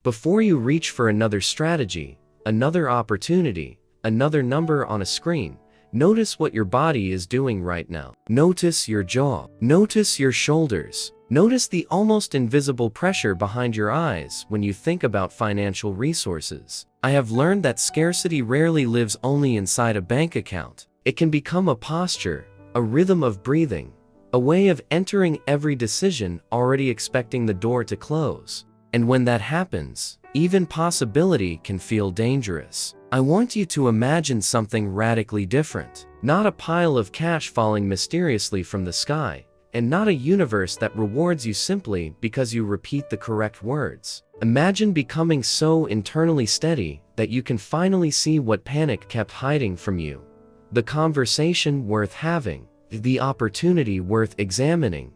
Before you reach for another strategy, another opportunity, another number on a screen, notice what your body is doing right now. Notice your jaw. Notice your shoulders. Notice the almost invisible pressure behind your eyes when you think about financial resources. I have learned that scarcity rarely lives only inside a bank account. It can become a posture, a rhythm of breathing, a way of entering every decision already expecting the door to close. And when that happens, even possibility can feel dangerous. I want you to imagine something radically different. Not a pile of cash falling mysteriously from the sky, and not a universe that rewards you simply because you repeat the correct words. Imagine becoming so internally steady that you can finally see what panic kept hiding from you. The conversation worth having, the opportunity worth examining,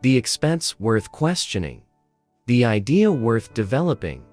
the expense worth questioning, the idea worth developing,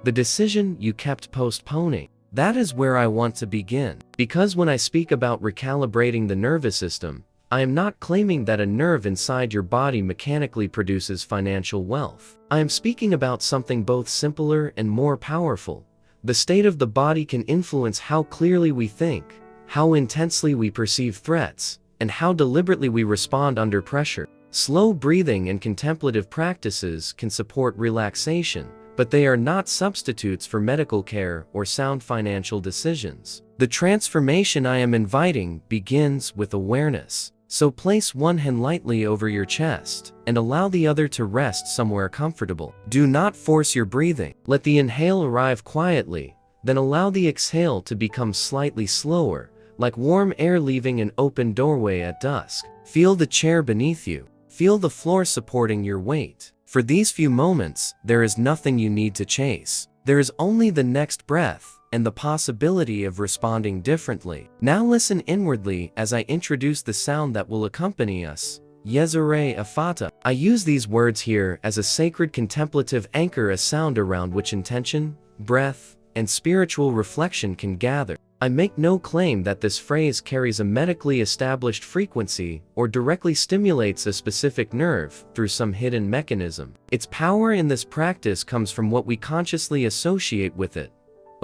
the decision you kept postponing. That is where I want to begin. Because when I speak about recalibrating the nervous system, I am not claiming that a nerve inside your body mechanically produces financial wealth. I am speaking about something both simpler and more powerful. The state of the body can influence how clearly we think, how intensely we perceive threats, and how deliberately we respond under pressure. Slow breathing and contemplative practices can support relaxation, but they are not substitutes for medical care or sound financial decisions. The transformation I am inviting begins with awareness. So place one hand lightly over your chest and allow the other to rest somewhere comfortable. Do not force your breathing. Let the inhale arrive quietly, then allow the exhale to become slightly slower, like warm air leaving an open doorway at dusk. Feel the chair beneath you. Feel the floor supporting your weight. For these few moments, there is nothing you need to chase. There is only the next breath and the possibility of responding differently. Now listen inwardly as I introduce the sound that will accompany us. YESERAYE EFFATA. I use these words here as a sacred contemplative anchor, a sound around which intention, breath, and spiritual reflection can gather. I make no claim that this phrase carries a medically established frequency or directly stimulates a specific nerve through some hidden mechanism. Its power in this practice comes from what we consciously associate with it: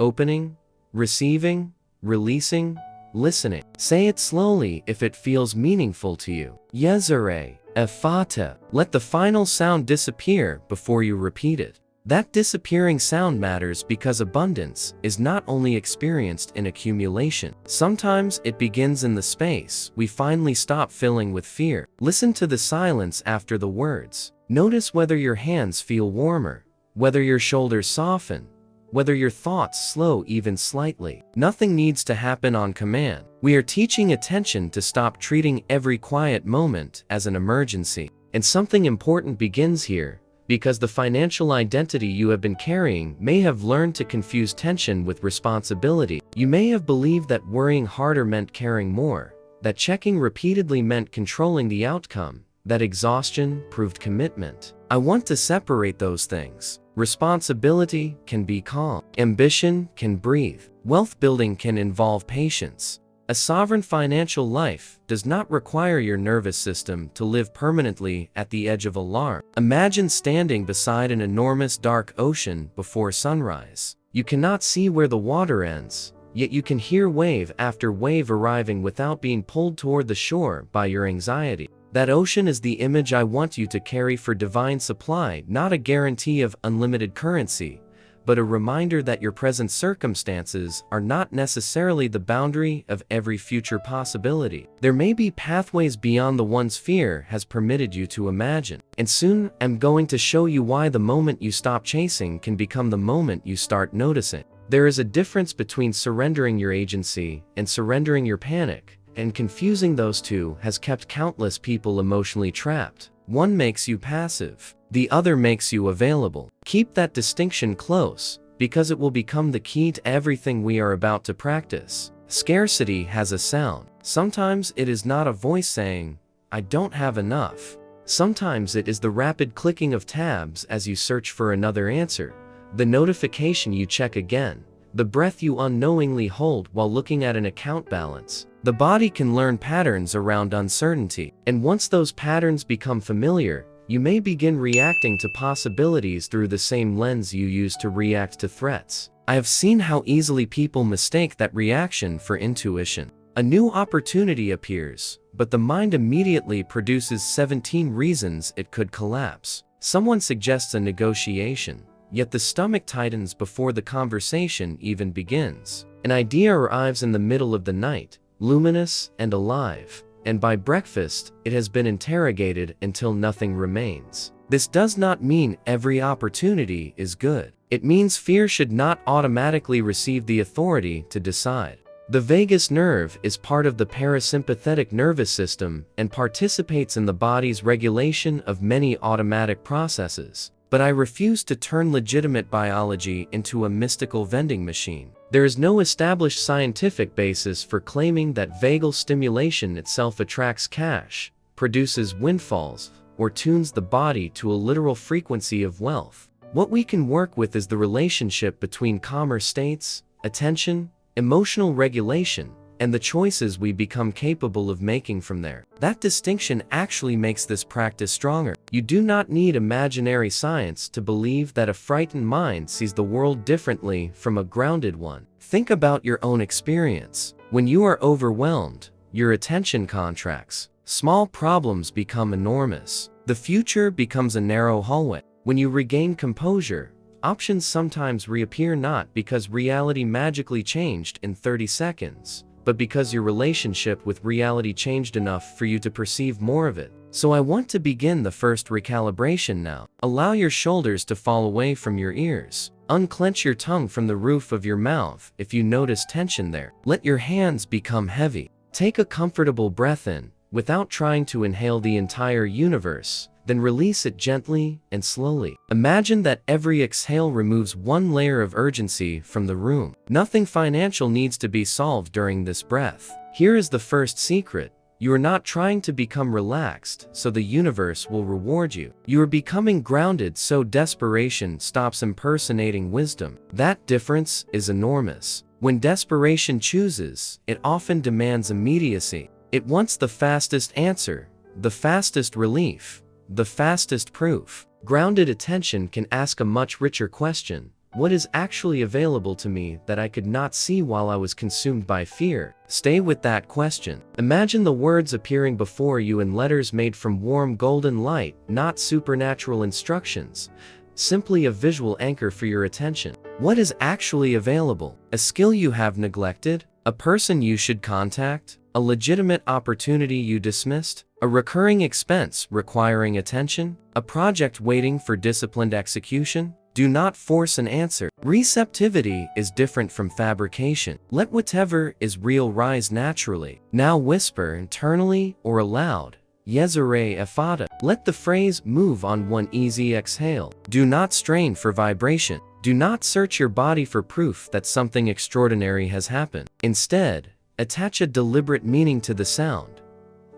opening, receiving, releasing, listening. Say it slowly if it feels meaningful to you. YESERAYE EFFATA. Let the final sound disappear before you repeat it. That disappearing sound matters because abundance is not only experienced in accumulation. Sometimes it begins in the space we finally stop filling with fear. Listen to the silence after the words. Notice whether your hands feel warmer, whether your shoulders soften, whether your thoughts slow even slightly. Nothing needs to happen on command. We are teaching attention to stop treating every quiet moment as an emergency. And something important begins here, because the financial identity you have been carrying may have learned to confuse tension with responsibility. You may have believed that worrying harder meant caring more, that checking repeatedly meant controlling the outcome, that exhaustion proved commitment. I want to separate those things. Responsibility can be calm. Ambition can breathe. Wealth building can involve patience. A sovereign financial life does not require your nervous system to live permanently at the edge of alarm. Imagine standing beside an enormous dark ocean before sunrise. You cannot see where the water ends, yet you can hear wave after wave arriving without being pulled toward the shore by your anxiety. That ocean is the image I want you to carry for divine supply, not a guarantee of unlimited currency, but a reminder that your present circumstances are not necessarily the boundary of every future possibility. There may be pathways beyond the ones fear has permitted you to imagine. And soon, I'm going to show you why the moment you stop chasing can become the moment you start noticing. There is a difference between surrendering your agency and surrendering your panic, and confusing those two has kept countless people emotionally trapped. One makes you passive, the other makes you available. Keep that distinction close, because it will become the key to everything we are about to practice. Scarcity has a sound. Sometimes it is not a voice saying, "I don't have enough." Sometimes it is the rapid clicking of tabs as you search for another answer, the notification you check again, the breath you unknowingly hold while looking at an account balance. The body can learn patterns around uncertainty, and once those patterns become familiar, You may begin reacting to possibilities through the same lens you use to react to threats. I have seen how easily people mistake that reaction for intuition. A new opportunity appears, but the mind immediately produces 17 reasons it could collapse. Someone suggests a negotiation, yet the stomach tightens before the conversation even begins. An idea arrives in the middle of the night, luminous and alive, and by breakfast, it has been interrogated until nothing remains. This does not mean every opportunity is good. It means fear should not automatically receive the authority to decide. The vagus nerve is part of the parasympathetic nervous system and participates in the body's regulation of many automatic processes. But I refuse to turn legitimate biology into a mystical vending machine. There is no established scientific basis for claiming that vagal stimulation itself attracts cash, produces windfalls, or tunes the body to a literal frequency of wealth. What we can work with is the relationship between calmer states, attention, emotional regulation, and the choices we become capable of making from there. That distinction actually makes this practice stronger. You do not need imaginary science to believe that a frightened mind sees the world differently from a grounded one. Think about your own experience. When you are overwhelmed, your attention contracts. Small problems become enormous. The future becomes a narrow hallway. When you regain composure, options sometimes reappear not because reality magically changed in 30 seconds, but because your relationship with reality changed enough for you to perceive more of it. So I want to begin the first recalibration now. Allow your shoulders to fall away from your ears. Unclench your tongue from the roof of your mouth if you notice tension there. Let your hands become heavy. Take a comfortable breath in, without trying to inhale the entire universe. Then release it gently and slowly. Imagine that every exhale removes one layer of urgency from the room. Nothing financial needs to be solved during this breath. Here is the first secret. You are not trying to become relaxed, so the universe will reward you. You are becoming grounded so desperation stops impersonating wisdom. That difference is enormous. When desperation chooses, it often demands immediacy. It wants the fastest answer, the fastest relief, the fastest proof. Grounded attention can ask a much richer question. What is actually available to me that I could not see while I was consumed by fear? Stay with that question. Imagine the words appearing before you in letters made from warm golden light, not supernatural instructions, simply a visual anchor for your attention. What is actually available? A skill you have neglected? A person you should contact? A legitimate opportunity you dismissed? A recurring expense requiring attention? A project waiting for disciplined execution? Do not force an answer. Receptivity is different from fabrication. Let whatever is real rise naturally. Now whisper internally or aloud, YESERAYE EFFATA. Let the phrase move on one easy exhale. Do not strain for vibration. Do not search your body for proof that something extraordinary has happened. Instead, attach a deliberate meaning to the sound.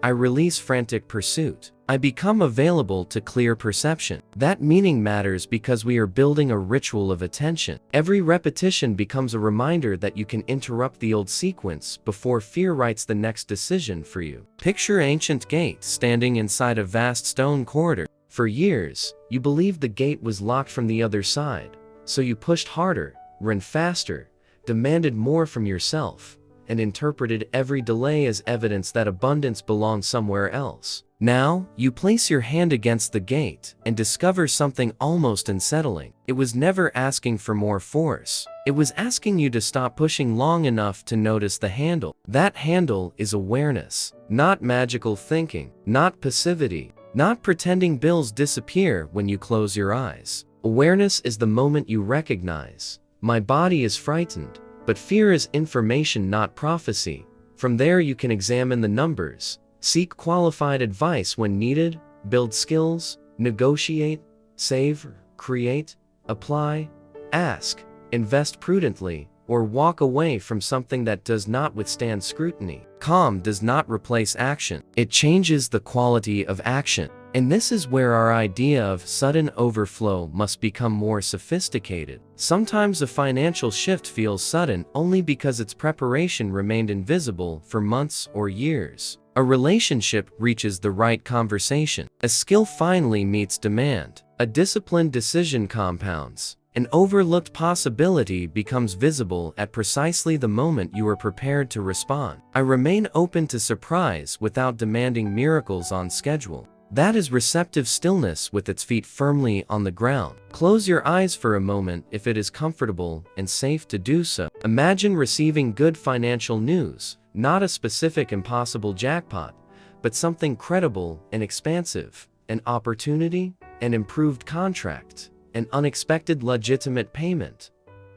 I release frantic pursuit. I become available to clear perception. That meaning matters because we are building a ritual of attention. Every repetition becomes a reminder that you can interrupt the old sequence before fear writes the next decision for you. Picture ancient gate standing inside a vast stone corridor. For years, you believed the gate was locked from the other side, so you pushed harder, ran faster, demanded more from yourself, and interpreted every delay as evidence that abundance belonged somewhere else. Now, you place your hand against the gate and discover something almost unsettling. It was never asking for more force. It was asking you to stop pushing long enough to notice the handle. That handle is awareness, not magical thinking, not passivity, not pretending bills disappear when you close your eyes. Awareness is the moment you recognize, my body is frightened, but fear is information, not prophecy. From there you can examine the numbers, seek qualified advice when needed, build skills, negotiate, save, create, apply, ask, invest prudently, or walk away from something that does not withstand scrutiny. Calm does not replace action. It changes the quality of action. And this is where our idea of sudden overflow must become more sophisticated. Sometimes a financial shift feels sudden only because its preparation remained invisible for months or years. A relationship reaches the right conversation. A skill finally meets demand. A disciplined decision compounds. An overlooked possibility becomes visible at precisely the moment you are prepared to respond. I remain open to surprise without demanding miracles on schedule. That is receptive stillness with its feet firmly on the ground. Close your eyes for a moment if it is comfortable and safe to do so. Imagine receiving good financial news, not a specific impossible jackpot, but something credible and expansive, an opportunity, an improved contract, an unexpected legitimate payment,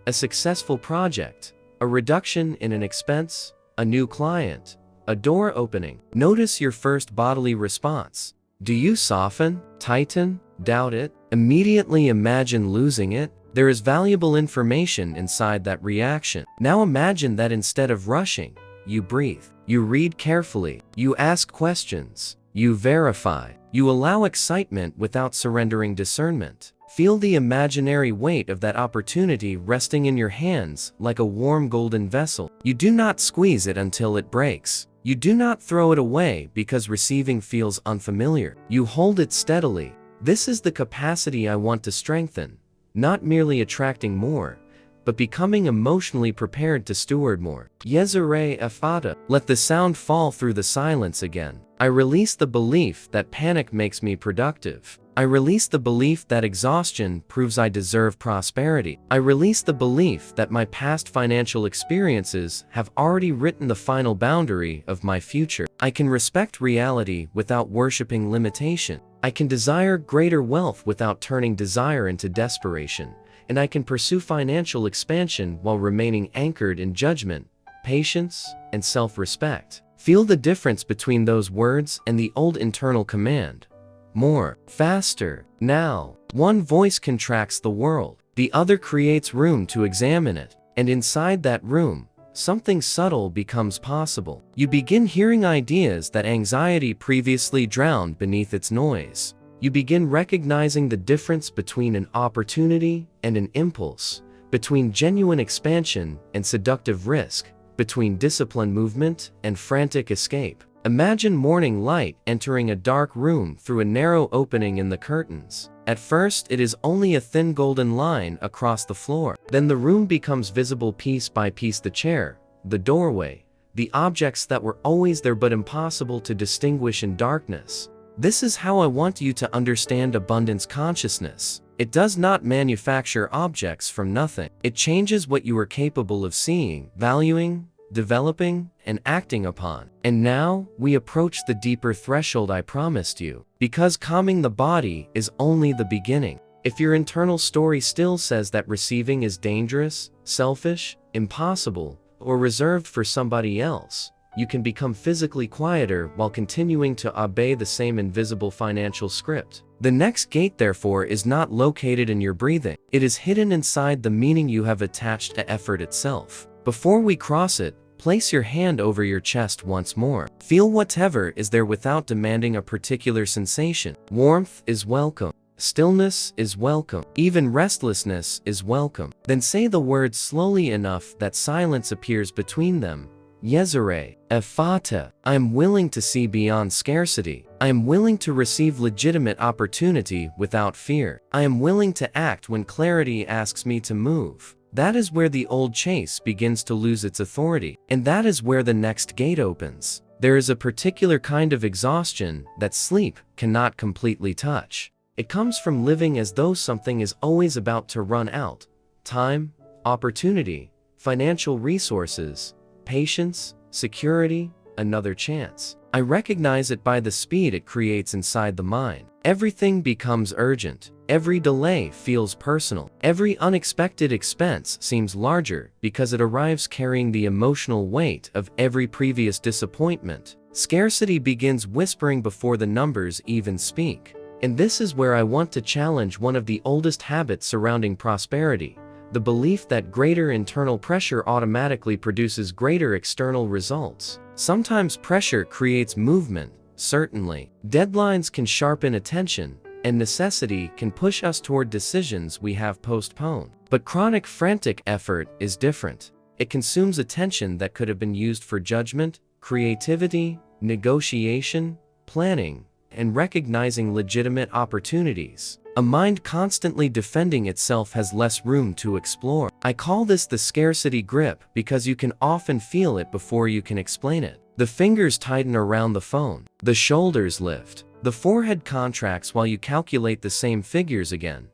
a successful project, a reduction in an expense, a new client, a door opening. Notice your first bodily response. Do you soften, tighten, doubt it? Immediately imagine losing it? There is valuable information inside that reaction. Now imagine that instead of rushing, you breathe. You read carefully. You ask questions. You verify. You allow excitement without surrendering discernment. Feel the imaginary weight of that opportunity resting in your hands like a warm golden vessel. You do not squeeze it until it breaks. You do not throw it away because receiving feels unfamiliar. You hold it steadily. This is the capacity I want to strengthen, not merely attracting more, but becoming emotionally prepared to steward more. YESERAYE EFFATA. Let the sound fall through the silence again. I release the belief that panic makes me productive. I release the belief that exhaustion proves I deserve prosperity. I release the belief that my past financial experiences have already written the final boundary of my future. I can respect reality without worshiping limitation. I can desire greater wealth without turning desire into desperation. And I can pursue financial expansion while remaining anchored in judgment, patience, and self-respect. Feel the difference between those words and the old internal command. More, faster, now. One voice contracts the world. The other creates room to examine it. And inside that room, something subtle becomes possible. You begin hearing ideas that anxiety previously drowned beneath its noise. You begin recognizing the difference between an opportunity and an impulse, between genuine expansion and seductive risk, between disciplined movement and frantic escape. Imagine morning light entering a dark room through a narrow opening in the curtains. At first, it is only a thin golden line across the floor. Then the room becomes visible piece by piece: the chair, the doorway, the objects that were always there but impossible to distinguish in darkness. This is how I want you to understand abundance consciousness. It does not manufacture objects from nothing. It changes what you are capable of seeing, valuing, developing, and acting upon. And now, we approach the deeper threshold I promised you, because calming the body is only the beginning. If your internal story still says that receiving is dangerous, selfish, impossible, or reserved for somebody else, you can become physically quieter while continuing to obey the same invisible financial script. The next gate, therefore, is not located in your breathing. It is hidden inside the meaning you have attached to effort itself. Before we cross it, place your hand over your chest once more. Feel whatever is there without demanding a particular sensation. Warmth is welcome. Stillness is welcome. Even restlessness is welcome. Then say the words slowly enough that silence appears between them. YESERAYE EFFATA. I am willing to see beyond scarcity. I am willing to receive legitimate opportunity without fear. I am willing to act when clarity asks me to move. That is where the old chase begins to lose its authority. And that is where the next gate opens. There is a particular kind of exhaustion that sleep cannot completely touch. It comes from living as though something is always about to run out. Time, opportunity, financial resources, patience, security, another chance. I recognize it by the speed it creates inside the mind. Everything becomes urgent. Every delay feels personal. Every unexpected expense seems larger because it arrives carrying the emotional weight of every previous disappointment. Scarcity begins whispering before the numbers even speak. And this is where I want to challenge one of the oldest habits surrounding prosperity: the belief that greater internal pressure automatically produces greater external results. Sometimes pressure creates movement, certainly. Deadlines can sharpen attention, and necessity can push us toward decisions we have postponed. But chronic frantic effort is different. It consumes attention that could have been used for judgment, creativity, negotiation, planning, and recognizing legitimate opportunities. A mind constantly defending itself has less room to explore. I call this the scarcity grip because you can often feel it before you can explain it. The fingers tighten around the phone. The shoulders lift. The forehead contracts while you calculate the same figures again,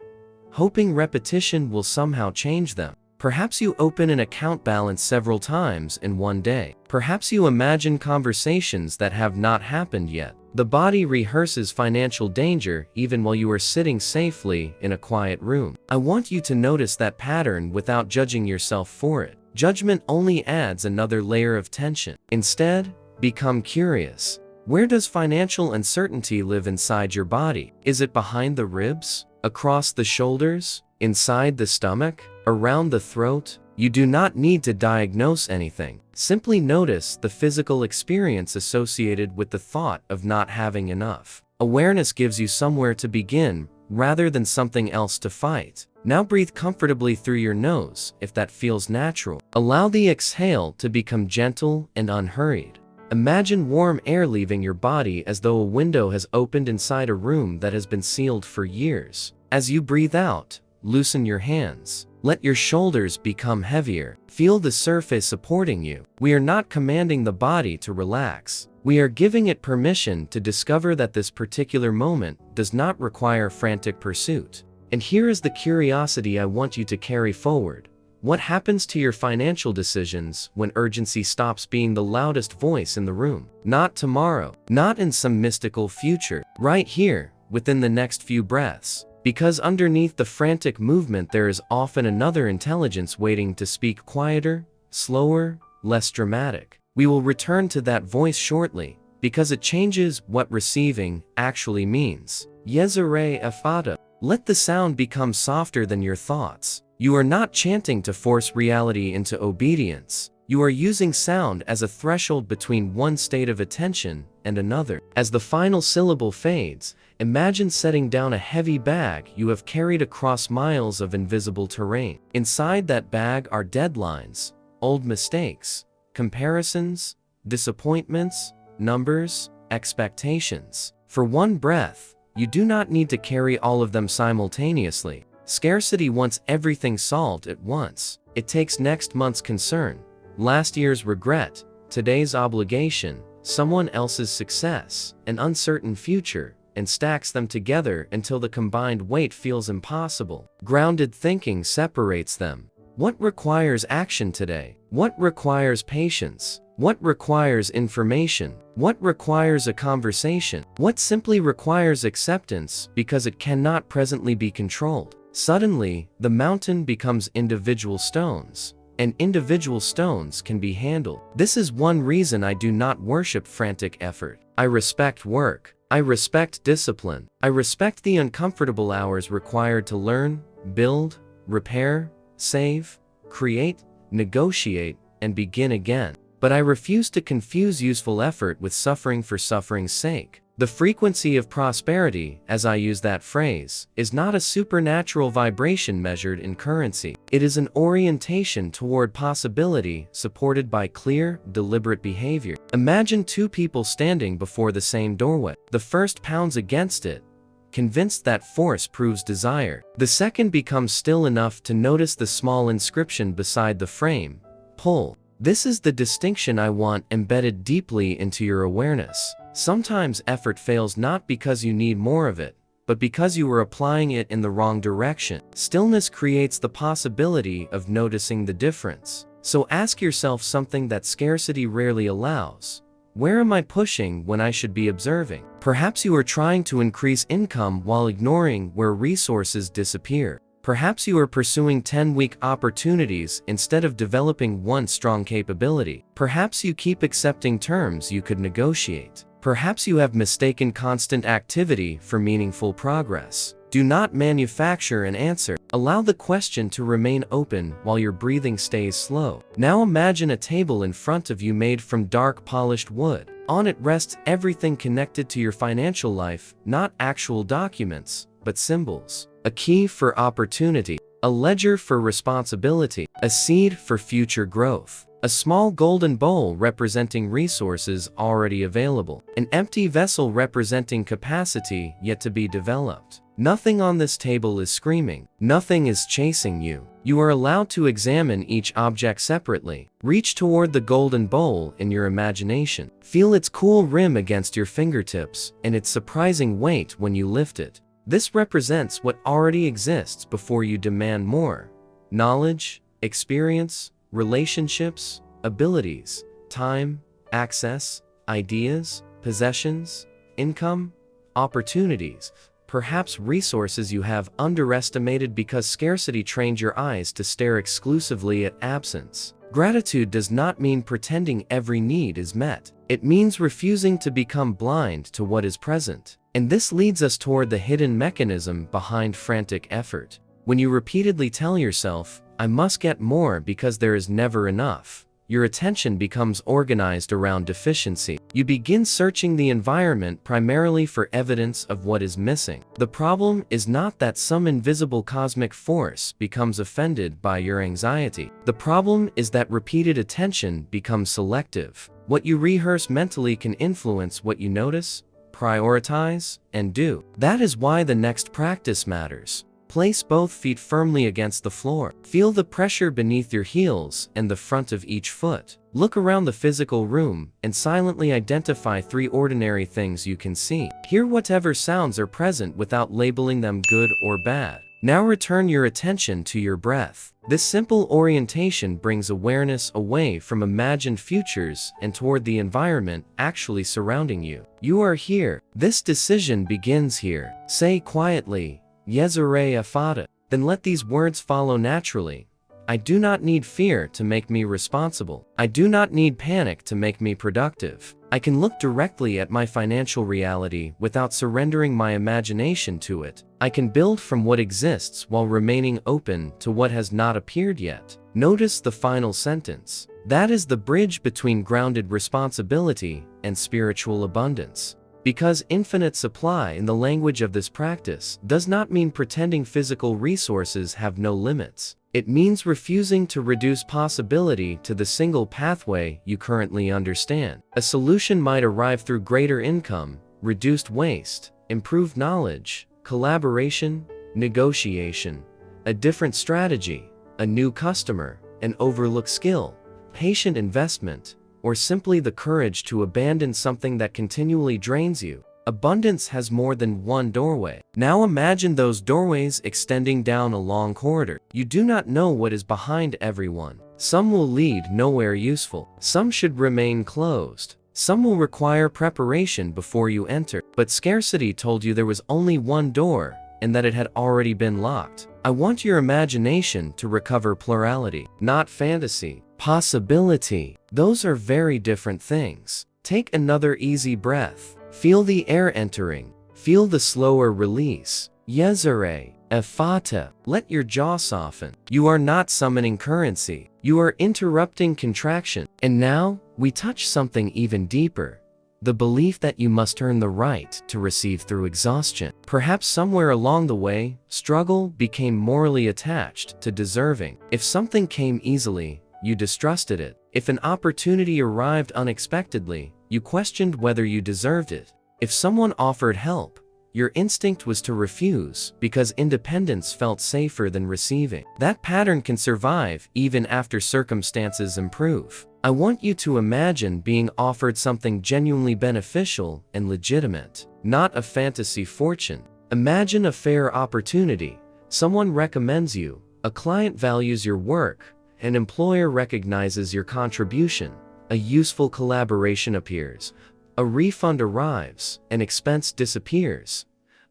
hoping repetition will somehow change them. Perhaps you open an account balance several times in one day. Perhaps you imagine conversations that have not happened yet. The body rehearses financial danger even while you are sitting safely in a quiet room. I want you to notice that pattern without judging yourself for it. Judgment only adds another layer of tension. Instead, become curious. Where does financial uncertainty live inside your body? Is it behind the ribs? Across the shoulders? Inside the stomach? Around the throat? You do not need to diagnose anything. Simply notice the physical experience associated with the thought of not having enough. Awareness gives you somewhere to begin rather than something else to fight. Now breathe comfortably through your nose if that feels natural. Allow the exhale to become gentle and unhurried. Imagine warm air leaving your body as though a window has opened inside a room that has been sealed for years. As you breathe out, loosen your hands. Let your shoulders become heavier. Feel the surface supporting you. We are not commanding the body to relax. We are giving it permission to discover that this particular moment does not require frantic pursuit. And here is the curiosity I want you to carry forward. What happens to your financial decisions when urgency stops being the loudest voice in the room? Not tomorrow, not in some mystical future, right here, within the next few breaths. Because underneath the frantic movement there is often another intelligence waiting to speak quieter, slower, less dramatic. We will return to that voice shortly, because it changes what receiving actually means. YESERAYE EFFATA. Let the sound become softer than your thoughts. You are not chanting to force reality into obedience. You are using sound as a threshold between one state of attention and another. As the final syllable fades, imagine setting down a heavy bag you have carried across miles of invisible terrain. Inside that bag are deadlines, old mistakes, comparisons, disappointments, numbers, expectations. For one breath, you do not need to carry all of them simultaneously. Scarcity wants everything solved at once. It takes next month's concern, last year's regret, today's obligation, someone else's success, an uncertain future, and stacks them together until the combined weight feels impossible. Grounded thinking separates them. What requires action today? What requires patience? What requires information? What requires a conversation? What simply requires acceptance because it cannot presently be controlled? Suddenly, the mountain becomes individual stones, and individual stones can be handled. This is one reason I do not worship frantic effort. I respect work. I respect discipline. I respect the uncomfortable hours required to learn, build, repair, save, create, negotiate, and begin again. But I refuse to confuse useful effort with suffering for suffering's sake. The frequency of prosperity, as I use that phrase, is not a supernatural vibration measured in currency. It is an orientation toward possibility supported by clear, deliberate behavior. Imagine two people standing before the same doorway. The first pounds against it, convinced that force proves desire. The second becomes still enough to notice the small inscription beside the frame: pull. This is the distinction I want embedded deeply into your awareness. Sometimes effort fails not because you need more of it, but because you are applying it in the wrong direction. Stillness creates the possibility of noticing the difference. So ask yourself something that scarcity rarely allows. Where am I pushing when I should be observing? Perhaps you are trying to increase income while ignoring where resources disappear. Perhaps you are pursuing 10 weak opportunities instead of developing one strong capability. Perhaps you keep accepting terms you could negotiate. Perhaps you have mistaken constant activity for meaningful progress. Do not manufacture an answer. Allow the question to remain open while your breathing stays slow. Now imagine a table in front of you made from dark polished wood. On it rests everything connected to your financial life, not actual documents, but symbols. A key for opportunity, a ledger for responsibility, a seed for future growth. A small golden bowl representing resources already available. An empty vessel representing capacity yet to be developed. Nothing on this table is screaming. Nothing is chasing you. You are allowed to examine each object separately. Reach toward the golden bowl in your imagination. Feel its cool rim against your fingertips and its surprising weight when you lift it. This represents what already exists before you demand more. Knowledge, experience, relationships, abilities, time, access, ideas, possessions, income, opportunities, perhaps resources you have underestimated because scarcity trained your eyes to stare exclusively at absence. Gratitude does not mean pretending every need is met. It means refusing to become blind to what is present. And this leads us toward the hidden mechanism behind frantic effort. When you repeatedly tell yourself, "I must get more because there is never enough," your attention becomes organized around deficiency. You begin searching the environment primarily for evidence of what is missing. The problem is not that some invisible cosmic force becomes offended by your anxiety. The problem is that repeated attention becomes selective. What you rehearse mentally can influence what you notice, prioritize, and do. That is why the next practice matters. Place both feet firmly against the floor. Feel the pressure beneath your heels and the front of each foot. Look around the physical room and silently identify 3 ordinary things you can see. Hear whatever sounds are present without labeling them good or bad. Now return your attention to your breath. This simple orientation brings awareness away from imagined futures and toward the environment actually surrounding you. You are here. This decision begins here. Say quietly, "YESERAYE EFFATA." Then let these words follow naturally. I do not need fear to make me responsible. I do not need panic to make me productive. I can look directly at my financial reality without surrendering my imagination to it. I can build from what exists while remaining open to what has not appeared yet. Notice the final sentence. That is the bridge between grounded responsibility and spiritual abundance. Because infinite supply in the language of this practice does not mean pretending physical resources have no limits. It means refusing to reduce possibility to the single pathway you currently understand. A solution might arrive through greater income, reduced waste, improved knowledge, collaboration, negotiation, a different strategy, a new customer, an overlooked skill, patient investment, or simply the courage to abandon something that continually drains you. Abundance has more than one doorway. Now imagine those doorways extending down a long corridor. You do not know what is behind every one. Some will lead nowhere useful. Some should remain closed. Some will require preparation before you enter. But scarcity told you there was only one door and that it had already been locked. I want your imagination to recover plurality, not fantasy. Possibility. Those are very different things. Take another easy breath. Feel the air entering. Feel the slower release. YESERAYE EFFATA. Let your jaw soften. You are not summoning currency. You are interrupting contraction. And now, we touch something even deeper. The belief that you must earn the right to receive through exhaustion. Perhaps somewhere along the way, struggle became morally attached to deserving. If something came easily, you distrusted it. If an opportunity arrived unexpectedly, you questioned whether you deserved it. If someone offered help, your instinct was to refuse because independence felt safer than receiving. That pattern can survive even after circumstances improve. I want you to imagine being offered something genuinely beneficial and legitimate, not a fantasy fortune. Imagine a fair opportunity. Someone recommends you, a client values your work, an employer recognizes your contribution, a useful collaboration appears, a refund arrives, an expense disappears,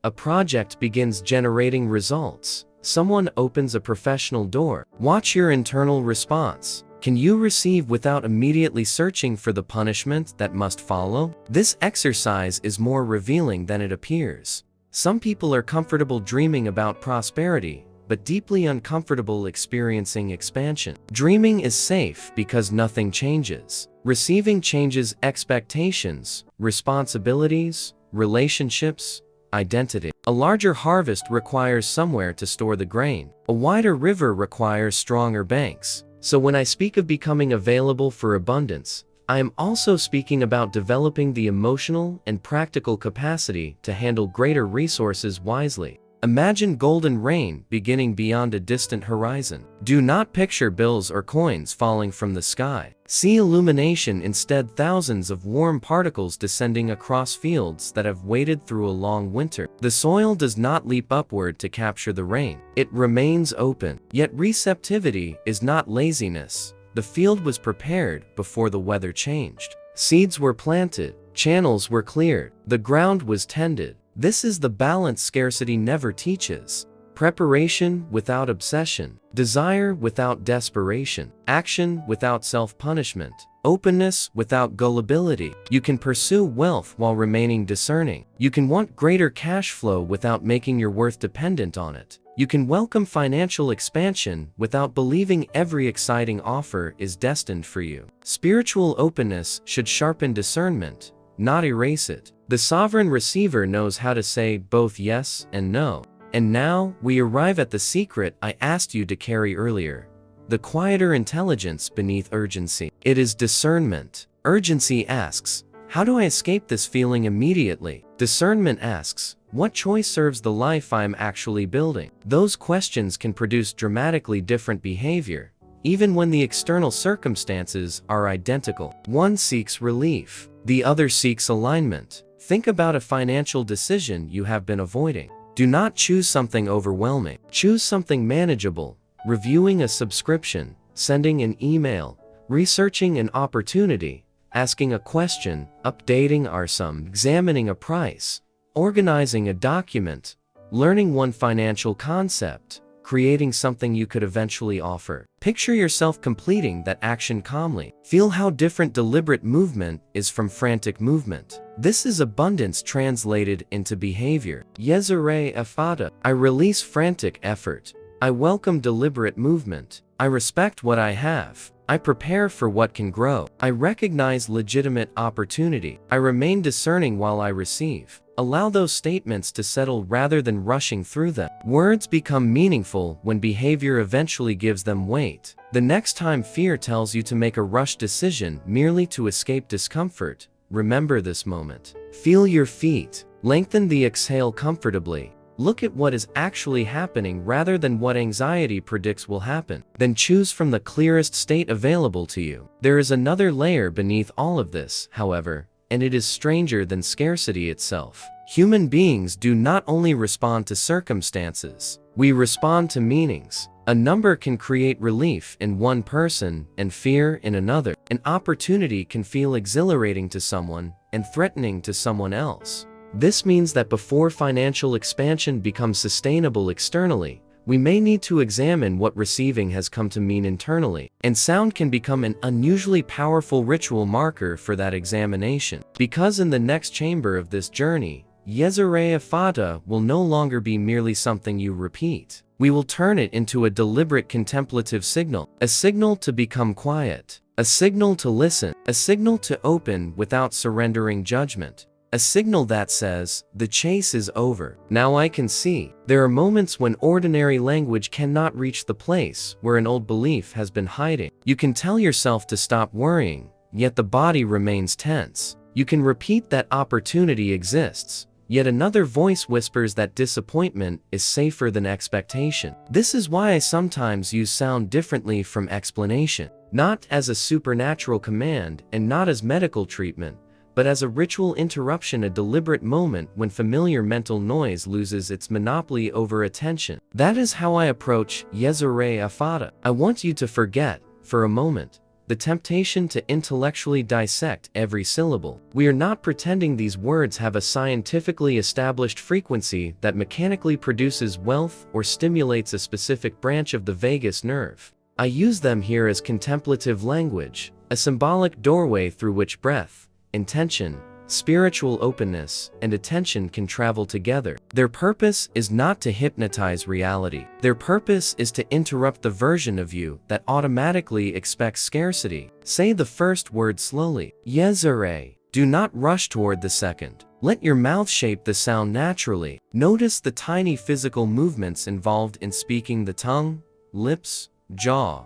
a project begins generating results, someone opens a professional door. Watch your internal response. Can you receive without immediately searching for the punishment that must follow? This exercise is more revealing than it appears. Some people are comfortable dreaming about prosperity, but deeply uncomfortable experiencing expansion. Dreaming is safe because nothing changes. Receiving changes expectations, responsibilities, relationships, identity. A larger harvest requires somewhere to store the grain. A wider river requires stronger banks. So when I speak of becoming available for abundance, I am also speaking about developing the emotional and practical capacity to handle greater resources wisely. Imagine golden rain beginning beyond a distant horizon. Do not picture bills or coins falling from the sky. See illumination instead, thousands of warm particles descending across fields that have waded through a long winter. The soil does not leap upward to capture the rain. It remains open. Yet receptivity is not laziness. The field was prepared before the weather changed. Seeds were planted, channels were cleared, the ground was tended. This is the balance scarcity never teaches. Preparation without obsession, desire without desperation, action without self-punishment, openness without gullibility. You can pursue wealth while remaining discerning. You can want greater cash flow without making your worth dependent on it. You can welcome financial expansion without believing every exciting offer is destined for you. Spiritual openness should sharpen discernment, not erase it. The sovereign receiver knows how to say both yes and no. And now, we arrive at the secret I asked you to carry earlier. The quieter intelligence beneath urgency. It is discernment. Urgency asks, how do I escape this feeling immediately? Discernment asks, what choice serves the life I am actually building? Those questions can produce dramatically different behavior, even when the external circumstances are identical. One seeks relief, the other seeks alignment. Think about a financial decision you have been avoiding. Do not choose something overwhelming. Choose something manageable. Reviewing a subscription, sending an email, researching an opportunity, asking a question, updating our sum, examining a price, organizing a document, learning one financial concept, creating something you could eventually offer. Picture yourself completing that action calmly. Feel how different deliberate movement is from frantic movement. This is abundance translated into behavior. YESERAYE EFFATA. I release frantic effort. I welcome deliberate movement. I respect what I have. I prepare for what can grow. I recognize legitimate opportunity. I remain discerning while I receive. Allow those statements to settle rather than rushing through them. Words become meaningful when behavior eventually gives them weight. The next time fear tells you to make a rushed decision merely to escape discomfort, remember this moment. Feel your feet. Lengthen the exhale comfortably. Look at what is actually happening rather than what anxiety predicts will happen. Then choose from the clearest state available to you. There is another layer beneath all of this, however, and it is stranger than scarcity itself. Human beings do not only respond to circumstances, we respond to meanings. A number can create relief in one person and fear in another. An opportunity can feel exhilarating to someone and threatening to someone else. This means that before financial expansion becomes sustainable externally, we may need to examine what receiving has come to mean internally, and sound can become an unusually powerful ritual marker for that examination. Because in the next chamber of this journey, YESERAYE EFFATA will no longer be merely something you repeat. We will turn it into a deliberate contemplative signal, a signal to become quiet, a signal to listen, a signal to open without surrendering judgment. A signal that says, the chase is over. Now I can see. There are moments when ordinary language cannot reach the place where an old belief has been hiding. You can tell yourself to stop worrying, yet the body remains tense. You can repeat that opportunity exists, yet another voice whispers that disappointment is safer than expectation. This is why I sometimes use sound differently from explanation. Not as a supernatural command and not as medical treatment, but as a ritual interruption, a deliberate moment when familiar mental noise loses its monopoly over attention. That is how I approach YESERAYE EFFATA. I want you to forget, for a moment, the temptation to intellectually dissect every syllable. We are not pretending these words have a scientifically established frequency that mechanically produces wealth or stimulates a specific branch of the vagus nerve. I use them here as contemplative language, a symbolic doorway through which breath, intention, spiritual openness, and attention can travel together. Their purpose is not to hypnotize reality. Their purpose is to interrupt the version of you that automatically expects scarcity. Say the first word slowly, YESERAYE. Do not rush toward the second. Let your mouth shape the sound naturally. Notice the tiny physical movements involved in speaking: the tongue, lips, jaw,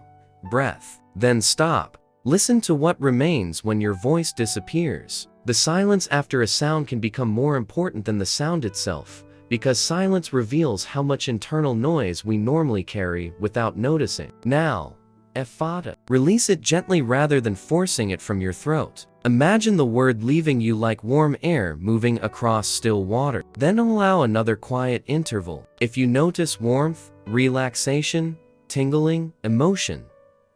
breath. Then stop. Listen to what remains when your voice disappears. The silence after a sound can become more important than the sound itself, because silence reveals how much internal noise we normally carry without noticing. Now, effata. Release it gently rather than forcing it from your throat. Imagine the word leaving you like warm air moving across still water. Then allow another quiet interval. If you notice warmth, relaxation, tingling, emotion,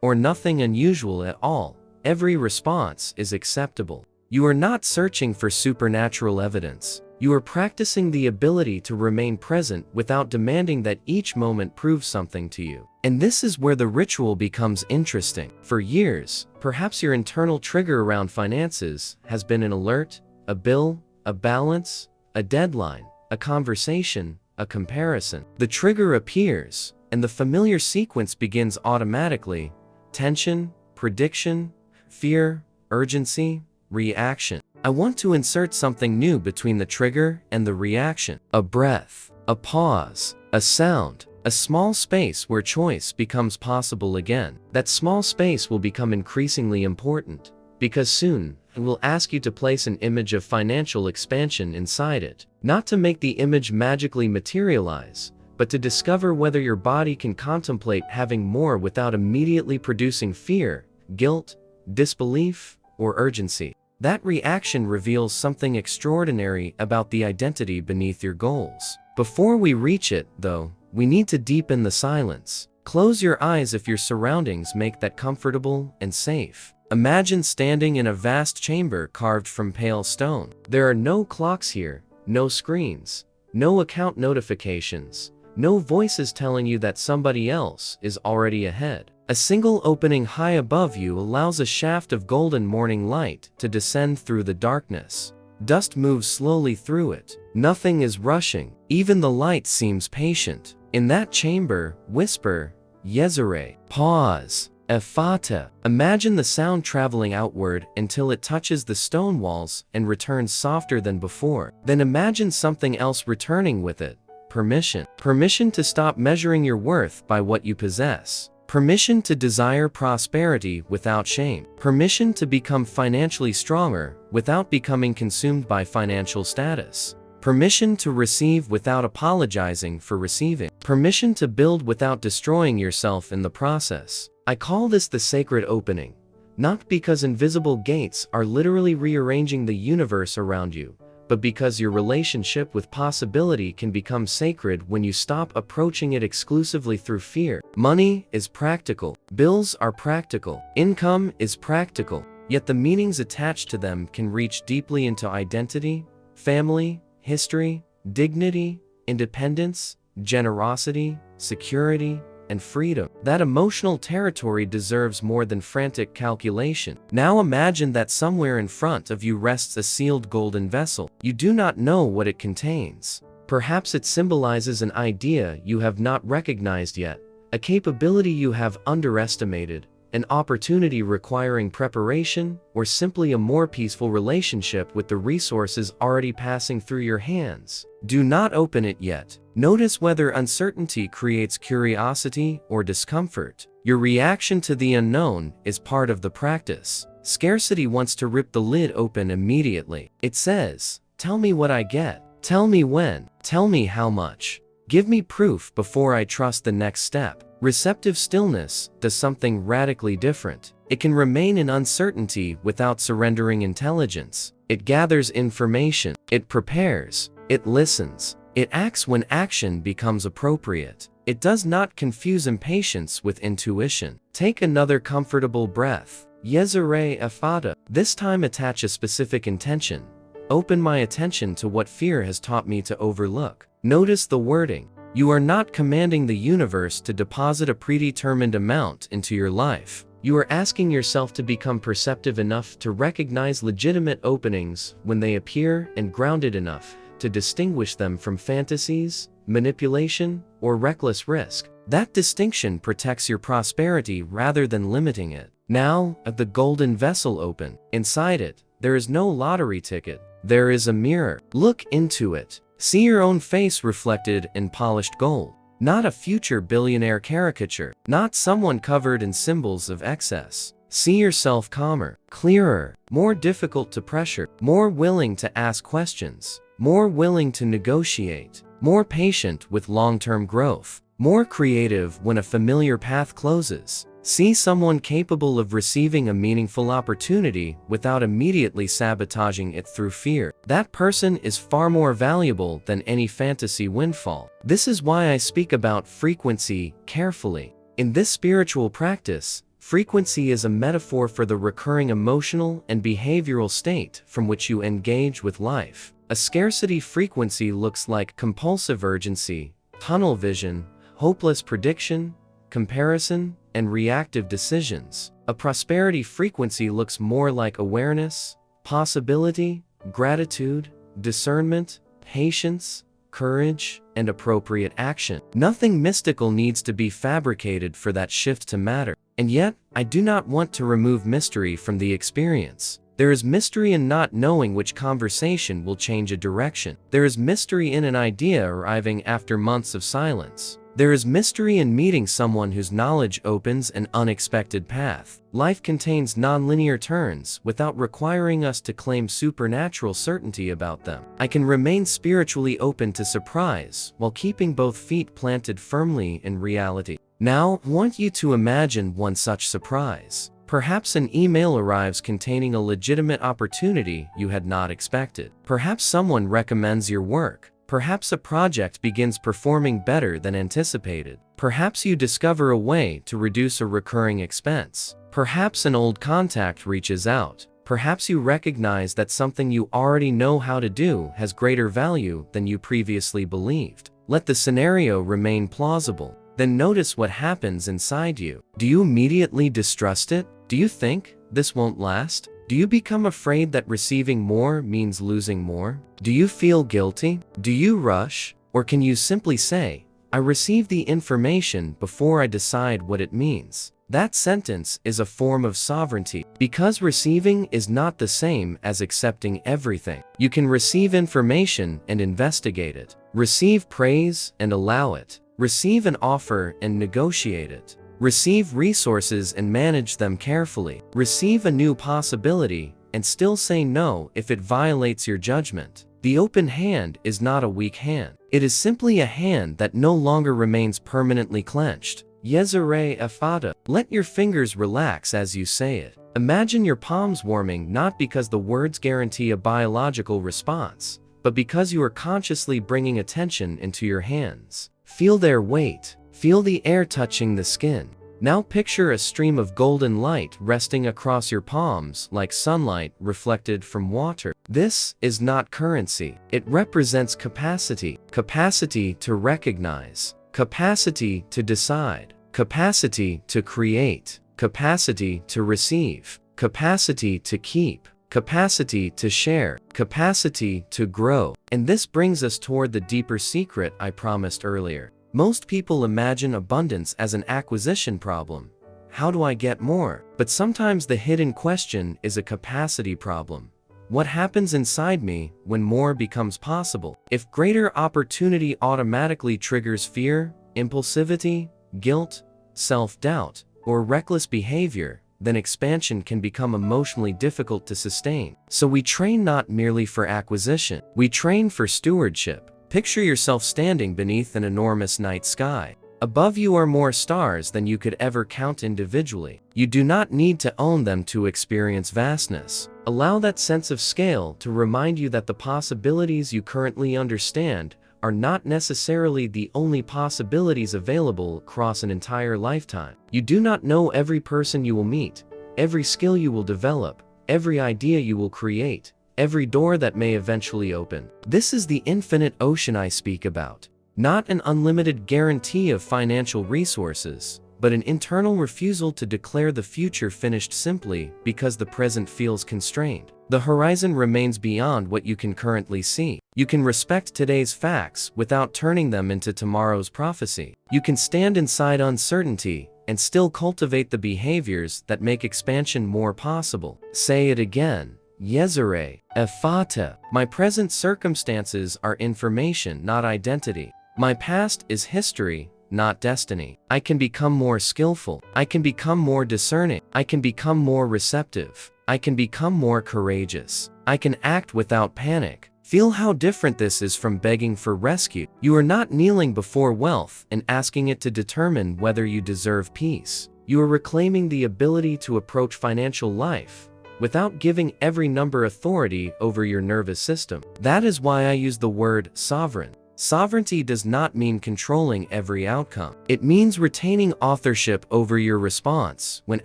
or nothing unusual at all, every response is acceptable. You are not searching for supernatural evidence. You are practicing the ability to remain present without demanding that each moment prove something to you. And this is where the ritual becomes interesting. For years, perhaps your internal trigger around finances has been an alert, a bill, a balance, a deadline, a conversation, a comparison. The trigger appears, and the familiar sequence begins automatically: tension, prediction, fear, urgency, reaction. I want to insert something new between the trigger and the reaction. A breath, a pause, a sound, a small space where choice becomes possible again. That small space will become increasingly important, because soon it will ask you to place an image of financial expansion inside it. Not to make the image magically materialize, but to discover whether your body can contemplate having more without immediately producing fear, guilt, disbelief, or urgency. That reaction reveals something extraordinary about the identity beneath your goals. Before we reach it, though, we need to deepen the silence. Close your eyes if your surroundings make that comfortable and safe. Imagine standing in a vast chamber carved from pale stone. There are no clocks here, no screens, no account notifications, no voices telling you that somebody else is already ahead. A single opening high above you allows a shaft of golden morning light to descend through the darkness. Dust moves slowly through it. Nothing is rushing. Even the light seems patient. In that chamber, whisper, YESERAYE. Pause. Effata. Imagine the sound traveling outward until it touches the stone walls and returns softer than before. Then imagine something else returning with it. Permission. Permission to stop measuring your worth by what you possess. Permission to desire prosperity without shame. Permission to become financially stronger without becoming consumed by financial status. Permission to receive without apologizing for receiving. Permission to build without destroying yourself in the process. I call this the sacred opening, not because invisible gates are literally rearranging the universe around you, but because your relationship with possibility can become sacred when you stop approaching it exclusively through fear. Money is practical. Bills are practical. Income is practical. Yet the meanings attached to them can reach deeply into identity, family, history, dignity, independence, generosity, security, and freedom. That emotional territory deserves more than frantic calculation. Now imagine that somewhere in front of you rests a sealed golden vessel. You do not know what it contains. Perhaps it symbolizes an idea you have not recognized yet, a capability you have underestimated, an opportunity requiring preparation, or simply a more peaceful relationship with the resources already passing through your hands. Do not open it yet. Notice whether uncertainty creates curiosity or discomfort. Your reaction to the unknown is part of the practice. Scarcity wants to rip the lid open immediately. It says, "Tell me what I get. Tell me when. Tell me how much. Give me proof before I trust the next step." Receptive stillness does something radically different. It can remain in uncertainty without surrendering intelligence. It gathers information. It prepares. It listens. It acts when action becomes appropriate. It does not confuse impatience with intuition. Take another comfortable breath. YESERAYE EFFATA. This time attach a specific intention. Open my attention to what fear has taught me to overlook. Notice the wording. You are not commanding the universe to deposit a predetermined amount into your life. You are asking yourself to become perceptive enough to recognize legitimate openings when they appear and grounded enough to distinguish them from fantasies, manipulation, or reckless risk. That distinction protects your prosperity rather than limiting it. Now, at the golden vessel open. Inside it, there is no lottery ticket. There is a mirror. Look into it. See your own face reflected in polished gold. not a future billionaire caricature, not someone covered in symbols of excess. See yourself calmer, clearer, more difficult to pressure, more willing to ask questions, more willing to negotiate, more patient with long-term growth, more creative when a familiar path closes. See someone capable of receiving a meaningful opportunity without immediately sabotaging it through fear. That person is far more valuable than any fantasy windfall. This is why I speak about frequency carefully. In this spiritual practice, frequency is a metaphor for the recurring emotional and behavioral state from which you engage with life. A scarcity frequency looks like compulsive urgency, tunnel vision, hopeless prediction, comparison, and reactive decisions. A prosperity frequency looks more like awareness, possibility, gratitude, discernment, patience, courage, and appropriate action. Nothing mystical needs to be fabricated for that shift to matter. And yet, I do not want to remove mystery from the experience. There is mystery in not knowing which conversation will change a direction. There is mystery in an idea arriving after months of silence. There is mystery in meeting someone whose knowledge opens an unexpected path. Life contains nonlinear turns without requiring us to claim supernatural certainty about them. I can remain spiritually open to surprise while keeping both feet planted firmly in reality. Now, I want you to imagine one such surprise. Perhaps an email arrives containing a legitimate opportunity you had not expected. Perhaps someone recommends your work. Perhaps a project begins performing better than anticipated. Perhaps you discover a way to reduce a recurring expense. Perhaps an old contact reaches out. Perhaps you recognize that something you already know how to do has greater value than you previously believed. Let the scenario remain plausible. Then notice what happens inside you. Do you immediately distrust it? Do you think this won't last? Do you become afraid that receiving more means losing more? Do you feel guilty? Do you rush? Or can you simply say, I receive the information before I decide what it means? That sentence is a form of sovereignty, because receiving is not the same as accepting everything. You can receive information and investigate it. Receive praise and allow it. Receive an offer and negotiate it. Receive resources and manage them carefully. Receive a new possibility and still say no if it violates your judgment. The open hand is not a weak hand. It is simply a hand that no longer remains permanently clenched. YESERAYE EFFATA. Let your fingers relax as you say it. Imagine your palms warming not because the words guarantee a biological response, but because you are consciously bringing attention into your hands. Feel their weight. Feel the air touching the skin. Now picture a stream of golden light resting across your palms like sunlight reflected from water. This is not currency. It represents capacity. Capacity to recognize. Capacity to decide. Capacity to create. Capacity to receive. Capacity to keep. Capacity to share. Capacity to grow. And this brings us toward the deeper secret I promised earlier. Most people imagine abundance as an acquisition problem. How do I get more? But sometimes the hidden question is a capacity problem. What happens inside me when more becomes possible? If greater opportunity automatically triggers fear, impulsivity, guilt, self-doubt, or reckless behavior, then expansion can become emotionally difficult to sustain. So we train not merely for acquisition, we train for stewardship. Picture yourself standing beneath an enormous night sky. Above you are more stars than you could ever count individually. You do not need to own them to experience vastness. Allow that sense of scale to remind you that the possibilities you currently understand are not necessarily the only possibilities available across an entire lifetime. You do not know every person you will meet, every skill you will develop, every idea you will create, every door that may eventually open. This is the infinite ocean I speak about. Not an unlimited guarantee of financial resources, but an internal refusal to declare the future finished simply because the present feels constrained. The horizon remains beyond what you can currently see. You can respect today's facts without turning them into tomorrow's prophecy. You can stand inside uncertainty and still cultivate the behaviors that make expansion more possible. Say it again. YESERAYE EFFATA. My present circumstances are information, not identity. My past is history, not destiny. I can become more skillful. I can become more discerning. I can become more receptive. I can become more courageous. I can act without panic. Feel how different this is from begging for rescue. You are not kneeling before wealth and asking it to determine whether you deserve peace. You are reclaiming the ability to approach financial life without giving every number authority over your nervous system. That is why I use the word sovereign. Sovereignty does not mean controlling every outcome. It means retaining authorship over your response when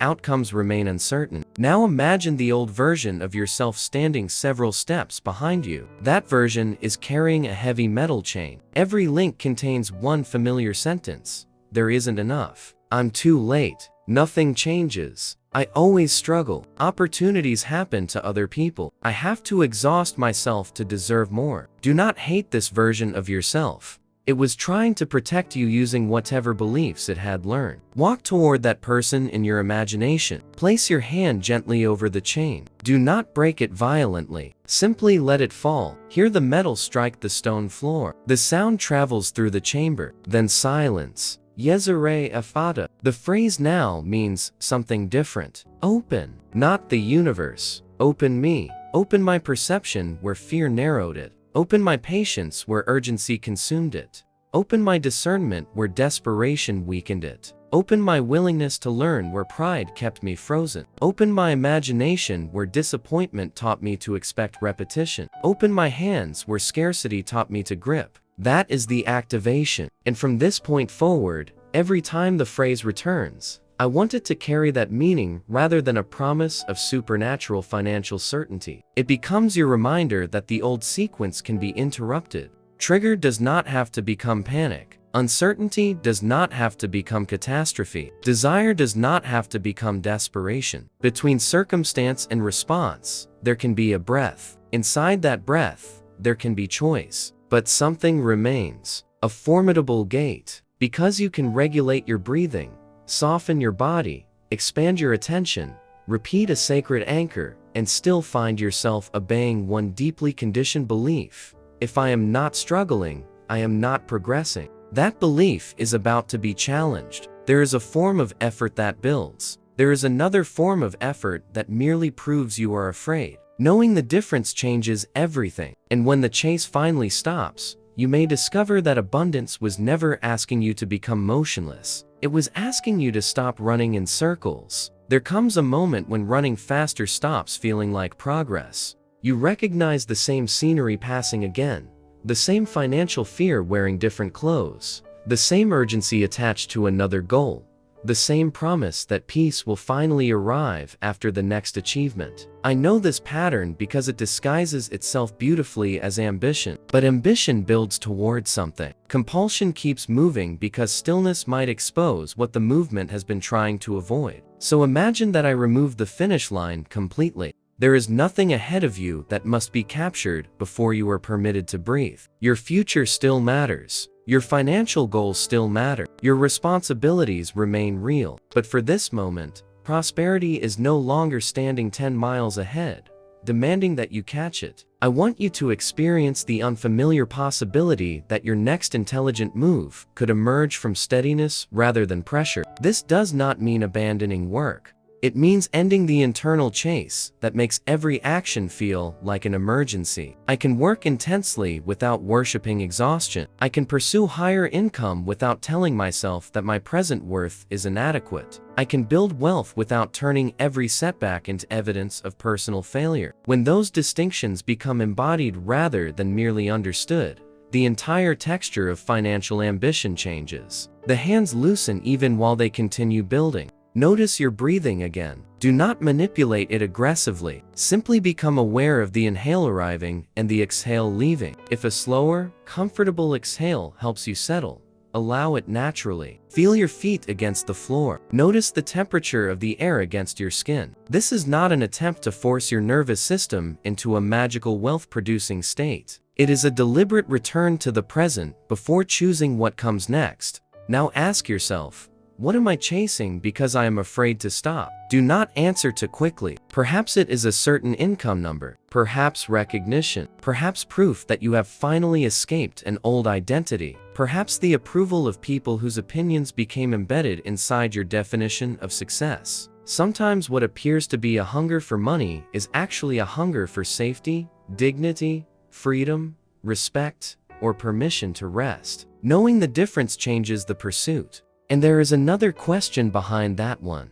outcomes remain uncertain. Now imagine the old version of yourself standing several steps behind you. That version is carrying a heavy metal chain. Every link contains one familiar sentence. There isn't enough. I'm too late. Nothing changes. I always struggle. Opportunities happen to other people. I have to exhaust myself to deserve more. Do not hate this version of yourself. It was trying to protect you using whatever beliefs it had learned. Walk toward that person in your imagination. Place your hand gently over the chain. Do not break it violently. Simply let it fall. Hear the metal strike the stone floor. The sound travels through the chamber. Then silence. YESERAYE EFFATA. The phrase now means something different. Open. Not the universe. Open me. Open my perception where fear narrowed it. Open my patience where urgency consumed it. Open my discernment where desperation weakened it. Open my willingness to learn where pride kept me frozen. Open my imagination where disappointment taught me to expect repetition. Open my hands where scarcity taught me to grip. That is the activation. And from this point forward, every time the phrase returns, I want it to carry that meaning rather than a promise of supernatural financial certainty. It becomes your reminder that the old sequence can be interrupted. Trigger does not have to become panic. Uncertainty does not have to become catastrophe. Desire does not have to become desperation. Between circumstance and response, there can be a breath. Inside that breath, there can be choice. But something remains, a formidable gate. Because you can regulate your breathing, soften your body, expand your attention, repeat a sacred anchor, and still find yourself obeying one deeply conditioned belief. If I am not struggling, I am not progressing. That belief is about to be challenged. There is a form of effort that builds. There is another form of effort that merely proves you are afraid. Knowing the difference changes everything. And when the chase finally stops, you may discover that abundance was never asking you to become motionless. It was asking you to stop running in circles. There comes a moment when running faster stops feeling like progress. You recognize the same scenery passing again, the same financial fear wearing different clothes, the same urgency attached to another goal, the same promise that peace will finally arrive after the next achievement. I know this pattern because it disguises itself beautifully as ambition, but ambition builds towards something. Compulsion keeps moving because stillness might expose what the movement has been trying to avoid. So imagine that I remove the finish line completely. There is nothing ahead of you that must be captured before you are permitted to breathe. Your future still matters. Your financial goals still matter. Your responsibilities remain real. But for this moment, prosperity is no longer standing 10 miles ahead, demanding that you catch it. I want you to experience the unfamiliar possibility that your next intelligent move could emerge from steadiness rather than pressure. This does not mean abandoning work. It means ending the internal chase that makes every action feel like an emergency. I can work intensely without worshiping exhaustion. I can pursue higher income without telling myself that my present worth is inadequate. I can build wealth without turning every setback into evidence of personal failure. When those distinctions become embodied rather than merely understood, the entire texture of financial ambition changes. The hands loosen even while they continue building. Notice your breathing again. Do not manipulate it aggressively. Simply become aware of the inhale arriving and the exhale leaving. If a slower, comfortable exhale helps you settle, allow it naturally. Feel your feet against the floor. Notice the temperature of the air against your skin. This is not an attempt to force your nervous system into a magical wealth-producing state. It is a deliberate return to the present before choosing what comes next. Now ask yourself, What am I chasing because I am afraid to stop? Do not answer too quickly. Perhaps it is a certain income number, perhaps recognition, perhaps proof that you have finally escaped an old identity, perhaps the approval of people whose opinions became embedded inside your definition of success. Sometimes what appears to be a hunger for money is actually a hunger for safety, dignity, freedom, respect, or permission to rest. Knowing the difference changes the pursuit. And there is another question behind that one.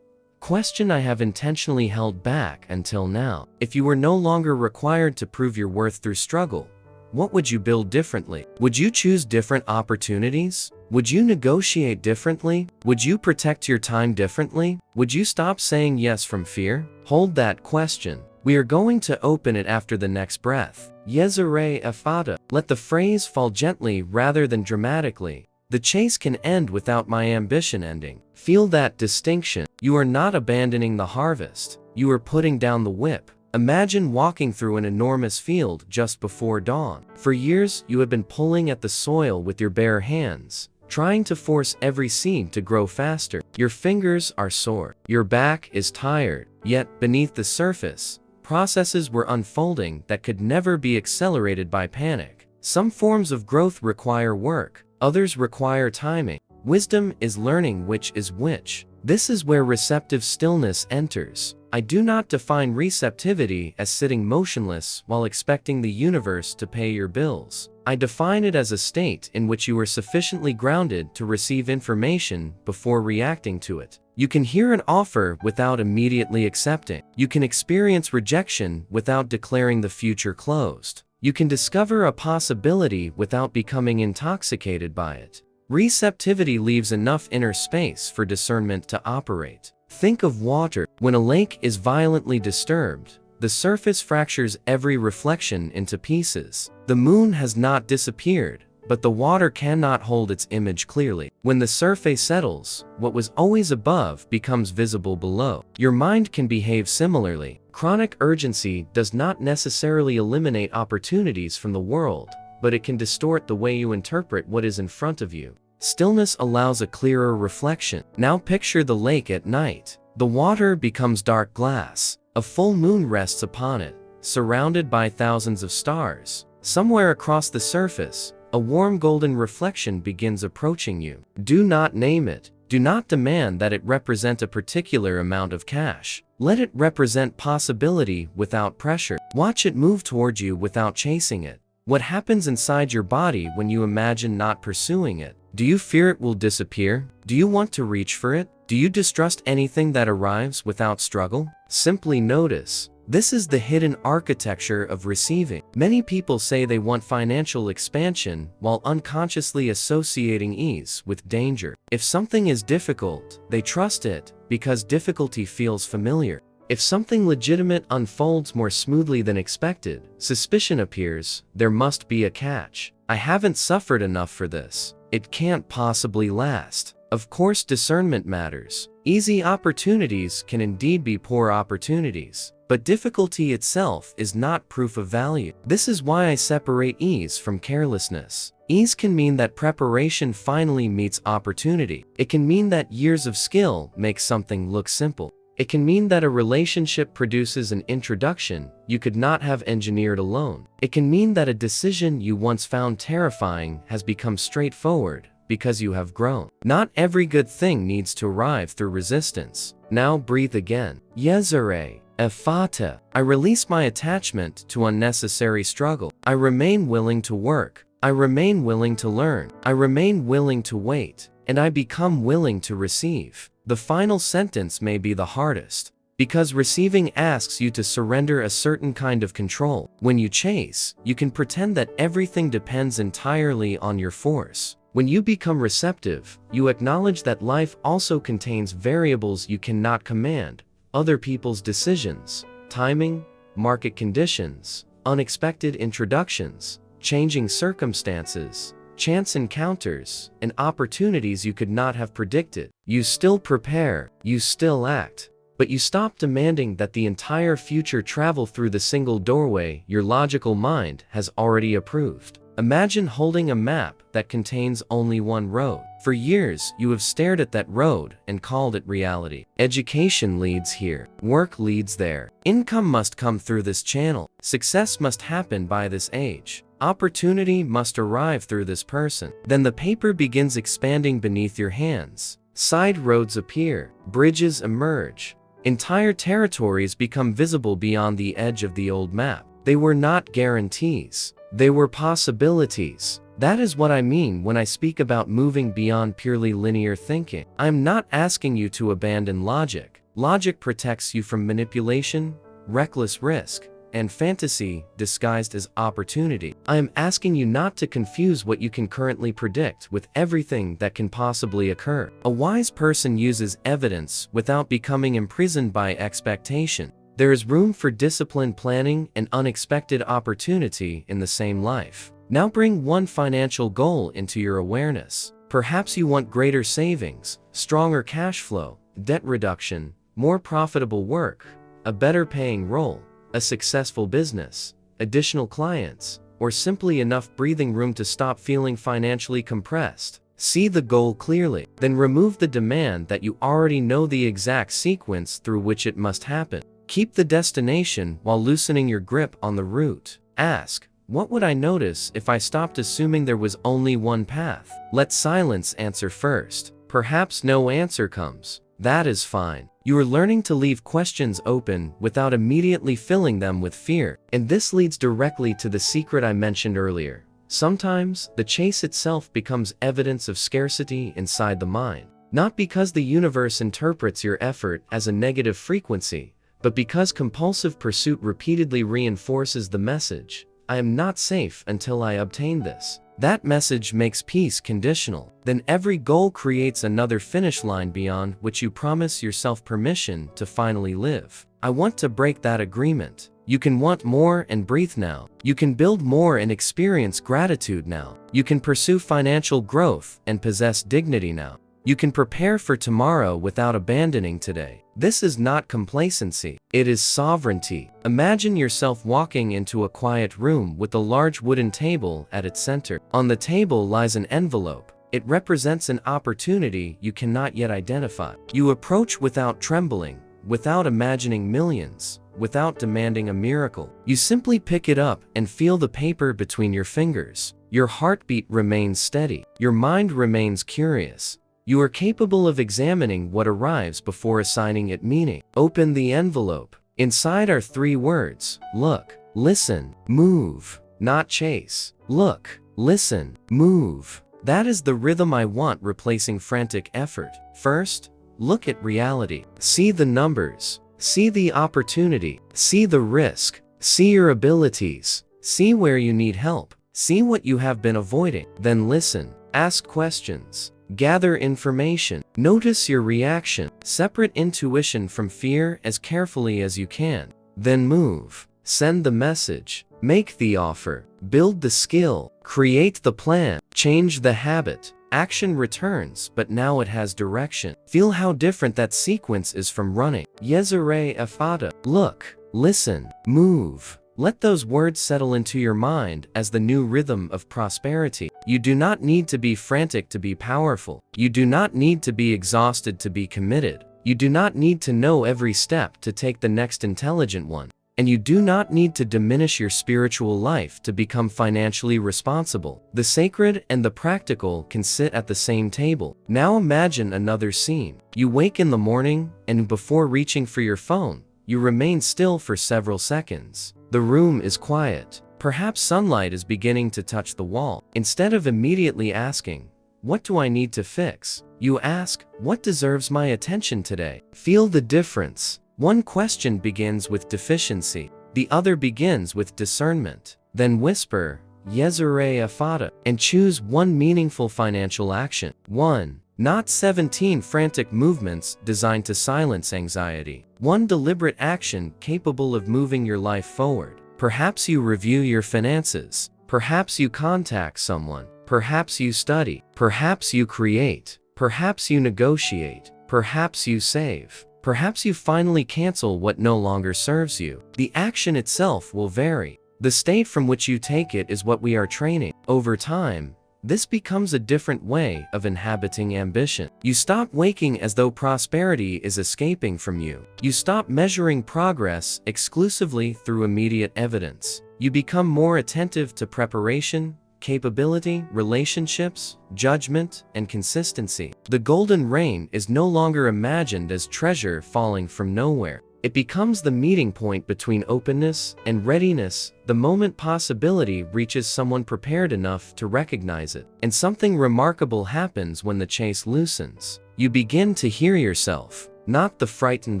Question I have intentionally held back until now. If you were no longer required to prove your worth through struggle, what would you build differently? Would you choose different opportunities? Would you negotiate differently? Would you protect your time differently? Would you stop saying yes from fear? Hold that question. We are going to open it after the next breath. YESERAYE EFFATA. Let the phrase fall gently rather than dramatically. The chase can end without my ambition ending. Feel that distinction. You are not abandoning the harvest. You are putting down the whip. Imagine walking through an enormous field just before dawn. For years, you have been pulling at the soil with your bare hands, trying to force every seed to grow faster. Your fingers are sore. Your back is tired. Yet, beneath the surface, processes were unfolding that could never be accelerated by panic. Some forms of growth require work. Others require timing. Wisdom is learning which is which. This is where receptive stillness enters. I do not define receptivity as sitting motionless while expecting the universe to pay your bills. I define it as a state in which you are sufficiently grounded to receive information before reacting to it. You can hear an offer without immediately accepting. You can experience rejection without declaring the future closed. You can discover a possibility without becoming intoxicated by it. Receptivity leaves enough inner space for discernment to operate. Think of water. When a lake is violently disturbed, the surface fractures every reflection into pieces. The moon has not disappeared, but the water cannot hold its image clearly. When the surface settles, what was always above becomes visible below. Your mind can behave similarly. Chronic urgency does not necessarily eliminate opportunities from the world, but it can distort the way you interpret what is in front of you. Stillness allows a clearer reflection. Now picture the lake at night. The water becomes dark glass. A full moon rests upon it, surrounded by thousands of stars. Somewhere across the surface, a warm golden reflection begins approaching you. Do not name it. Do not demand that it represent a particular amount of cash. Let it represent possibility without pressure. Watch it move toward you without chasing it. What happens inside your body when you imagine not pursuing it? Do you fear it will disappear? Do you want to reach for it? Do you distrust anything that arrives without struggle? Simply notice. This is the hidden architecture of receiving. Many people say they want financial expansion while unconsciously associating ease with danger. If something is difficult, they trust it because difficulty feels familiar. If something legitimate unfolds more smoothly than expected, suspicion appears. There must be a catch. I haven't suffered enough for this. It can't possibly last. Of course, discernment matters. Easy opportunities can indeed be poor opportunities, but difficulty itself is not proof of value. This is why I separate ease from carelessness. Ease can mean that preparation finally meets opportunity. It can mean that years of skill make something look simple. It can mean that a relationship produces an introduction you could not have engineered alone. It can mean that a decision you once found terrifying has become straightforward because you have grown. Not every good thing needs to arrive through resistance. Now breathe again. YESERAYE EFFATA. I release my attachment to unnecessary struggle. I remain willing to work. I remain willing to learn. I remain willing to wait. And I become willing to receive. The final sentence may be the hardest, because receiving asks you to surrender a certain kind of control. When you chase, you can pretend that everything depends entirely on your force. When you become receptive, you acknowledge that life also contains variables you cannot command: other people's decisions, timing, market conditions, unexpected introductions, changing circumstances, chance encounters, and opportunities you could not have predicted. You still prepare, you still act, but you stop demanding that the entire future travel through the single doorway your logical mind has already approved. Imagine holding a map that contains only one road. For years, you have stared at that road and called it reality. Education leads here. Work leads there. Income must come through this channel. Success must happen by this age. Opportunity must arrive through this person. Then the paper begins expanding beneath your hands. Side roads appear. Bridges emerge. Entire territories become visible beyond the edge of the old map. They were not guarantees. They were possibilities. That is what I mean when I speak about moving beyond purely linear thinking. I am not asking you to abandon logic. Logic protects you from manipulation, reckless risk, and fantasy disguised as opportunity. I am asking you not to confuse what you can currently predict with everything that can possibly occur. A wise person uses evidence without becoming imprisoned by expectation. There is room for disciplined planning and unexpected opportunity in the same life. Now bring one financial goal into your awareness. Perhaps you want greater savings, stronger cash flow, debt reduction, more profitable work, a better paying role, a successful business, additional clients, or simply enough breathing room to stop feeling financially compressed. See the goal clearly. Then remove the demand that you already know the exact sequence through which it must happen. Keep the destination while loosening your grip on the route. Ask, what would I notice if I stopped assuming there was only one path? Let silence answer first. Perhaps no answer comes. That is fine. You are learning to leave questions open without immediately filling them with fear. And this leads directly to the secret I mentioned earlier. Sometimes, the chase itself becomes evidence of scarcity inside the mind. Not because the universe interprets your effort as a negative frequency, but because compulsive pursuit repeatedly reinforces the message, I am not safe until I obtain this. That message makes peace conditional. Then every goal creates another finish line beyond which you promise yourself permission to finally live. I want to break that agreement. You can want more and breathe now. You can build more and experience gratitude now. You can pursue financial growth and possess dignity now. You can prepare for tomorrow without abandoning today. This is not complacency. It is sovereignty. Imagine yourself walking into a quiet room with a large wooden table at its center. On the table lies an envelope. It represents an opportunity you cannot yet identify. You approach without trembling, without imagining millions, without demanding a miracle. You simply pick it up and feel the paper between your fingers. Your heartbeat remains steady. Your mind remains curious. You are capable of examining what arrives before assigning it meaning. Open the envelope. Inside are 3 words: look, listen, move. Not chase. Look, listen, move. That is the rhythm I want replacing frantic effort. First, look at reality. See the numbers. See the opportunity. See the risk. See your abilities. See where you need help. See what you have been avoiding. Then listen. Ask questions. Gather information. Notice your reaction. Separate intuition from fear as carefully as you can. Then move. Send the message. Make the offer. Build the skill. Create the plan. Change the habit. Action returns, but now it has direction. Feel how different that sequence is from running. YESERAYE EFFATA. Look, listen, move. Let those words settle into your mind as the new rhythm of prosperity. You do not need to be frantic to be powerful. You do not need to be exhausted to be committed. You do not need to know every step to take the next intelligent one. And you do not need to diminish your spiritual life to become financially responsible. The sacred and the practical can sit at the same table. Now imagine another scene. You wake in the morning, and before reaching for your phone, you remain still for several seconds. The room is quiet. Perhaps sunlight is beginning to touch the wall. Instead of immediately asking, "What do I need to fix?" you ask, "What deserves my attention today?" Feel the difference. One question begins with deficiency. The other begins with discernment. Then whisper, YESERAYE EFFATA, and choose one meaningful financial action. 1. Not 17 frantic movements designed to silence anxiety. One deliberate action capable of moving your life forward. Perhaps you review your finances. Perhaps you contact someone. Perhaps you study. Perhaps you create. Perhaps you negotiate. Perhaps you save. Perhaps you finally cancel what no longer serves you. The action itself will vary. The state from which you take it is what we are training. Over time, this becomes a different way of inhabiting ambition. You stop waking as though prosperity is escaping from you. You stop measuring progress exclusively through immediate evidence. You become more attentive to preparation, capability, relationships, judgment, and consistency. The golden rain is no longer imagined as treasure falling from nowhere. It becomes the meeting point between openness and readiness, the moment possibility reaches someone prepared enough to recognize it. And something remarkable happens when the chase loosens. You begin to hear yourself, not the frightened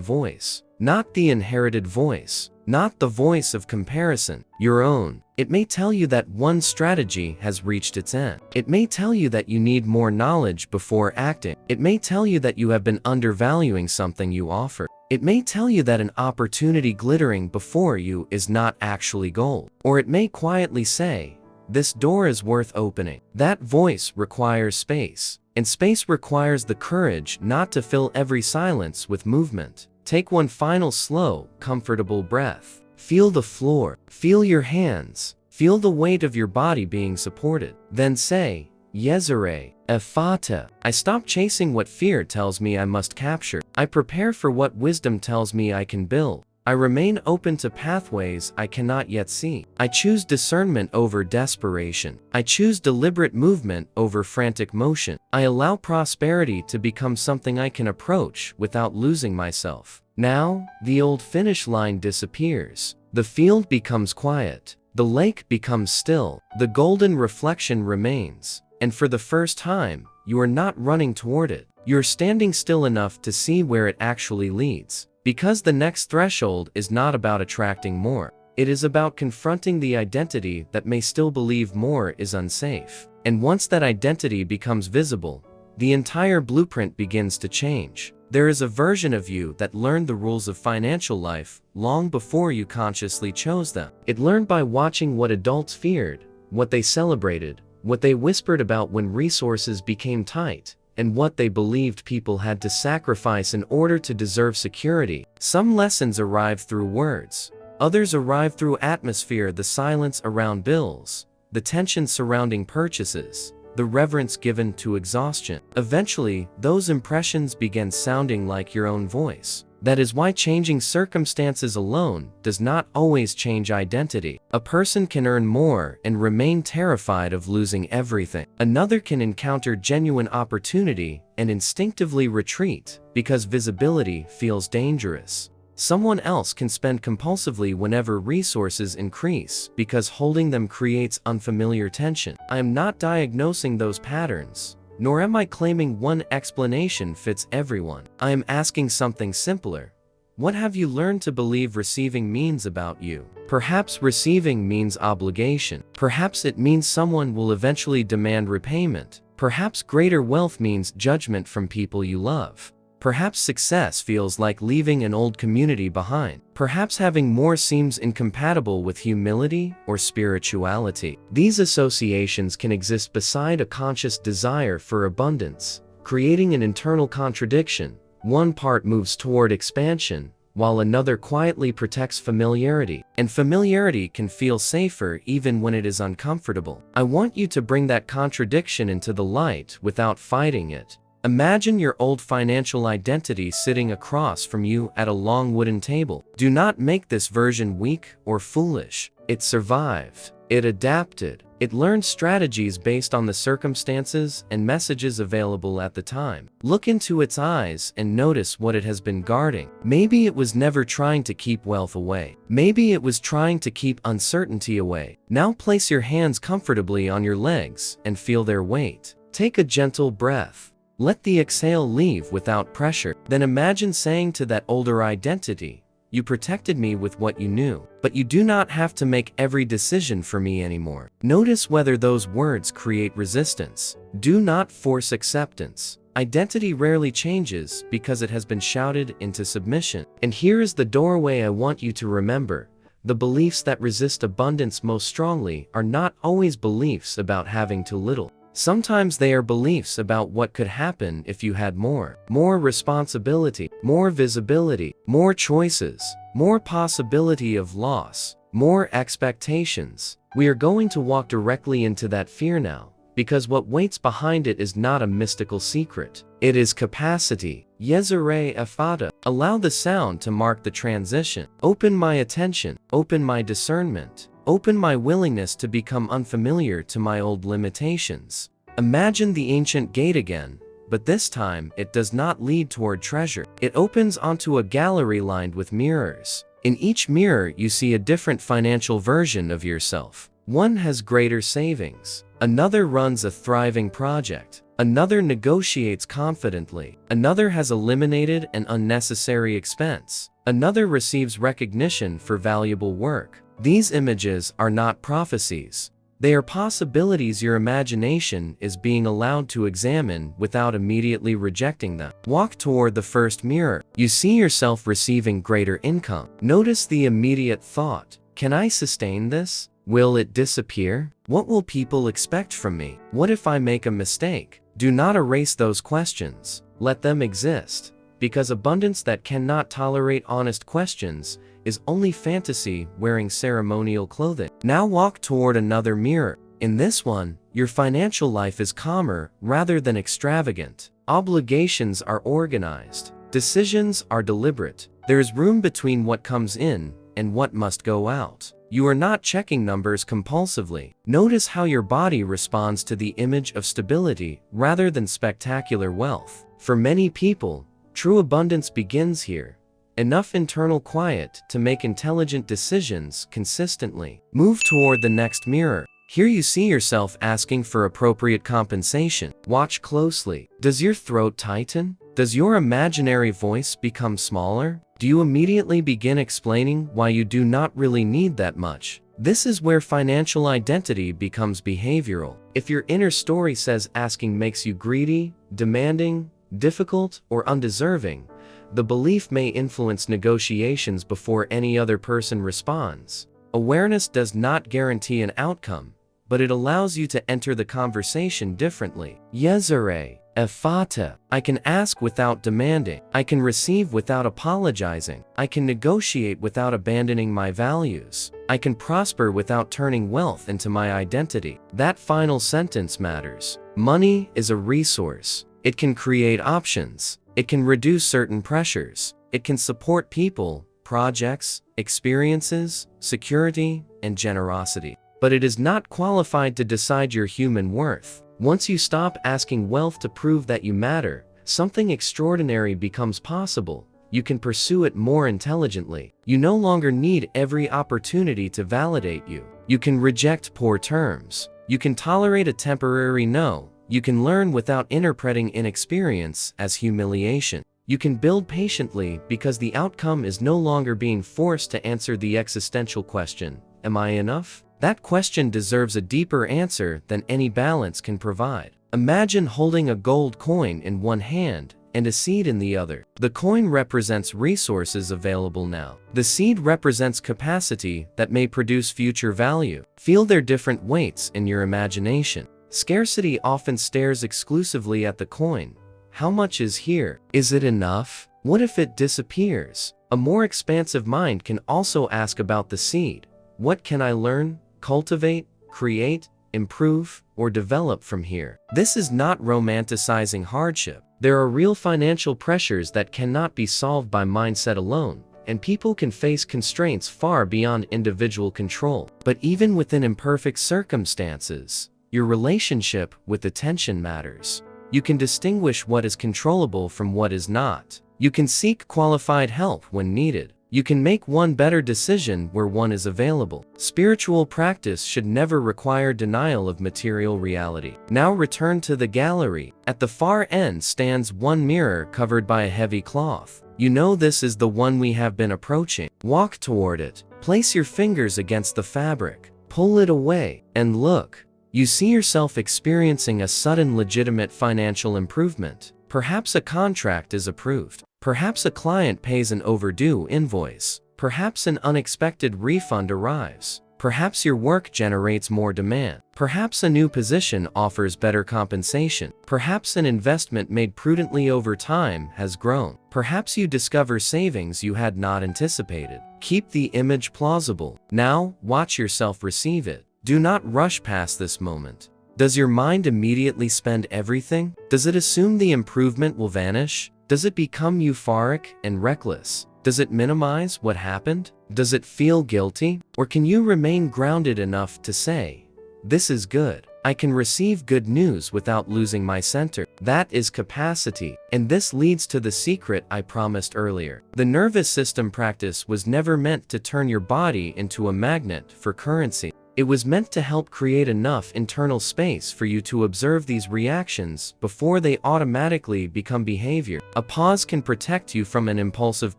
voice, not the inherited voice, not the voice of comparison, your own. It may tell you that one strategy has reached its end. It may tell you that you need more knowledge before acting. It may tell you that you have been undervaluing something you offer. It may tell you that an opportunity glittering before you is not actually gold. Or it may quietly say, this door is worth opening. That voice requires space, and space requires the courage not to fill every silence with movement. Take one final slow, comfortable breath. Feel the floor, feel your hands, feel the weight of your body being supported. Then say, YESERAYE EFFATA. I stop chasing what fear tells me I must capture. I prepare for what wisdom tells me I can build. I remain open to pathways I cannot yet see. I choose discernment over desperation. I choose deliberate movement over frantic motion. I allow prosperity to become something I can approach without losing myself. Now, the old finish line disappears. The field becomes quiet. The lake becomes still. The golden reflection remains. And for the first time, you are not running toward it. You're standing still enough to see where it actually leads. Because the next threshold is not about attracting more. It is about confronting the identity that may still believe more is unsafe. And once that identity becomes visible, the entire blueprint begins to change. There is a version of you that learned the rules of financial life long before you consciously chose them. It learned by watching what adults feared, what they celebrated, what they whispered about when resources became tight, and what they believed people had to sacrifice in order to deserve security. Some lessons arrive through words. Others arrive through atmosphere, the silence around bills, the tension surrounding purchases, the reverence given to exhaustion. Eventually, those impressions begin sounding like your own voice. That is why changing circumstances alone does not always change identity. A person can earn more and remain terrified of losing everything. Another can encounter genuine opportunity and instinctively retreat because visibility feels dangerous. Someone else can spend compulsively whenever resources increase because holding them creates unfamiliar tension. I am not diagnosing those patterns, nor am I claiming one explanation fits everyone. I am asking something simpler. What have you learned to believe receiving means about you? Perhaps receiving means obligation. Perhaps it means someone will eventually demand repayment. Perhaps greater wealth means judgment from people you love. Perhaps success feels like leaving an old community behind. Perhaps having more seems incompatible with humility or spirituality. These associations can exist beside a conscious desire for abundance, creating an internal contradiction. One part moves toward expansion, while another quietly protects familiarity. And familiarity can feel safer even when it is uncomfortable. I want you to bring that contradiction into the light without fighting it. Imagine your old financial identity sitting across from you at a long wooden table. Do not make this version weak or foolish. It survived. It adapted. It learned strategies based on the circumstances and messages available at the time. Look into its eyes and notice what it has been guarding. Maybe it was never trying to keep wealth away. Maybe it was trying to keep uncertainty away. Now place your hands comfortably on your legs and feel their weight. Take a gentle breath. Let the exhale leave without pressure. Then imagine saying to that older identity, you protected me with what you knew, but you do not have to make every decision for me anymore. Notice whether those words create resistance. Do not force acceptance. Identity rarely changes because it has been shouted into submission. And here is the doorway I want you to remember. The beliefs that resist abundance most strongly are not always beliefs about having too little. Sometimes they are beliefs about what could happen if you had more. More responsibility, more visibility, more choices, more possibility of loss, more expectations. We are going to walk directly into that fear now, because what waits behind it is not a mystical secret. It is capacity. YESERAYE EFFATA. Allow the sound to mark the transition. Open my attention. Open my discernment. Open my willingness to become unfamiliar to my old limitations. Imagine the ancient gate again, but this time it does not lead toward treasure. It opens onto a gallery lined with mirrors. In each mirror you see a different financial version of yourself. One has greater savings. Another runs a thriving project. Another negotiates confidently. Another has eliminated an unnecessary expense. Another receives recognition for valuable work. These images are not prophecies. They are possibilities your imagination is being allowed to examine without immediately rejecting them. Walk toward the first mirror. You see yourself receiving greater income. Notice the immediate thought. Can I sustain this? Will it disappear? What will people expect from me? What if I make a mistake? Do not erase those questions. Let them exist. Because abundance that cannot tolerate honest questions is only fantasy wearing ceremonial clothing. Now walk toward another mirror. In this one, your financial life is calmer rather than extravagant. Obligations are organized. Decisions are deliberate. There is room between what comes in and what must go out. You are not checking numbers compulsively. Notice how your body responds to the image of stability rather than spectacular wealth. For many people, true abundance begins here. Enough internal quiet to make intelligent decisions consistently. Move toward the next mirror. Here you see yourself asking for appropriate compensation. Watch closely. Does your throat tighten? Does your imaginary voice become smaller? Do you immediately begin explaining why you do not really need that much? This is where financial identity becomes behavioral. If your inner story says asking makes you greedy, demanding, difficult, or undeserving, the belief may influence negotiations before any other person responds. Awareness does not guarantee an outcome, but it allows you to enter the conversation differently. YESERAYE EFFATA. I can ask without demanding. I can receive without apologizing. I can negotiate without abandoning my values. I can prosper without turning wealth into my identity. That final sentence matters. Money is a resource. It can create options. It can reduce certain pressures. It can support people, projects, experiences, security, and generosity. But it is not qualified to decide your human worth. Once you stop asking wealth to prove that you matter, something extraordinary becomes possible. You can pursue it more intelligently. You no longer need every opportunity to validate you. You can reject poor terms. You can tolerate a temporary no. You can learn without interpreting inexperience as humiliation. You can build patiently because the outcome is no longer being forced to answer the existential question, am I enough? That question deserves a deeper answer than any balance can provide. Imagine holding a gold coin in one hand and a seed in the other. The coin represents resources available now. The seed represents capacity that may produce future value. Feel their different weights in your imagination. Scarcity often stares exclusively at the coin. How much is here? Is it enough? What if it disappears? A more expansive mind can also ask about the seed. What can I learn, cultivate, create, improve, or develop from here? This is not romanticizing hardship. There are real financial pressures that cannot be solved by mindset alone, and people can face constraints far beyond individual control. But even within imperfect circumstances, your relationship with attention matters. You can distinguish what is controllable from what is not. You can seek qualified help when needed. You can make one better decision where one is available. Spiritual practice should never require denial of material reality. Now return to the gallery. At the far end stands one mirror covered by a heavy cloth. You know this is the one we have been approaching. Walk toward it. Place your fingers against the fabric. Pull it away, and look. You see yourself experiencing a sudden legitimate financial improvement. Perhaps a contract is approved. Perhaps a client pays an overdue invoice. Perhaps an unexpected refund arrives. Perhaps your work generates more demand. Perhaps a new position offers better compensation. Perhaps an investment made prudently over time has grown. Perhaps you discover savings you had not anticipated. Keep the image plausible. Now, watch yourself receive it. Do not rush past this moment. Does your mind immediately spend everything? Does it assume the improvement will vanish? Does it become euphoric and reckless? Does it minimize what happened? Does it feel guilty? Or can you remain grounded enough to say, "This is good. I can receive good news without losing my center"? That is capacity. And this leads to the secret I promised earlier. The nervous system practice was never meant to turn your body into a magnet for currency. It was meant to help create enough internal space for you to observe these reactions before they automatically become behavior. A pause can protect you from an impulsive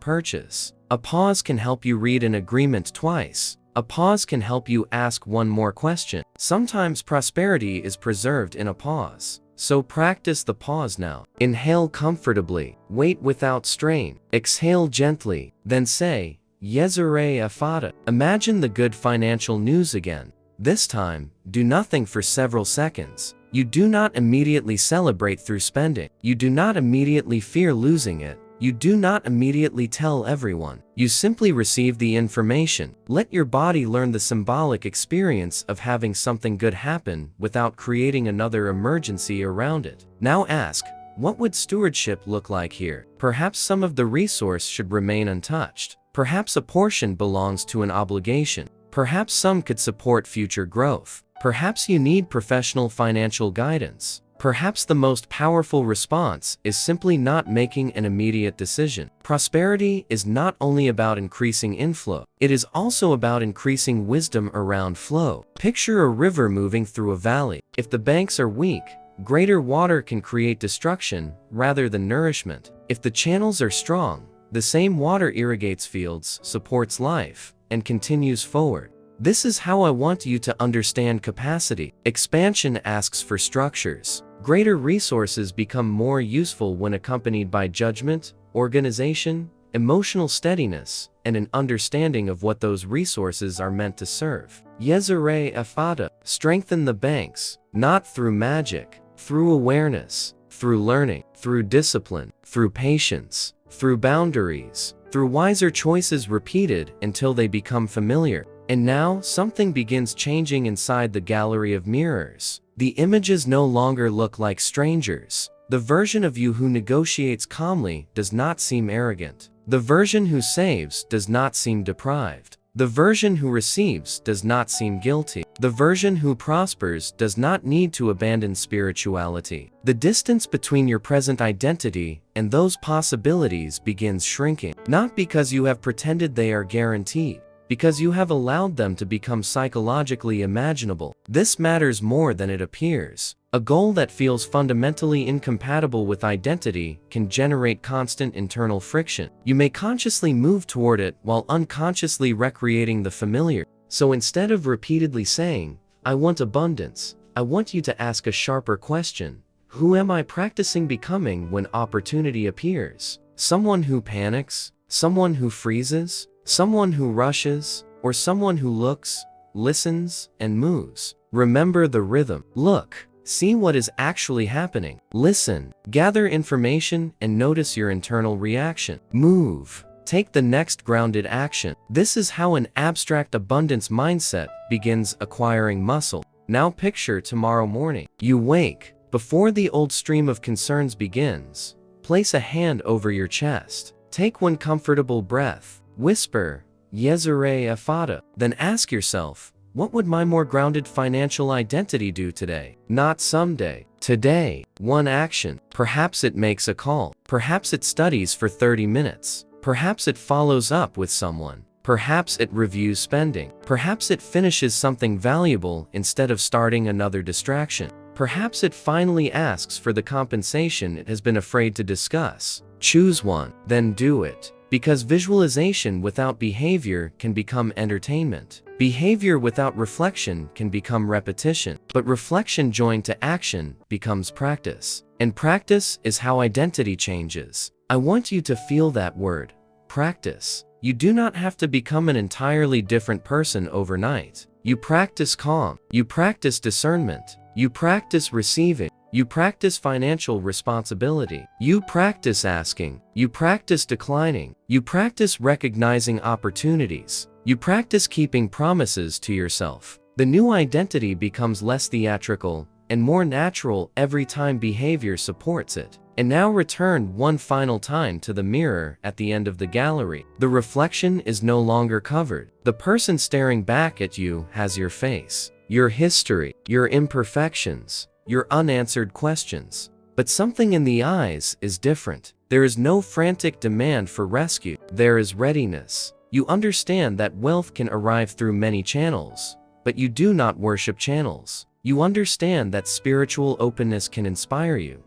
purchase. A pause can help you read an agreement twice. A pause can help you ask one more question. Sometimes prosperity is preserved in a pause. So practice the pause now. Inhale comfortably. Wait without strain. Exhale gently. Then say, "YESERAYE EFFATA." Imagine the good financial news again. This time, do nothing for several seconds. You do not immediately celebrate through spending. You do not immediately fear losing it. You do not immediately tell everyone. You simply receive the information. Let your body learn the symbolic experience of having something good happen without creating another emergency around it. Now ask, what would stewardship look like here? Perhaps some of the resource should remain untouched. Perhaps a portion belongs to an obligation. Perhaps some could support future growth. Perhaps you need professional financial guidance. Perhaps the most powerful response is simply not making an immediate decision. Prosperity is not only about increasing inflow, it is also about increasing wisdom around flow. Picture a river moving through a valley. If the banks are weak, greater water can create destruction rather than nourishment. If the channels are strong, the same water irrigates fields, supports life, and continues forward. This is how I want you to understand capacity. Expansion asks for structures. Greater resources become more useful when accompanied by judgment, organization, emotional steadiness, and an understanding of what those resources are meant to serve. YESERAYE EFFATA. Strengthen the banks, not through magic, through awareness, through learning, through discipline, through patience, through boundaries, through wiser choices repeated until they become familiar. And now, something begins changing inside the gallery of mirrors. The images no longer look like strangers. The version of you who negotiates calmly does not seem arrogant. The version who saves does not seem deprived. The version who receives does not seem guilty. The version who prospers does not need to abandon spirituality. The distance between your present identity and those possibilities begins shrinking. Not because you have pretended they are guaranteed, because you have allowed them to become psychologically imaginable. This matters more than it appears. A goal that feels fundamentally incompatible with identity can generate constant internal friction. You may consciously move toward it while unconsciously recreating the familiar. So instead of repeatedly saying, "I want abundance," I want you to ask a sharper question. Who am I practicing becoming when opportunity appears? Someone who panics? Someone who freezes? Someone who rushes? Or someone who looks, listens, and moves? Remember the rhythm. Look. See what is actually happening. Listen, gather information, and notice your internal reaction. Move. Take the next grounded action. This is how an abstract abundance mindset begins acquiring muscle. Now picture tomorrow morning. You wake. Before the old stream of concerns begins, place a hand over your chest. Take one comfortable breath. Whisper, "YESERAYE EFFATA." Then ask yourself, what would my more grounded financial identity do today? Not someday. Today. One action. Perhaps it makes a call. Perhaps it studies for 30 minutes. Perhaps it follows up with someone. Perhaps it reviews spending. Perhaps it finishes something valuable instead of starting another distraction. Perhaps it finally asks for the compensation it has been afraid to discuss. Choose one, then do it. Because visualization without behavior can become entertainment. Behavior without reflection can become repetition. But reflection joined to action becomes practice. And practice is how identity changes. I want you to feel that word, practice. You do not have to become an entirely different person overnight. You practice calm. You practice discernment. You practice receiving. You practice financial responsibility. You practice asking. You practice declining. You practice recognizing opportunities. You practice keeping promises to yourself. The new identity becomes less theatrical and more natural every time behavior supports it. And now return one final time to the mirror at the end of the gallery. The reflection is no longer covered. The person staring back at you has your face, your history, your imperfections, your unanswered questions. But something in the eyes is different. There is no frantic demand for rescue. There is readiness. You understand that wealth can arrive through many channels, but you do not worship channels. You understand that spiritual openness can inspire you,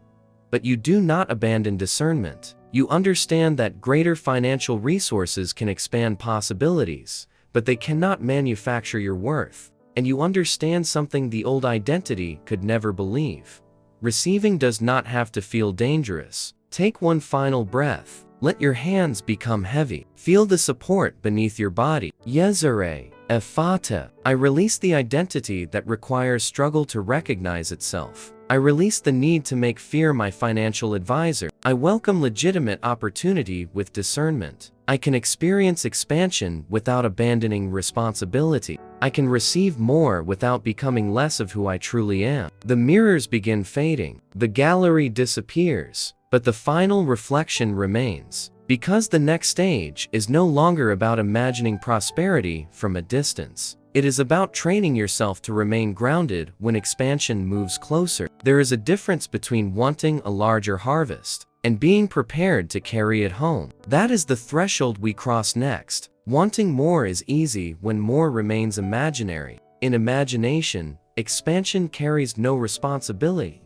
but you do not abandon discernment. You understand that greater financial resources can expand possibilities, but they cannot manufacture your worth. And you understand something the old identity could never believe. Receiving does not have to feel dangerous. Take one final breath. Let your hands become heavy. Feel the support beneath your body. YESERAYE EFFATA. I release the identity that requires struggle to recognize itself. I release the need to make fear my financial advisor. I welcome legitimate opportunity with discernment. I can experience expansion without abandoning responsibility. I can receive more without becoming less of who I truly am. The mirrors begin fading. The gallery disappears, but the final reflection remains. Because the next stage is no longer about imagining prosperity from a distance. It is about training yourself to remain grounded when expansion moves closer. There is a difference between wanting a larger harvest and being prepared to carry it home. That is the threshold we cross next. Wanting more is easy when more remains imaginary. In imagination, expansion carries no responsibility,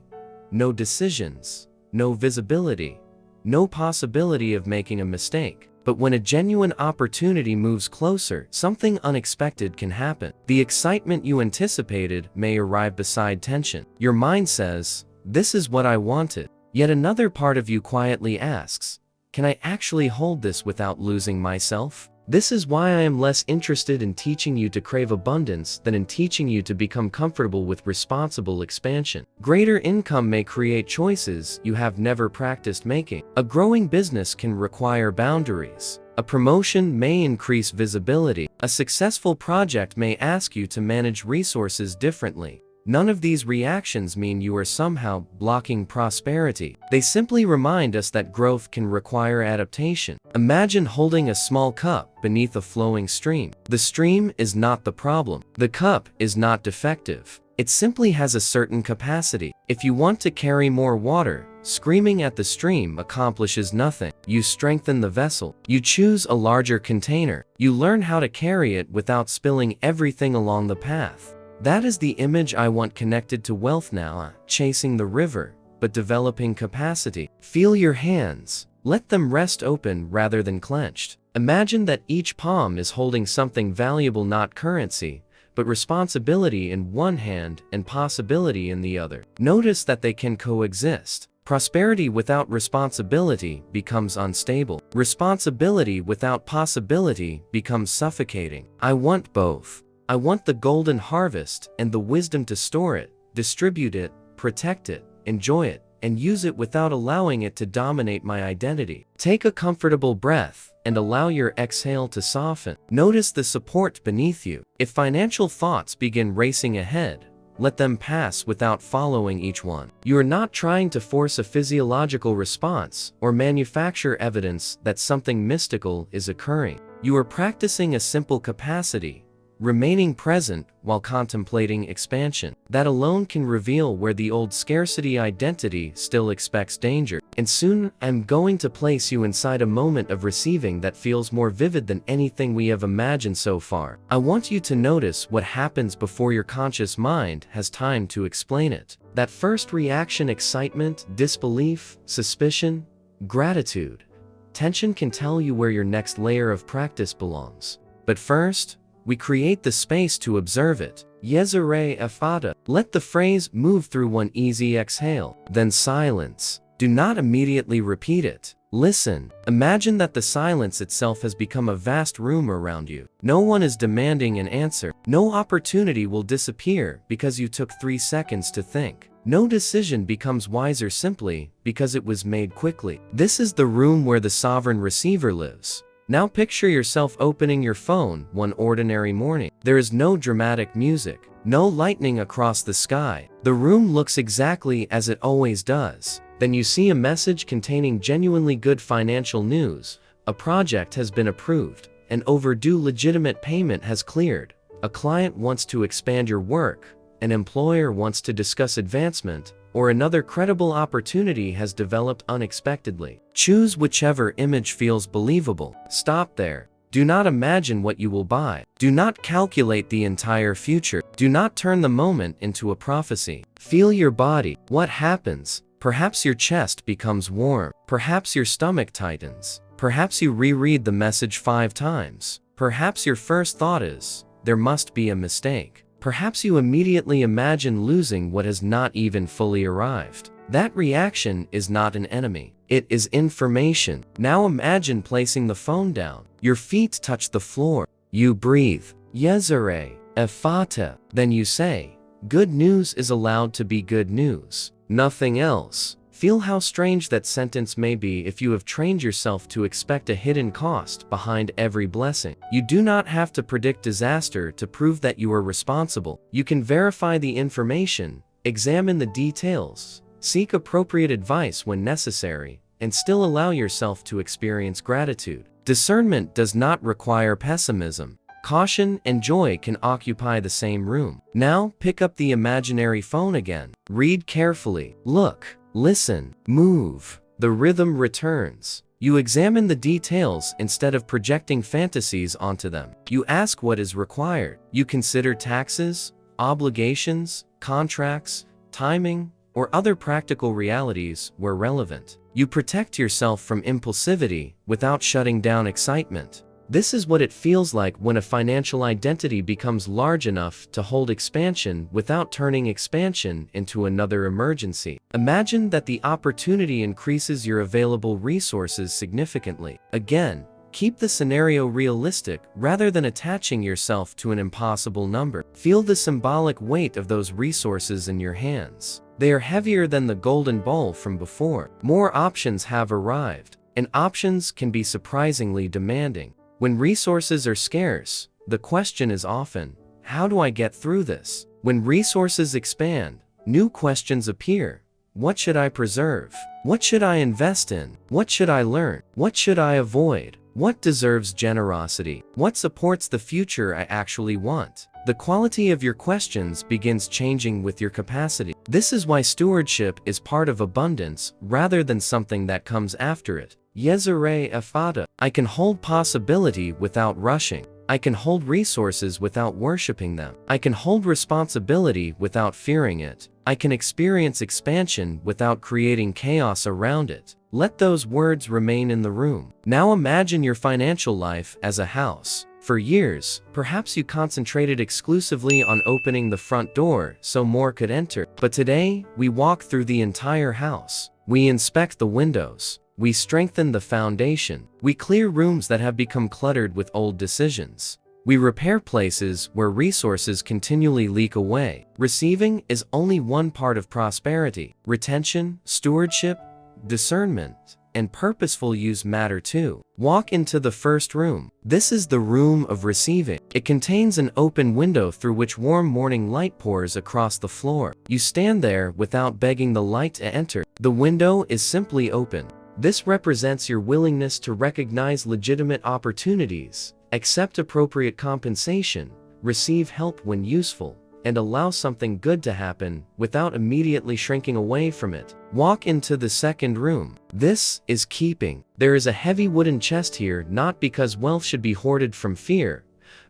no decisions, no visibility, no possibility of making a mistake. But when a genuine opportunity moves closer, something unexpected can happen. The excitement you anticipated may arrive beside tension. Your mind says, "This is what I wanted." Yet another part of you quietly asks, "Can I actually hold this without losing myself?" This is why I am less interested in teaching you to crave abundance than in teaching you to become comfortable with responsible expansion. Greater income may create choices you have never practiced making. A growing business can require boundaries. A promotion may increase visibility. A successful project may ask you to manage resources differently. None of these reactions mean you are somehow blocking prosperity. They simply remind us that growth can require adaptation. Imagine holding a small cup beneath a flowing stream. The stream is not the problem. The cup is not defective. It simply has a certain capacity. If you want to carry more water, screaming at the stream accomplishes nothing. You strengthen the vessel. You choose a larger container. You learn how to carry it without spilling everything along the path. That is the image I want connected to wealth now, chasing the river, but developing capacity. Feel your hands. Let them rest open rather than clenched. Imagine that each palm is holding something valuable, not currency, but responsibility in one hand and possibility in the other. Notice that they can coexist. Prosperity without responsibility becomes unstable. Responsibility without possibility becomes suffocating. I want both. I want the golden harvest and the wisdom to store it, distribute it, protect it, enjoy it, and use it without allowing it to dominate my identity. Take a comfortable breath and allow your exhale to soften. Notice the support beneath you. If financial thoughts begin racing ahead, let them pass without following each one. You are not trying to force a physiological response or manufacture evidence that something mystical is occurring. You are practicing a simple capacity, remaining present while contemplating expansion. That alone can reveal where the old scarcity identity still expects danger. And soon, I'm going to place you inside a moment of receiving that feels more vivid than anything we have imagined so far. I want you to notice what happens before your conscious mind has time to explain it. That first reaction: excitement, disbelief, suspicion, gratitude. Tension can tell you where your next layer of practice belongs. But first, we create the space to observe it. YESERAYE EFFATA. Let the phrase move through one easy exhale, then silence. Do not immediately repeat it. Listen. Imagine that the silence itself has become a vast room around you. No one is demanding an answer. No opportunity will disappear because you took 3 seconds to think. No decision becomes wiser simply because it was made quickly. This is the room where the sovereign receiver lives. Now picture yourself opening your phone one ordinary morning. There is no dramatic music, no lightning across the sky. The room looks exactly as it always does. Then you see a message containing genuinely good financial news. A project has been approved. An overdue legitimate payment has cleared. A client wants to expand your work. An employer wants to discuss advancement, or another credible opportunity has developed unexpectedly. Choose whichever image feels believable. Stop there. Do not imagine what you will buy. Do not calculate the entire future. Do not turn the moment into a prophecy. Feel your body. What happens? Perhaps your chest becomes warm. Perhaps your stomach tightens. Perhaps you reread the message 5 times. Perhaps your first thought is, there must be a mistake. Perhaps you immediately imagine losing what has not even fully arrived. That reaction is not an enemy. It is information. Now imagine placing the phone down. Your feet touch the floor. You breathe. YESERAYE EFFATA. Then you say, good news is allowed to be good news. Nothing else. Feel how strange that sentence may be if you have trained yourself to expect a hidden cost behind every blessing. You do not have to predict disaster to prove that you are responsible. You can verify the information, examine the details, seek appropriate advice when necessary, and still allow yourself to experience gratitude. Discernment does not require pessimism. Caution and joy can occupy the same room. Now pick up the imaginary phone again. Read carefully. Look. Listen, move. The rhythm returns. You examine the details instead of projecting fantasies onto them. You ask what is required. You consider taxes, obligations, contracts, timing, or other practical realities where relevant. You protect yourself from impulsivity without shutting down excitement. This is what it feels like when a financial identity becomes large enough to hold expansion without turning expansion into another emergency. Imagine that the opportunity increases your available resources significantly. Again, keep the scenario realistic rather than attaching yourself to an impossible number. Feel the symbolic weight of those resources in your hands. They are heavier than the golden bowl from before. More options have arrived, and options can be surprisingly demanding. When resources are scarce, the question is often, how do I get through this? When resources expand, new questions appear. What should I preserve? What should I invest in? What should I learn? What should I avoid? What deserves generosity? What supports the future I actually want? The quality of your questions begins changing with your capacity. This is why stewardship is part of abundance rather than something that comes after it. YESERAYE EFFATA. I can hold possibility without rushing. I can hold resources without worshipping them. I can hold responsibility without fearing it. I can experience expansion without creating chaos around it. Let those words remain in the room. Now imagine your financial life as a house. For years, perhaps you concentrated exclusively on opening the front door so more could enter. But today, we walk through the entire house. We inspect the windows. We strengthen the foundation. We clear rooms that have become cluttered with old decisions. We repair places where resources continually leak away. Receiving is only one part of prosperity. Retention, stewardship, discernment, and purposeful use matter too. Walk into the first room. This is the room of receiving. It contains an open window through which warm morning light pours across the floor. You stand there without begging the light to enter. The window is simply open. This represents your willingness to recognize legitimate opportunities, accept appropriate compensation, receive help when useful, and allow something good to happen without immediately shrinking away from it. Walk into the second room. This is keeping. There is a heavy wooden chest here not because wealth should be hoarded from fear,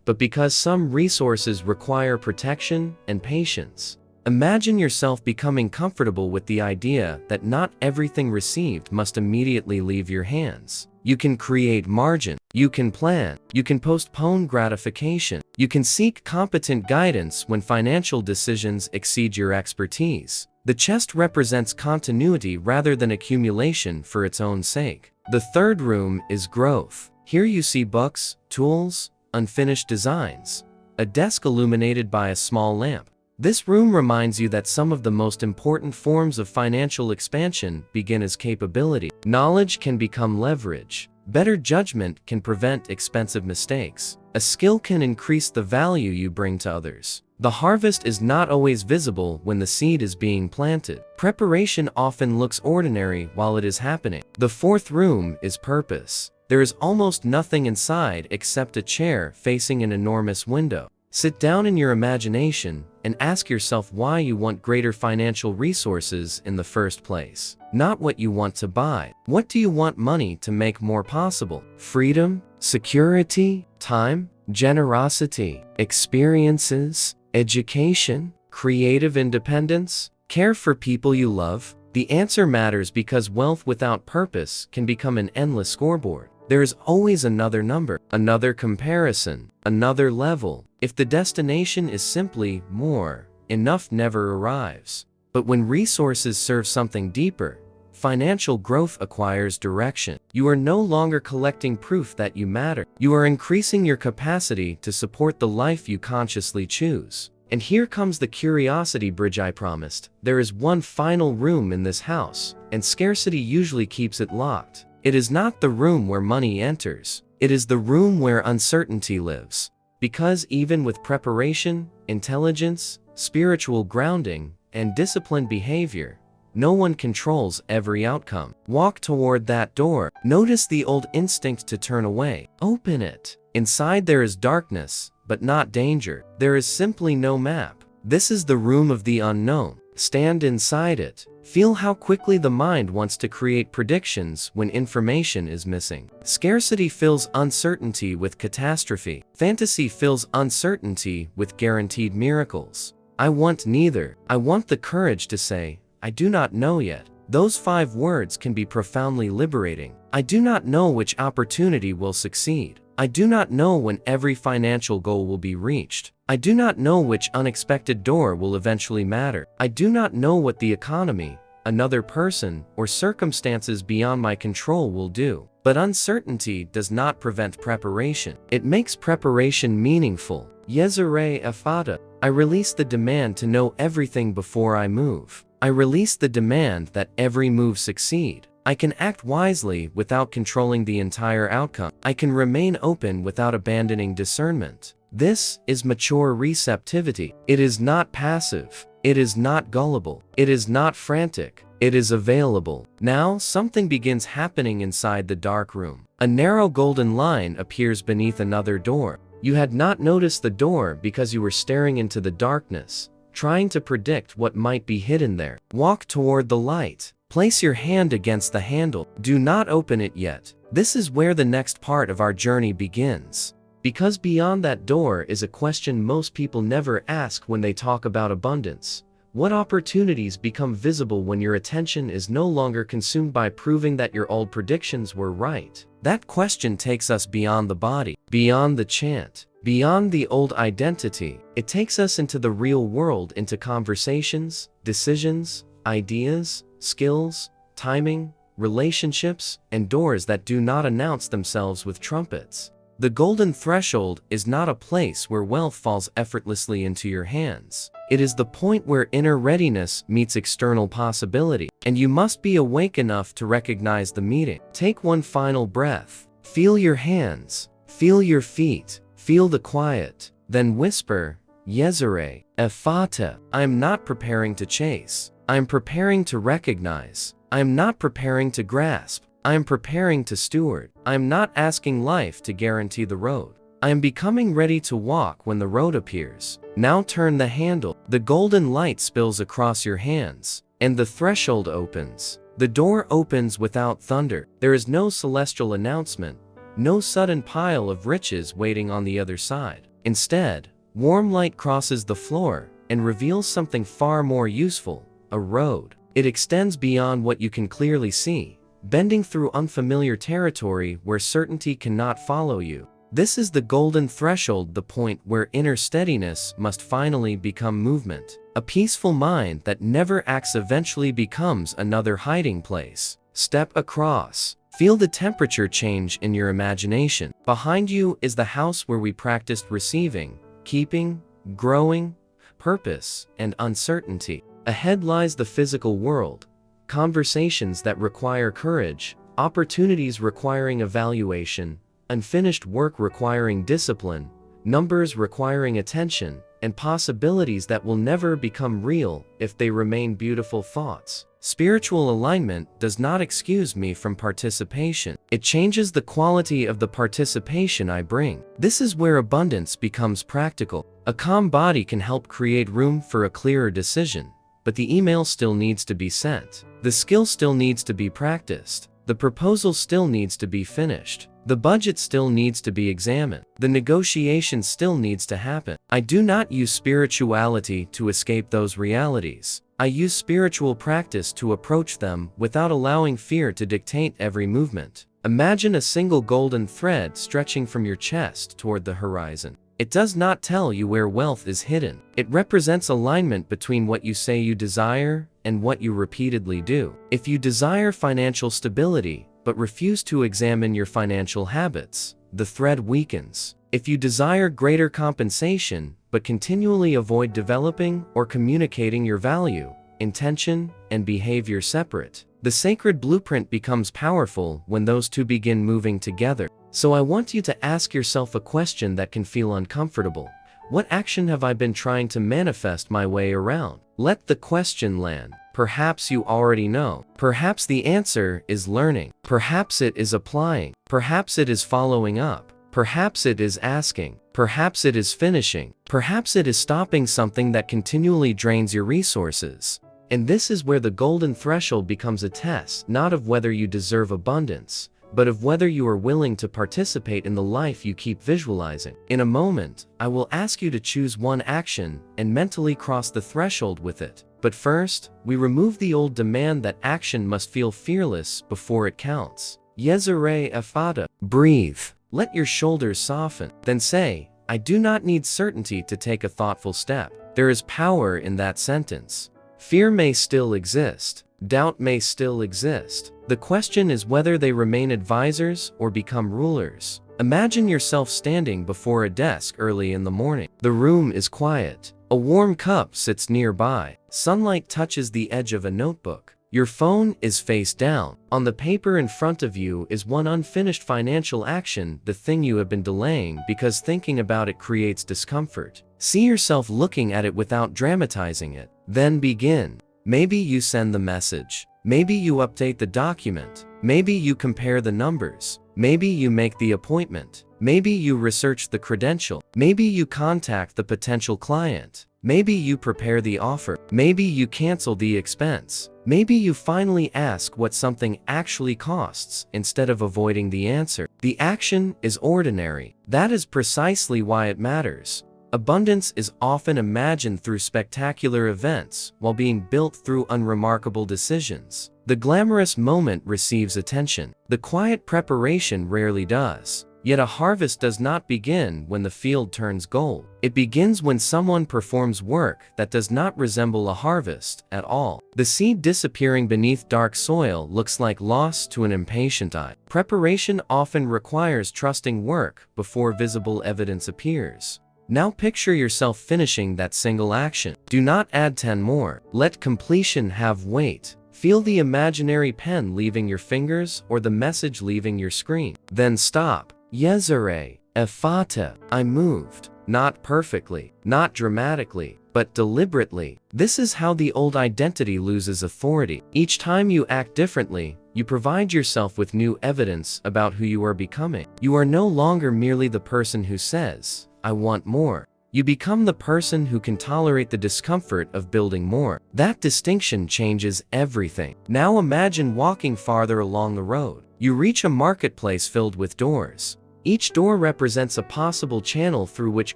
but because some resources require protection and patience. Imagine yourself becoming comfortable with the idea that not everything received must immediately leave your hands. You can create margin. You can plan. You can postpone gratification. You can seek competent guidance when financial decisions exceed your expertise. The chest represents continuity rather than accumulation for its own sake. The third room is growth. Here you see books, tools, unfinished designs, a desk illuminated by a small lamp. This room reminds you that some of the most important forms of financial expansion begin as capability. Knowledge can become leverage. Better judgment can prevent expensive mistakes. A skill can increase the value you bring to others. The harvest is not always visible when the seed is being planted. Preparation often looks ordinary while it is happening. The fourth room is purpose. There is almost nothing inside except a chair facing an enormous window. Sit down in your imagination and ask yourself why you want greater financial resources in the first place. Not what you want to buy. What do you want money to make more possible? Freedom, security, time, generosity, experiences, education, creative independence, care for people you love? The answer matters because wealth without purpose can become an endless scoreboard. There is always another number, another comparison, another level. If the destination is simply more, enough never arrives. But when resources serve something deeper, financial growth acquires direction. You are no longer collecting proof that you matter. You are increasing your capacity to support the life you consciously choose. And here comes the curiosity bridge I promised. There is one final room in this house, and scarcity usually keeps it locked. It is not the room where money enters. It is the room where uncertainty lives. Because even with preparation, intelligence, spiritual grounding, and disciplined behavior, no one controls every outcome. Walk toward that door. Notice the old instinct to turn away. Open it. Inside there is darkness, but not danger. There is simply no map. This is the room of the unknown. Stand inside it. Feel how quickly the mind wants to create predictions when information is missing. Scarcity fills uncertainty with catastrophe. Fantasy fills uncertainty with guaranteed miracles. I want neither. I want the courage to say, I do not know yet. Those 5 words can be profoundly liberating. I do not know which opportunity will succeed. I do not know when every financial goal will be reached. I do not know which unexpected door will eventually matter. I do not know what the economy, another person, or circumstances beyond my control will do. But uncertainty does not prevent preparation. It makes preparation meaningful. YESERAYE EFFATA. I release the demand to know everything before I move. I release the demand that every move succeed. I can act wisely without controlling the entire outcome. I can remain open without abandoning discernment. This is mature receptivity. It is not passive. It is not gullible. It is not frantic. It is available. Now something begins happening inside the dark room. A narrow golden line appears beneath another door. You had not noticed the door because you were staring into the darkness, trying to predict what might be hidden there. Walk toward the light. Place your hand against the handle. Do not open it yet. This is where the next part of our journey begins. Because beyond that door is a question most people never ask when they talk about abundance. What opportunities become visible when your attention is no longer consumed by proving that your old predictions were right? That question takes us beyond the body, beyond the chant, beyond the old identity. It takes us into the real world, into conversations, decisions, ideas, skills, timing, relationships, and doors that do not announce themselves with trumpets. The golden threshold is not a place where wealth falls effortlessly into your hands. It is the point where inner readiness meets external possibility, and you must be awake enough to recognize the meeting. Take one final breath. Feel your hands. Feel your feet. Feel the quiet. Then whisper, YESERAYE EFFATA. I am not preparing to chase. I am preparing to recognize. I am not preparing to grasp. I am preparing to steward. I am not asking life to guarantee the road. I am becoming ready to walk when the road appears. Now turn the handle. The golden light spills across your hands, and the threshold opens. The door opens without thunder. There is no celestial announcement, no sudden pile of riches waiting on the other side. Instead, warm light crosses the floor and reveals something far more useful, a road. It extends beyond what you can clearly see, bending through unfamiliar territory where certainty cannot follow you. This is the golden threshold, the point where inner steadiness must finally become movement. A peaceful mind that never acts eventually becomes another hiding place. Step across. Feel the temperature change in your imagination. Behind you is the house where we practiced receiving, keeping, growing, purpose, and uncertainty. Ahead lies the physical world. Conversations that require courage, opportunities requiring evaluation, unfinished work requiring discipline, numbers requiring attention, and possibilities that will never become real if they remain beautiful thoughts. Spiritual alignment does not excuse me from participation. It changes the quality of the participation I bring. This is where abundance becomes practical. A calm body can help create room for a clearer decision, but the email still needs to be sent. The skill still needs to be practiced. The proposal still needs to be finished. The budget still needs to be examined. The negotiation still needs to happen. I do not use spirituality to escape those realities. I use spiritual practice to approach them without allowing fear to dictate every movement. Imagine a single golden thread stretching from your chest toward the horizon. It does not tell you where wealth is hidden. It represents alignment between what you say you desire and what you repeatedly do. If you desire financial stability, but refuse to examine your financial habits, the thread weakens. If you desire greater compensation, but continually avoid developing or communicating your value, intention, and behavior separate, the sacred blueprint becomes powerful when those two begin moving together. So I want you to ask yourself a question that can feel uncomfortable. What action have I been trying to manifest my way around? Let the question land. Perhaps you already know. Perhaps the answer is learning. Perhaps it is applying. Perhaps it is following up. Perhaps it is asking. Perhaps it is finishing. Perhaps it is stopping something that continually drains your resources. And this is where the golden threshold becomes a test, not of whether you deserve abundance, but of whether you are willing to participate in the life you keep visualizing. In a moment, I will ask you to choose one action and mentally cross the threshold with it. But first, we remove the old demand that action must feel fearless before it counts. YESERAYE EFFATA. Breathe. Let your shoulders soften. Then say, I do not need certainty to take a thoughtful step. There is power in that sentence. Fear may still exist. Doubt may still exist. The question is whether they remain advisors or become rulers. Imagine yourself standing before a desk early in the morning. The room is quiet. A warm cup sits nearby. Sunlight touches the edge of a notebook. Your phone is face down. On the paper in front of you is one unfinished financial action, the thing you have been delaying because thinking about it creates discomfort. See yourself looking at it without dramatizing it. Then begin. Maybe you send the message. Maybe you update the document. Maybe you compare the numbers. Maybe you make the appointment. Maybe you research the credential. Maybe you contact the potential client. Maybe you prepare the offer. Maybe you cancel the expense. Maybe you finally ask what something actually costs instead of avoiding the answer. The action is ordinary. That is precisely why it matters. Abundance is often imagined through spectacular events while being built through unremarkable decisions. The glamorous moment receives attention. The quiet preparation rarely does. Yet a harvest does not begin when the field turns gold. It begins when someone performs work that does not resemble a harvest at all. The seed disappearing beneath dark soil looks like loss to an impatient eye. Preparation often requires trusting work before visible evidence appears. Now picture yourself finishing that single action. Do not add 10 more. Let completion have weight. Feel the imaginary pen leaving your fingers or the message leaving your screen. Then stop. YESERAYE EFFATA. I moved. Not perfectly, not dramatically, but deliberately. This is how the old identity loses authority. Each time you act differently, you provide yourself with new evidence about who you are becoming. You are no longer merely the person who says, I want more. You become the person who can tolerate the discomfort of building more. That distinction changes everything. Now imagine walking farther along the road. You reach a marketplace filled with doors. Each door represents a possible channel through which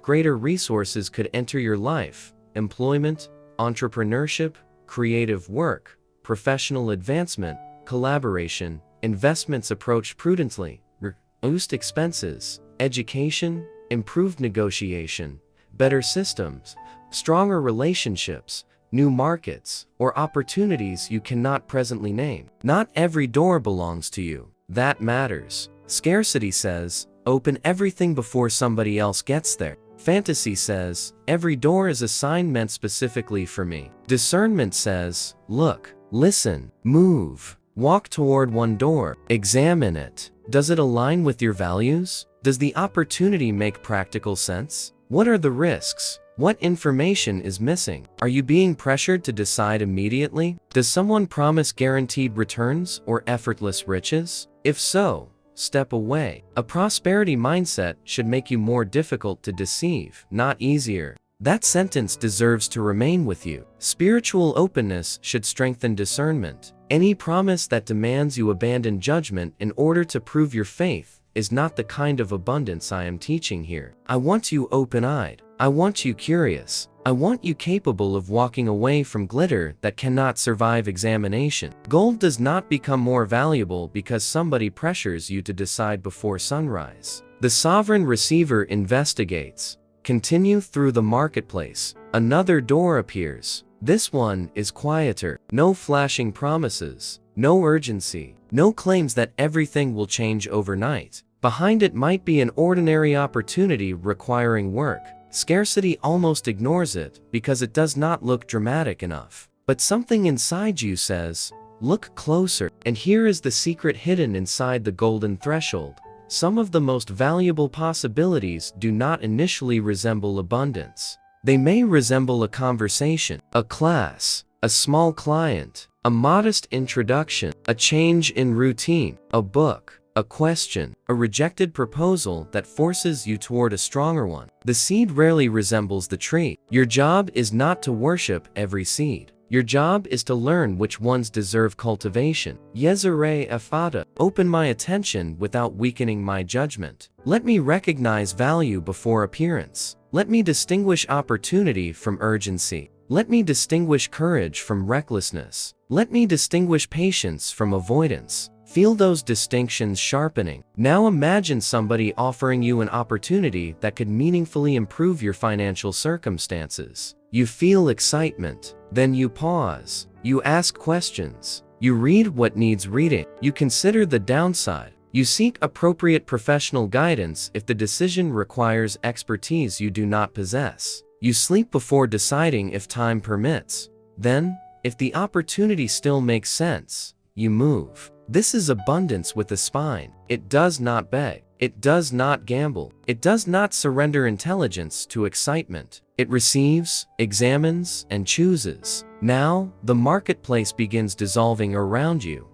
greater resources could enter your life. Employment, entrepreneurship, creative work, professional advancement, collaboration, investments approached prudently, reduced expenses, education, improved negotiation, better systems, stronger relationships, new markets, or opportunities you cannot presently name. Not every door belongs to you. That matters. Scarcity says, open everything before somebody else gets there. Fantasy says, every door is a sign meant specifically for me. Discernment says, look, listen, move, walk toward one door, examine it. Does it align with your values? Does the opportunity make practical sense? What are the risks? What information is missing? Are you being pressured to decide immediately? Does someone promise guaranteed returns or effortless riches? If so, step away. A prosperity mindset should make you more difficult to deceive, not easier. That sentence deserves to remain with you. Spiritual openness should strengthen discernment. Any promise that demands you abandon judgment in order to prove your faith is not the kind of abundance I am teaching here. I want you open-eyed. I want you curious. I want you capable of walking away from glitter that cannot survive examination. Gold does not become more valuable because somebody pressures you to decide before sunrise. The sovereign receiver investigates. Continue through the marketplace. Another door appears. This one is quieter. No flashing promises. No urgency. No claims that everything will change overnight. Behind it might be an ordinary opportunity requiring work. Scarcity almost ignores it because it does not look dramatic enough. But something inside you says, look closer. And here is the secret hidden inside the golden threshold. Some of the most valuable possibilities do not initially resemble abundance. They may resemble a conversation, a class, a small client, a modest introduction, a change in routine, a book, a question, a rejected proposal that forces you toward a stronger one. The seed rarely resembles the tree. Your job is not to worship every seed. Your job is to learn which ones deserve cultivation. YESERAYE EFFATA. Open my attention without weakening my judgment. Let me recognize value before appearance. Let me distinguish opportunity from urgency. Let me distinguish courage from recklessness. Let me distinguish patience from avoidance. Feel those distinctions sharpening. Now imagine somebody offering you an opportunity that could meaningfully improve your financial circumstances. You feel excitement. Then you pause. You ask questions. You read what needs reading. You consider the downside. You seek appropriate professional guidance if the decision requires expertise you do not possess. You sleep before deciding if time permits. Then, if the opportunity still makes sense, you move. This is abundance with a spine. It does not beg. It does not gamble. It does not surrender intelligence to excitement. It receives, examines, and chooses. Now, the marketplace begins dissolving around you,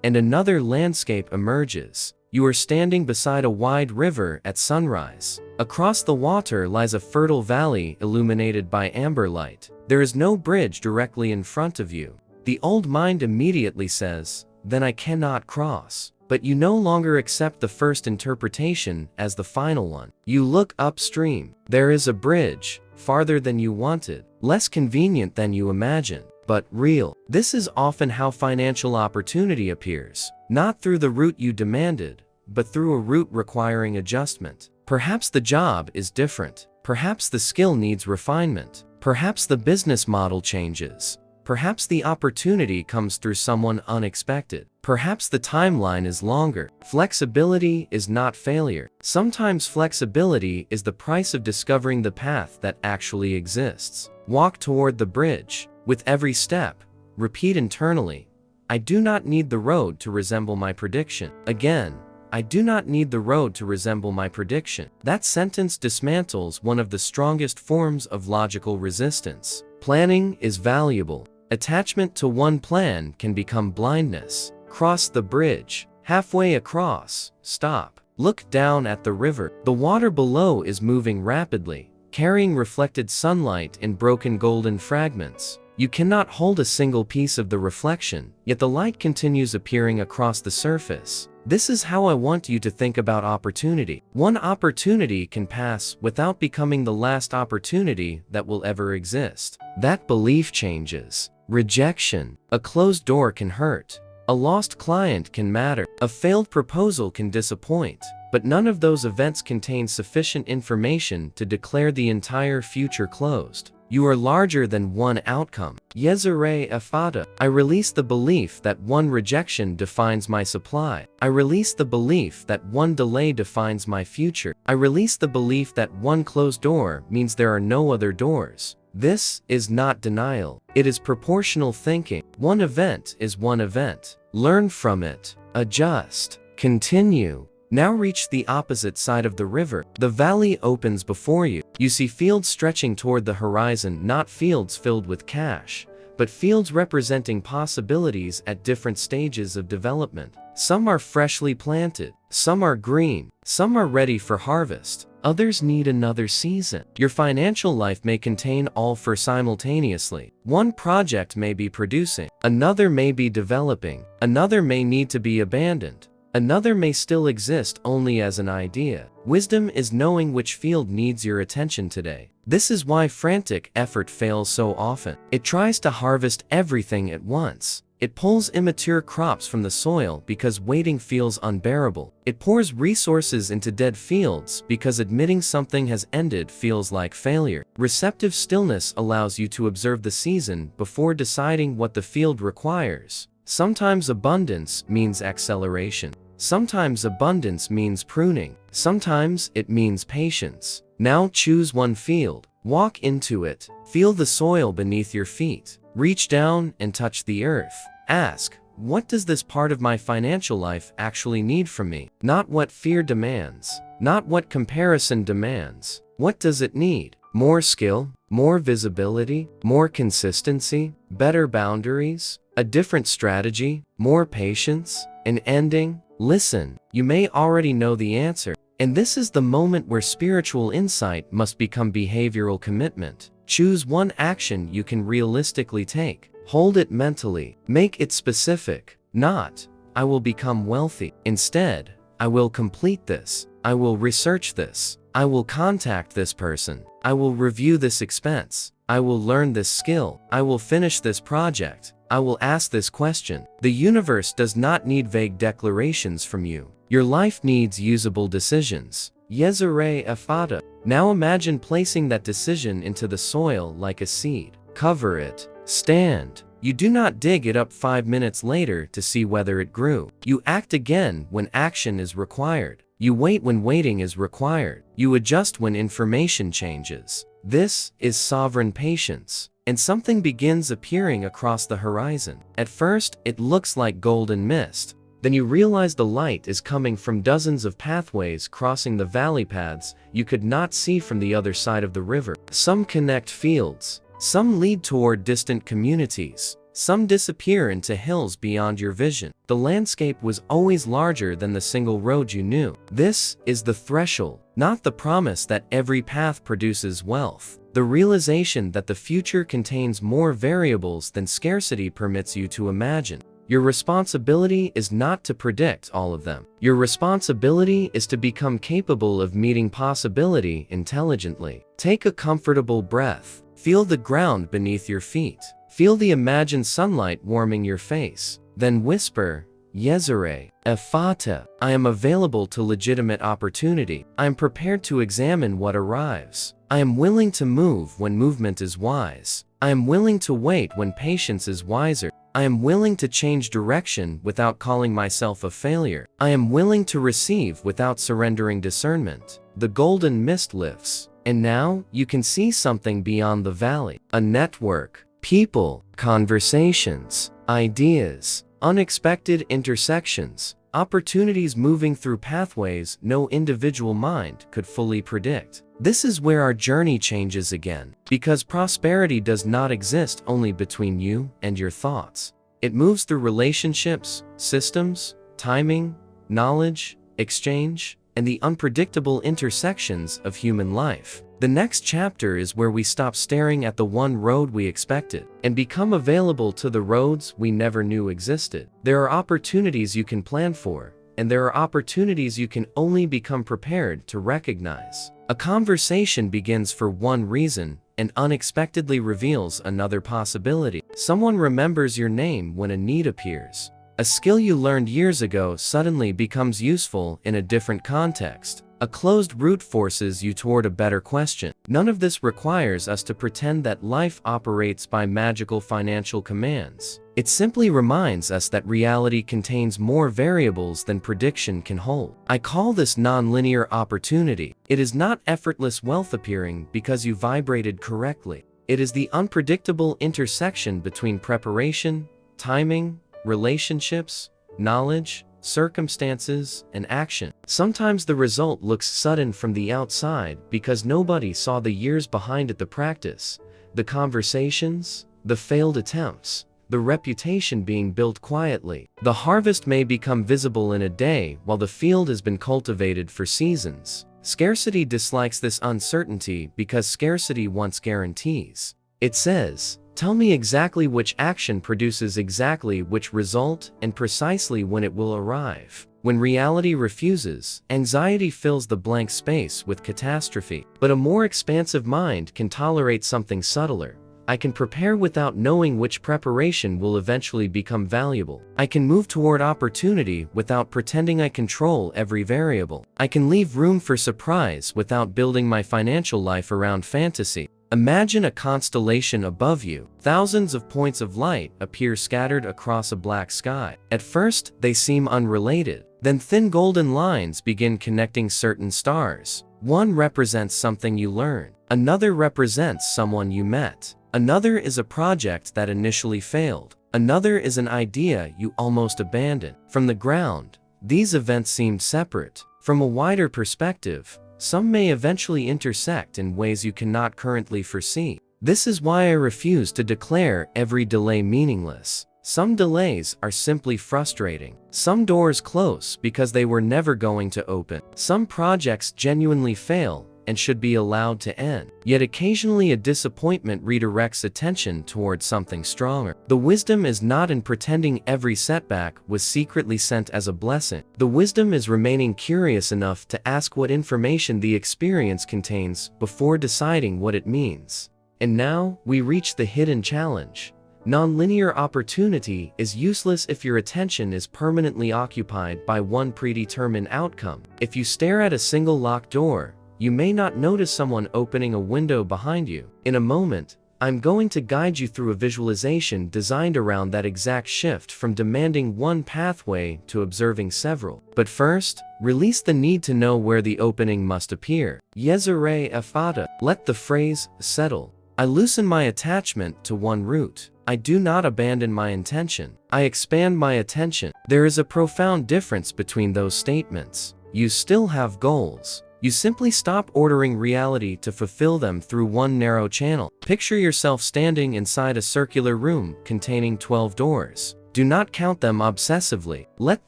and another landscape emerges. You are standing beside a wide river at sunrise. Across the water lies a fertile valley illuminated by amber light. There is no bridge directly in front of you. The old mind immediately says, then I cannot cross. But you no longer accept the first interpretation as the final one. You look upstream. There is a bridge, farther than you wanted, less convenient than you imagined, but real. This is often how financial opportunity appears, not through the route you demanded, but through a route requiring adjustment. Perhaps the job is different. Perhaps the skill needs refinement. Perhaps the business model changes. Perhaps the opportunity comes through someone unexpected. Perhaps the timeline is longer. Flexibility is not failure. Sometimes flexibility is the price of discovering the path that actually exists. Walk toward the bridge. With every step, repeat internally, I do not need the road to resemble my prediction. Again, I do not need the road to resemble my prediction. That sentence dismantles one of the strongest forms of logical resistance. Planning is valuable. Attachment to one plan can become blindness. Cross the bridge. Halfway across, stop. Look down at the river. The water below is moving rapidly, carrying reflected sunlight in broken golden fragments. You cannot hold a single piece of the reflection, yet the light continues appearing across the surface. This is how I want you to think about opportunity. One opportunity can pass without becoming the last opportunity that will ever exist. That belief changes. Rejection. A closed door can hurt. A lost client can matter. A failed proposal can disappoint. But none of those events contain sufficient information to declare the entire future closed. You are larger than one outcome. YESERAYE EFFATA. I release the belief that one rejection defines my supply. I release the belief that one delay defines my future. I release the belief that one closed door means there are no other doors. This is not denial. It is proportional thinking. One event is one event. Learn from it. Adjust. Continue. Now reach the opposite side of the river. The valley opens before you. You see fields stretching toward the horizon, not fields filled with cash, but fields representing possibilities at different stages of development. Some are freshly planted, some are green, some are ready for harvest, others need another season. Your financial life may contain all four simultaneously. One project may be producing, another may be developing, another may need to be abandoned. Another may still exist only as an idea. Wisdom is knowing which field needs your attention today. This is why frantic effort fails so often. It tries to harvest everything at once. It pulls immature crops from the soil because waiting feels unbearable. It pours resources into dead fields because admitting something has ended feels like failure. Receptive stillness allows you to observe the season before deciding what the field requires. Sometimes abundance means acceleration. Sometimes abundance means pruning. Sometimes it means patience. Now choose one field. Walk into it. Feel the soil beneath your feet. Reach down and touch the earth. Ask, what does this part of my financial life actually need from me? Not what fear demands. Not what comparison demands. What does it need? More skill? More visibility? More consistency? Better boundaries? A different strategy? More patience? An ending? Listen, you may already know the answer, and this is the moment where spiritual insight must become behavioral commitment. Choose one action you can realistically take. Hold it mentally. Make it specific. Not, I will become wealthy. Instead, I will complete this. I will research this. I will contact this person. I will review this expense. I will learn this skill. I will finish this project. I will ask this question. The universe does not need vague declarations from you. Your life needs usable decisions. YESERAYE EFFATA. Now imagine placing that decision into the soil like a seed. Cover it. Stand. You do not dig it up 5 minutes later to see whether it grew. You act again when action is required. You wait when waiting is required. You adjust when information changes. This is sovereign patience. And something begins appearing across the horizon. At first, it looks like golden mist. Then you realize the light is coming from dozens of pathways crossing the valley paths you could not see from the other side of the river. Some connect fields. Some lead toward distant communities. Some disappear into hills beyond your vision. The landscape was always larger than the single road you knew. This is the threshold, not the promise that every path produces wealth. The realization that the future contains more variables than scarcity permits you to imagine. Your responsibility is not to predict all of them. Your responsibility is to become capable of meeting possibility intelligently. Take a comfortable breath. Feel the ground beneath your feet. Feel the imagined sunlight warming your face. Then whisper, YESERAYE EFFATA. I am available to legitimate opportunity. I am prepared to examine what arrives. I am willing to move when movement is wise. I am willing to wait when patience is wiser. I am willing to change direction without calling myself a failure. I am willing to receive without surrendering discernment. The golden mist lifts, and now you can see something beyond the valley. A network, people, conversations, ideas, unexpected intersections, opportunities moving through pathways no individual mind could fully predict. This is where our journey changes again, because prosperity does not exist only between you and your thoughts. It moves through relationships, systems, timing, knowledge, exchange, and the unpredictable intersections of human life. The next chapter is where we stop staring at the one road we expected and become available to the roads we never knew existed. There are opportunities you can plan for, and there are opportunities you can only become prepared to recognize. A conversation begins for one reason and unexpectedly reveals another possibility. Someone remembers your name when a need appears. A skill you learned years ago suddenly becomes useful in a different context. A A closed route forces you toward a better question. None of this requires us to pretend that life operates by magical financial commands. It simply reminds us that reality contains more variables than prediction can hold. I call this nonlinear opportunity. It is not effortless wealth appearing because you vibrated correctly. It is the unpredictable intersection between preparation, timing, relationships, knowledge, circumstances, and action. Sometimes the result looks sudden from the outside because nobody saw the years behind it, the practice, the conversations, the failed attempts, the reputation being built quietly. The harvest may become visible in a day while the field has been cultivated for seasons. Scarcity dislikes this uncertainty because scarcity wants guarantees. It says, "Tell me exactly which action produces exactly which result and precisely when it will arrive." When reality refuses, anxiety fills the blank space with catastrophe. But a more expansive mind can tolerate something subtler. I can prepare without knowing which preparation will eventually become valuable. I can move toward opportunity without pretending I control every variable. I can leave room for surprise without building my financial life around fantasy. Imagine a constellation above you. Thousands of points of light appear scattered across a black sky. At first, they seem unrelated. Then thin golden lines begin connecting certain stars. One represents something you learned. Another represents someone you met. Another is a project that initially failed. Another is an idea you almost abandoned. From the ground, these events seemed separate. From a wider perspective, some may eventually intersect in ways you cannot currently foresee. This is why I refuse to declare every delay meaningless. Some delays are simply frustrating. Some doors close because they were never going to open. Some projects genuinely fail and should be allowed to end. Yet occasionally a disappointment redirects attention towards something stronger. The wisdom is not in pretending every setback was secretly sent as a blessing. The wisdom is remaining curious enough to ask what information the experience contains before deciding what it means. And now, we reach the hidden challenge. Nonlinear opportunity is useless if your attention is permanently occupied by one predetermined outcome. If you stare at a single locked door, you may not notice someone opening a window behind you. In a moment, I'm going to guide you through a visualization designed around that exact shift from demanding one pathway to observing several. But first, release the need to know where the opening must appear. YESERAYE EFFATA. Let the phrase settle. I loosen my attachment to one route. I do not abandon my intention. I expand my attention. There is a profound difference between those statements. You still have goals. You simply stop ordering reality to fulfill them through one narrow channel. Picture yourself standing inside a circular room containing 12 doors. Do not count them obsessively. Let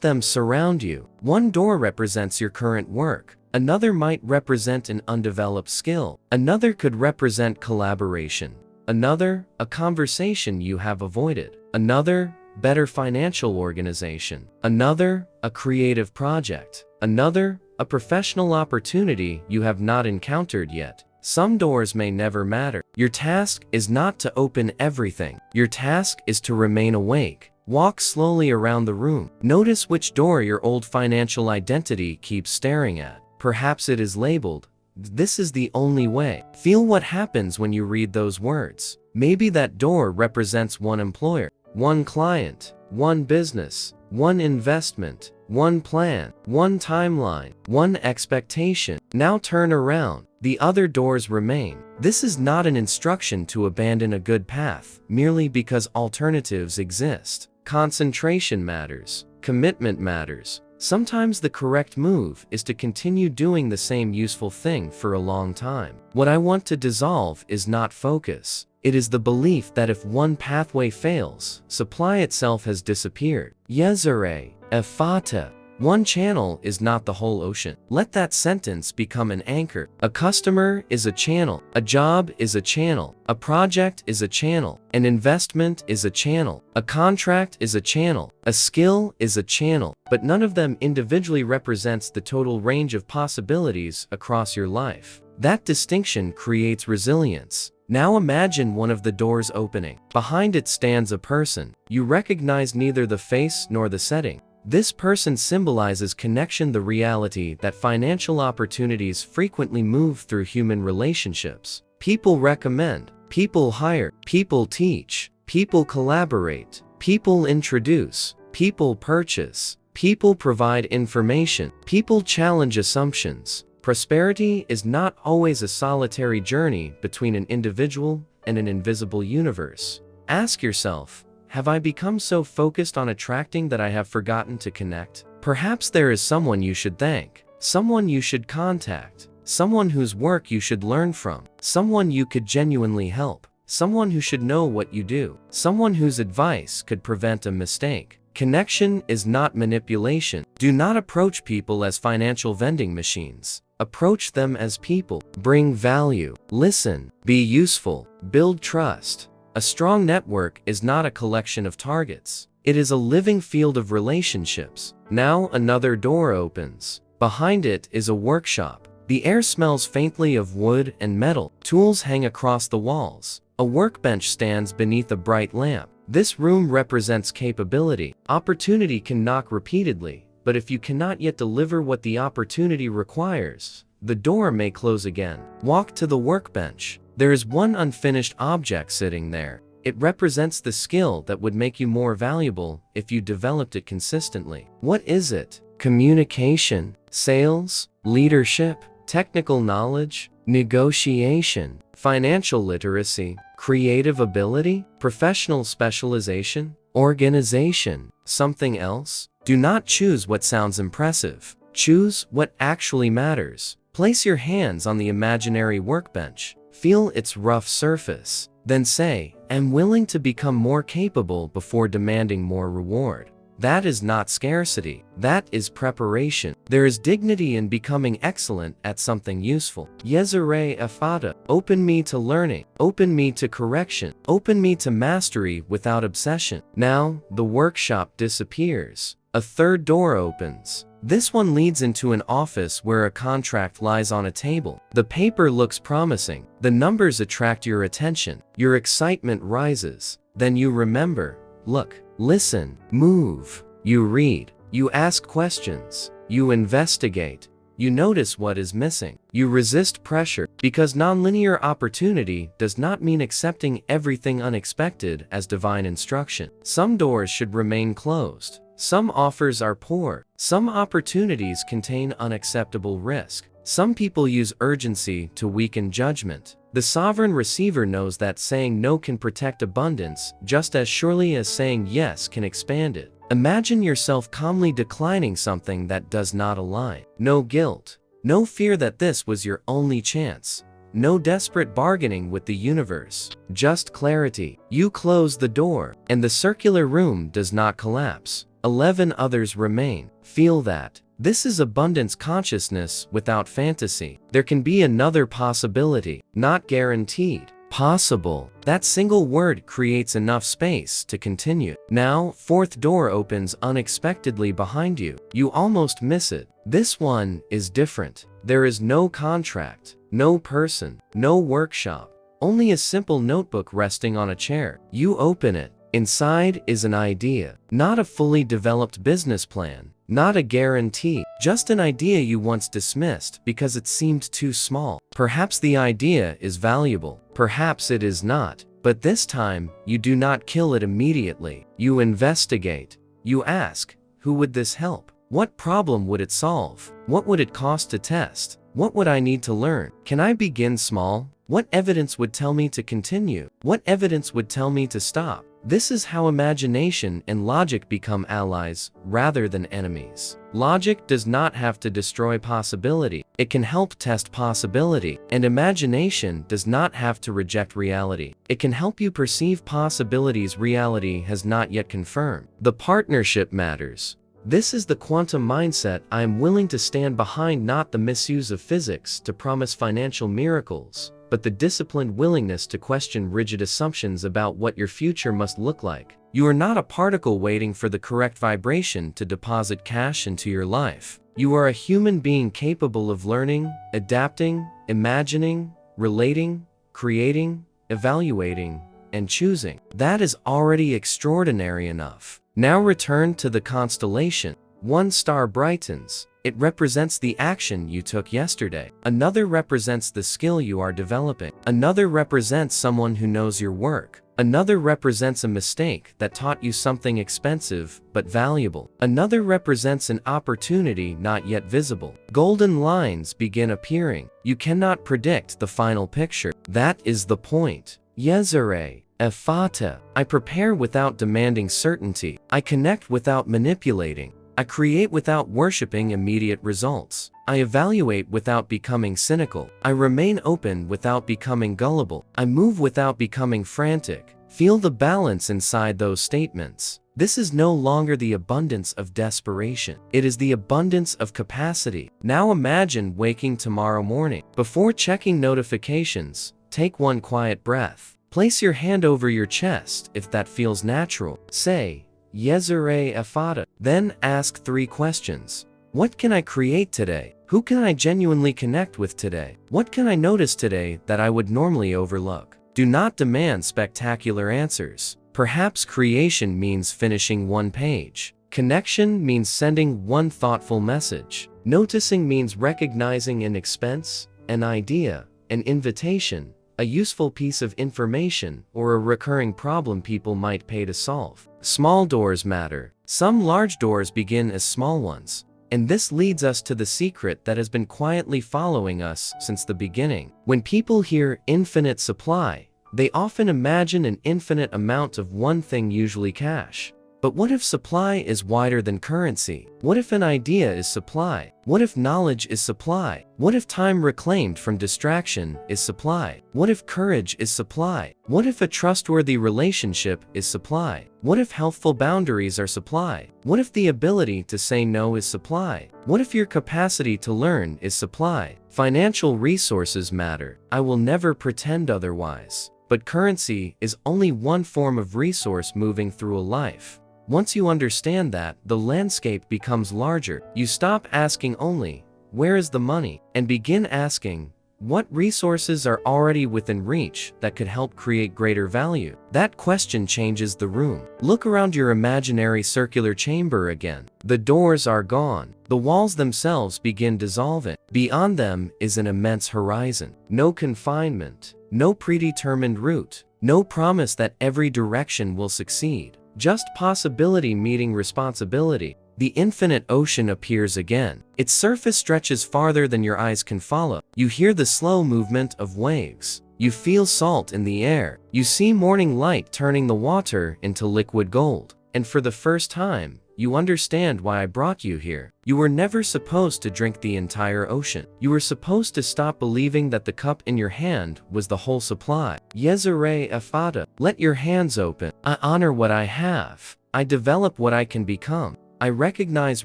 them surround you. One door represents your current work. Another might represent an undeveloped skill. Another could represent collaboration. Another, a conversation you have avoided. Another, better financial organization. Another, a creative project. Another, a professional opportunity you have not encountered yet. Some doors may never matter. Your task is not to open everything. Your task is to remain awake. Walk slowly around the room. Notice which door your old financial identity keeps staring at. Perhaps it is labeled, "This is the only way." Feel what happens when you read those words. Maybe that door represents one employer, one client, one business, one investment, one plan, one timeline, one expectation. Now turn around. The other doors remain. This is not an instruction to abandon a good path, merely because alternatives exist. Concentration matters. Commitment matters. Sometimes the correct move is to continue doing the same useful thing for a long time. What I want to dissolve is not focus. It is the belief that if one pathway fails, supply itself has disappeared. YESERAYE EFFATA. One channel is not the whole ocean. Let that sentence become an anchor. A customer is a channel. A job is a channel. A project is a channel. An investment is a channel. A contract is a channel. A skill is a channel. But none of them individually represents the total range of possibilities across your life. That distinction creates resilience. Now imagine one of the doors opening. Behind it stands a person. You recognize neither the face nor the setting. This person symbolizes connection, the reality that financial opportunities frequently move through human relationships. People recommend, people hire, people teach, people collaborate, people introduce, people purchase, people provide information, people challenge assumptions. Prosperity is not always a solitary journey between an individual and an invisible universe. Ask yourself, have I become so focused on attracting that I have forgotten to connect? Perhaps there is someone you should thank, someone you should contact, someone whose work you should learn from, someone you could genuinely help, someone who should know what you do, someone whose advice could prevent a mistake. Connection is not manipulation. Do not approach people as financial vending machines. Approach them as people. Bring value. Listen. Be useful. Build trust. A strong network is not a collection of targets. It is a living field of relationships. Now another door opens. Behind it is a workshop. The air smells faintly of wood and metal. Tools hang across the walls. A workbench stands beneath a bright lamp. This room represents capability. Opportunity can knock repeatedly, but if you cannot yet deliver what the opportunity requires, the door may close again. Walk to the workbench. There is one unfinished object sitting there. It represents the skill that would make you more valuable if you developed it consistently. What is it? Communication, sales, leadership, technical knowledge, negotiation, financial literacy, creative ability, professional specialization, organization, something else? Do not choose what sounds impressive. Choose what actually matters. Place your hands on the imaginary workbench. Feel its rough surface. Then say, I'm willing to become more capable before demanding more reward. That is not scarcity. That is preparation. There is dignity in becoming excellent at something useful. YESERAYE EFFATA. Open me to learning. Open me to correction. Open me to mastery without obsession. Now, the workshop disappears. A third door opens. This one leads into an office where a contract lies on a table. The paper looks promising. The numbers attract your attention. Your excitement rises. Then you remember. Look, listen, move. You read. You ask questions. You investigate. You notice what is missing. You resist pressure, because nonlinear opportunity does not mean accepting everything unexpected as divine instruction. Some doors should remain closed. Some offers are poor. Some opportunities contain unacceptable risk. Some people use urgency to weaken judgment. The sovereign receiver knows that saying no can protect abundance just as surely as saying yes can expand it. Imagine yourself calmly declining something that does not align. No guilt. No fear that this was your only chance. No desperate bargaining with the universe. Just clarity. You close the door, and the circular room does not collapse. 11 others remain. Feel that. This is abundance consciousness without fantasy. There can be another possibility, not guaranteed. Possible. That single word creates enough space to continue. Now, fourth door opens unexpectedly behind you. You almost miss it. This one is different. There is no contract, no person, no workshop, only a simple notebook resting on a chair. You open it. Inside is an idea, not a fully developed business plan, not a guarantee, just an idea you once dismissed because it seemed too small. Perhaps the idea is valuable, perhaps it is not, but this time, you do not kill it immediately. You investigate. You ask, who would this help? What problem would it solve? What would it cost to test? What would I need to learn? Can I begin small? What evidence would tell me to continue? What evidence would tell me to stop? This is how imagination and logic become allies rather than enemies. Logic does not have to destroy possibility. It can help test possibility. And imagination does not have to reject reality. It can help you perceive possibilities reality has not yet confirmed. The partnership matters. This is the quantum mindset. I am willing to stand behind, not the misuse of physics to promise financial miracles, but the disciplined willingness to question rigid assumptions about what your future must look like. You are not a particle waiting for the correct vibration to deposit cash into your life. You are a human being capable of learning, adapting, imagining, relating, creating, evaluating, and choosing. That is already extraordinary enough. Now return to the constellation. One star brightens. It represents the action you took yesterday. Another represents the skill you are developing. Another represents someone who knows your work. Another represents a mistake that taught you something expensive but valuable. Another represents an opportunity not yet visible. Golden lines begin appearing. You cannot predict the final picture. That is the point. YESERAYE EFFATA. I prepare without demanding certainty. I connect without manipulating. I create without worshipping immediate results. I evaluate without becoming cynical. I remain open without becoming gullible. I move without becoming frantic. Feel the balance inside those statements. This is no longer the abundance of desperation. It is the abundance of capacity. Now imagine waking tomorrow morning. Before checking notifications, take one quiet breath. Place your hand over your chest if that feels natural. Say, YESERAYE EFFATA. Then ask 3 questions. What can I create today? Who can I genuinely connect with today? What can I notice today that I would normally overlook? Do not demand spectacular answers. Perhaps creation means finishing 1 page. Connection means sending 1 thoughtful message. Noticing means recognizing an expense, an idea, an invitation, a useful piece of information, or a recurring problem people might pay to solve. Small doors matter. Some large doors begin as small ones. And this leads us to the secret that has been quietly following us since the beginning. When people hear infinite supply, they often imagine an infinite amount of one thing, usually cash. But what if supply is wider than currency? What if an idea is supply? What if knowledge is supply? What if time reclaimed from distraction is supply? What if courage is supply? What if a trustworthy relationship is supply? What if healthful boundaries are supply? What if the ability to say no is supply? What if your capacity to learn is supply? Financial resources matter. I will never pretend otherwise. But currency is only one form of resource moving through a life. Once you understand that, the landscape becomes larger. You stop asking only, where is the money? And begin asking, what resources are already within reach that could help create greater value? That question changes the room. Look around your imaginary circular chamber again. The doors are gone. The walls themselves begin dissolving. Beyond them is an immense horizon. No confinement. No predetermined route. No promise that every direction will succeed. Just possibility meeting responsibility. The infinite ocean appears again. Its surface stretches farther than your eyes can follow. You hear the slow movement of waves. You feel salt in the air. You see morning light turning the water into liquid gold. And for the first time, you understand why I brought you here. You were never supposed to drink the entire ocean. You were supposed to stop believing that the cup in your hand was the whole supply. YESERAYE EFFATA. Let your hands open. I honor what I have. I develop what I can become. I recognize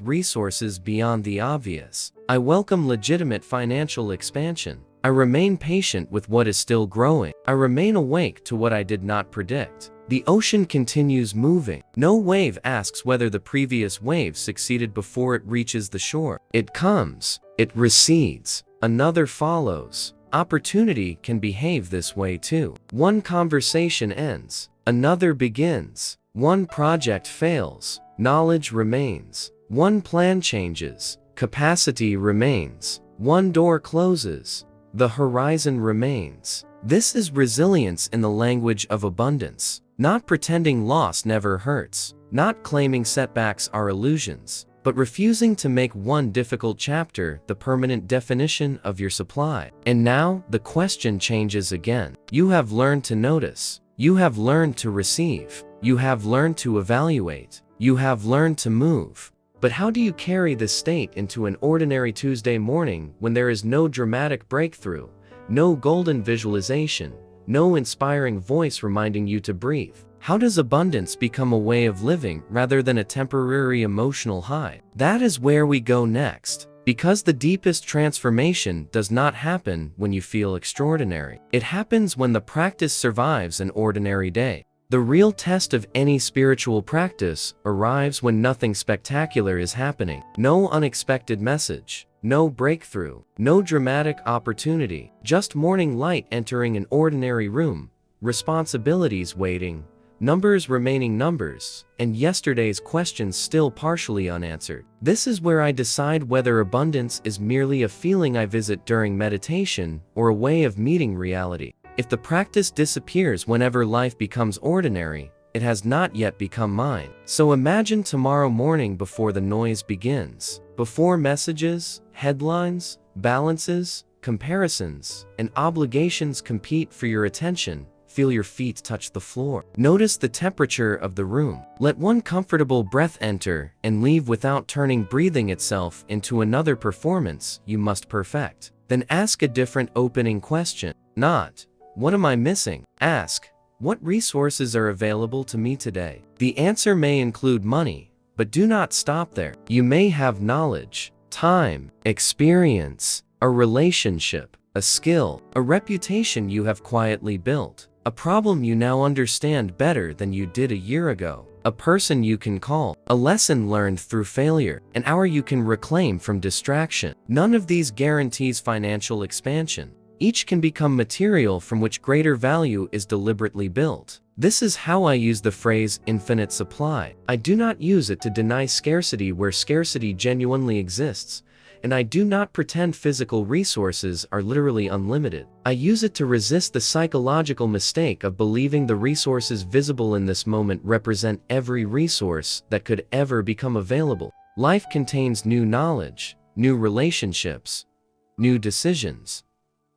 resources beyond the obvious. I welcome legitimate financial expansion. I remain patient with what is still growing. I remain awake to what I did not predict. The ocean continues moving. No wave asks whether the previous wave succeeded before it reaches the shore. It comes. It recedes. Another follows. Opportunity can behave this way too. One conversation ends. Another begins. One project fails. Knowledge remains. One plan changes. Capacity remains. One door closes. The horizon remains. This is resilience in the language of abundance. Not pretending loss never hurts. Not claiming setbacks are illusions. But refusing to make one difficult chapter the permanent definition of your supply. And now, the question changes again. You have learned to notice. You have learned to receive. You have learned to evaluate. You have learned to move. But how do you carry this state into an ordinary Tuesday morning when there is no dramatic breakthrough, no golden visualization, no inspiring voice reminding you to breathe? How does abundance become a way of living rather than a temporary emotional high? That is where we go next. Because the deepest transformation does not happen when you feel extraordinary. It happens when the practice survives an ordinary day. The real test of any spiritual practice arrives when nothing spectacular is happening. No unexpected message. No breakthrough. No dramatic opportunity. Just morning light entering an ordinary room. Responsibilities waiting. numbers remaining numbers, and yesterday's questions still partially unanswered. This is where I decide whether abundance is merely a feeling I visit during meditation or a way of meeting reality. If the practice disappears whenever life becomes ordinary, it has not yet become mine. So imagine tomorrow morning before the noise begins. Before messages, headlines, balances, comparisons, and obligations compete for your attention, feel your feet touch the floor. Notice the temperature of the room. Let one comfortable breath enter and leave without turning breathing itself into another performance you must perfect. Then ask a different opening question. Not, "What am I missing?" Ask, "What resources are available to me today?" The answer may include money, but do not stop there. You may have knowledge, time, experience, a relationship, a skill, a reputation you have quietly built, a problem you now understand better than you did a year ago, a person you can call, a lesson learned through failure, an hour you can reclaim from distraction. None of these guarantees financial expansion. Each can become material from which greater value is deliberately built. This is how I use the phrase infinite supply. I do not use it to deny scarcity where scarcity genuinely exists, and I do not pretend physical resources are literally unlimited. I use it to resist the psychological mistake of believing the resources visible in this moment represent every resource that could ever become available. Life contains new knowledge, new relationships, new decisions,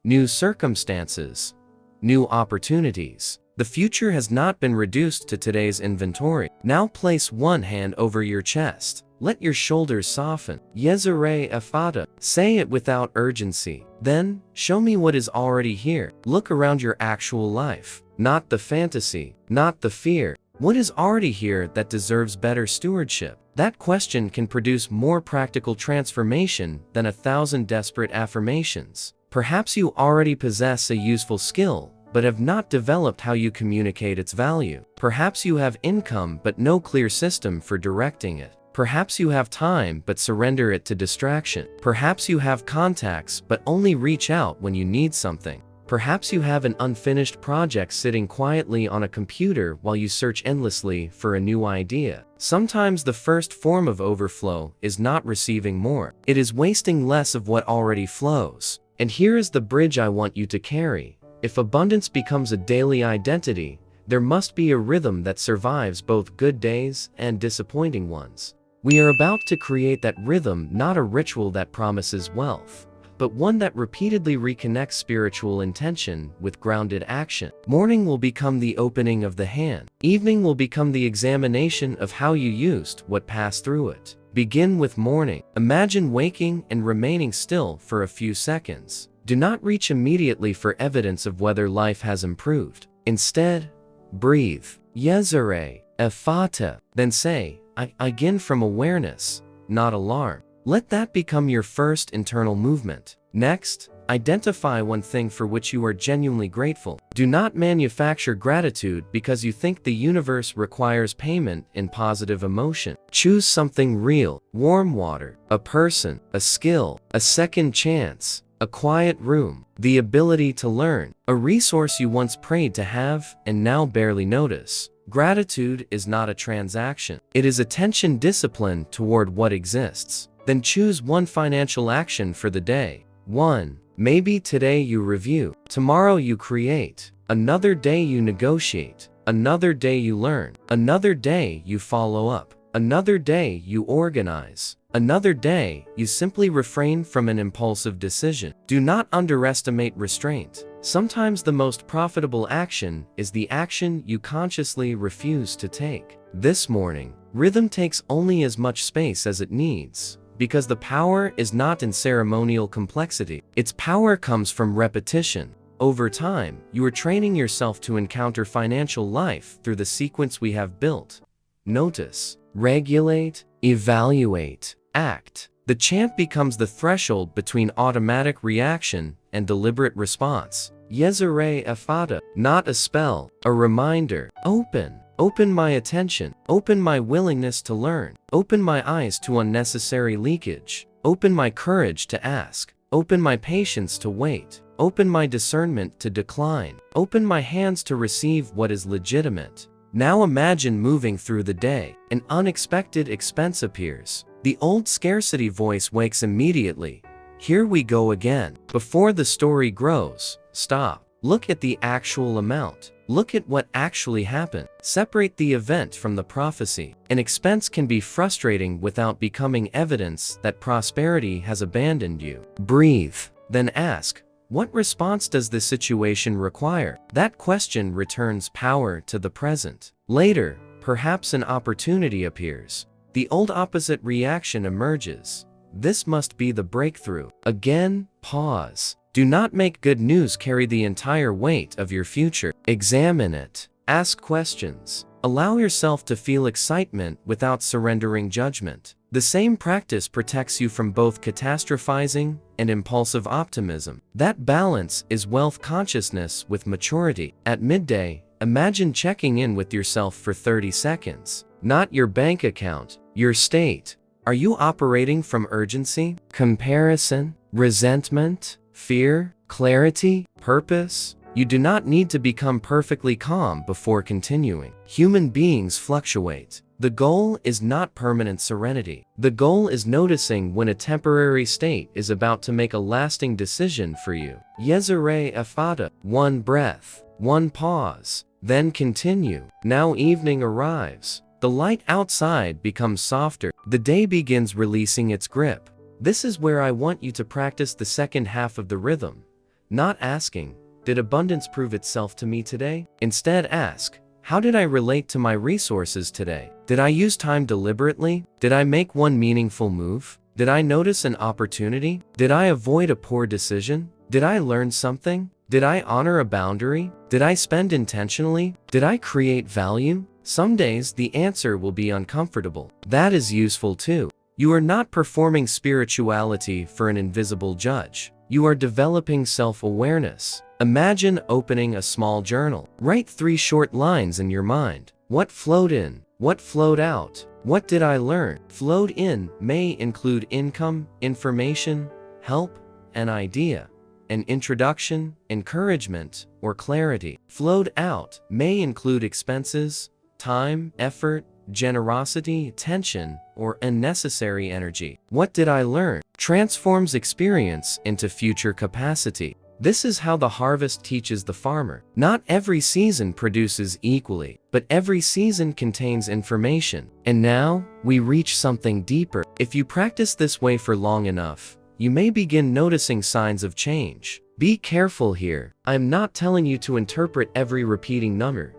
new circumstances, new opportunities. The future has not been reduced to today's inventory. Now place one hand over your chest. Let your shoulders soften. YESERAYE EFFATA. Say it without urgency. Then, show me what is already here. Look around your actual life. Not the fantasy, not the fear. What is already here that deserves better stewardship? That question can produce more practical transformation than 1,000 desperate affirmations. Perhaps you already possess a useful skill, but have not developed how you communicate its value. Perhaps you have income but no clear system for directing it. Perhaps you have time but surrender it to distraction. Perhaps you have contacts but only reach out when you need something. Perhaps you have an unfinished project sitting quietly on a computer while you search endlessly for a new idea. Sometimes the first form of overflow is not receiving more. It is wasting less of what already flows. And here is the bridge I want you to carry. If abundance becomes a daily identity, there must be a rhythm that survives both good days and disappointing ones. We are about to create that rhythm, not a ritual that promises wealth, but one that repeatedly reconnects spiritual intention with grounded action. Morning will become the opening of the hand. Evening will become the examination of how you used what passed through it. Begin with morning. Imagine waking and remaining still for a few seconds. Do not reach immediately for evidence of whether life has improved. Instead, breathe. YESERAYE EFFATA. Then say, I begin from awareness, not alarm. Let that become your first internal movement. Next, identify one thing for which you are genuinely grateful. Do not manufacture gratitude because you think the universe requires payment in positive emotion. Choose something real: warm water, a person, a skill, a second chance, a quiet room, the ability to learn, a resource you once prayed to have and now barely notice. Gratitude is not a transaction. It is attention discipline toward what exists. Then choose one financial action for the day. 1. Maybe today you review. Tomorrow you create. Another day you negotiate. Another day you learn. Another day you follow up. Another day you organize. Another day you simply refrain from an impulsive decision. Do not underestimate restraint. Sometimes the most profitable action is the action you consciously refuse to take. This morning, rhythm takes only as much space as it needs, because the power is not in ceremonial complexity. Its power comes from repetition. Over time, you are training yourself to encounter financial life through the sequence we have built. Notice, regulate, evaluate, act. The chant becomes the threshold between automatic reaction and deliberate response. YESERAYE EFFATA. Not a spell, a reminder. Open my attention. Open my willingness to learn. Open my eyes to unnecessary leakage. Open my courage to ask. Open my patience to wait. Open my discernment to decline. Open my hands to receive what is legitimate. Now imagine moving through the day. An unexpected expense appears. The old scarcity voice wakes immediately. Here we go again. Before the story grows, stop. Look at the actual amount. Look at what actually happened. Separate the event from the prophecy. An expense can be frustrating without becoming evidence that prosperity has abandoned you. Breathe. Then ask, what response does this situation require? That question returns power to the present. Later, perhaps an opportunity appears. The old opposite reaction emerges. This must be the breakthrough. Again, pause. Do not make good news carry the entire weight of your future. Examine it. Ask questions. Allow yourself to feel excitement without surrendering judgment. The same practice protects you from both catastrophizing and impulsive optimism. That balance is wealth consciousness with maturity. At midday, imagine checking in with yourself for 30 seconds. Not your bank account, your state. Are you operating from urgency, comparison, resentment, fear, clarity, purpose? You do not need to become perfectly calm before continuing. Human beings fluctuate. The goal is not permanent serenity. The goal is noticing when a temporary state is about to make a lasting decision for you. YESERAYE EFFATA. One breath, one pause, then continue. Now evening arrives. The light outside becomes softer. The day begins releasing its grip. This is where I want you to practice the second half of the rhythm. Not asking, did abundance prove itself to me today? Instead ask, how did I relate to my resources today? Did I use time deliberately? Did I make one meaningful move? Did I notice an opportunity? Did I avoid a poor decision? Did I learn something? Did I honor a boundary? Did I spend intentionally? Did I create value? Some days the answer will be uncomfortable. That is useful too. You are not performing spirituality for an invisible judge. You are developing self-awareness. Imagine opening a small journal. Write 3 short lines in your mind. What flowed in? What flowed out? What did I learn? Flowed in may include income, information, help, an idea, an introduction, encouragement, or clarity. Flowed out may include expenses, time, effort, generosity, attention, or unnecessary energy. What did I learn? Transforms experience into future capacity. This is how the harvest teaches the farmer. Not every season produces equally, but every season contains information. And now, we reach something deeper. If you practice this way for long enough, you may begin noticing signs of change. Be careful here. I am not telling you to interpret every repeating number,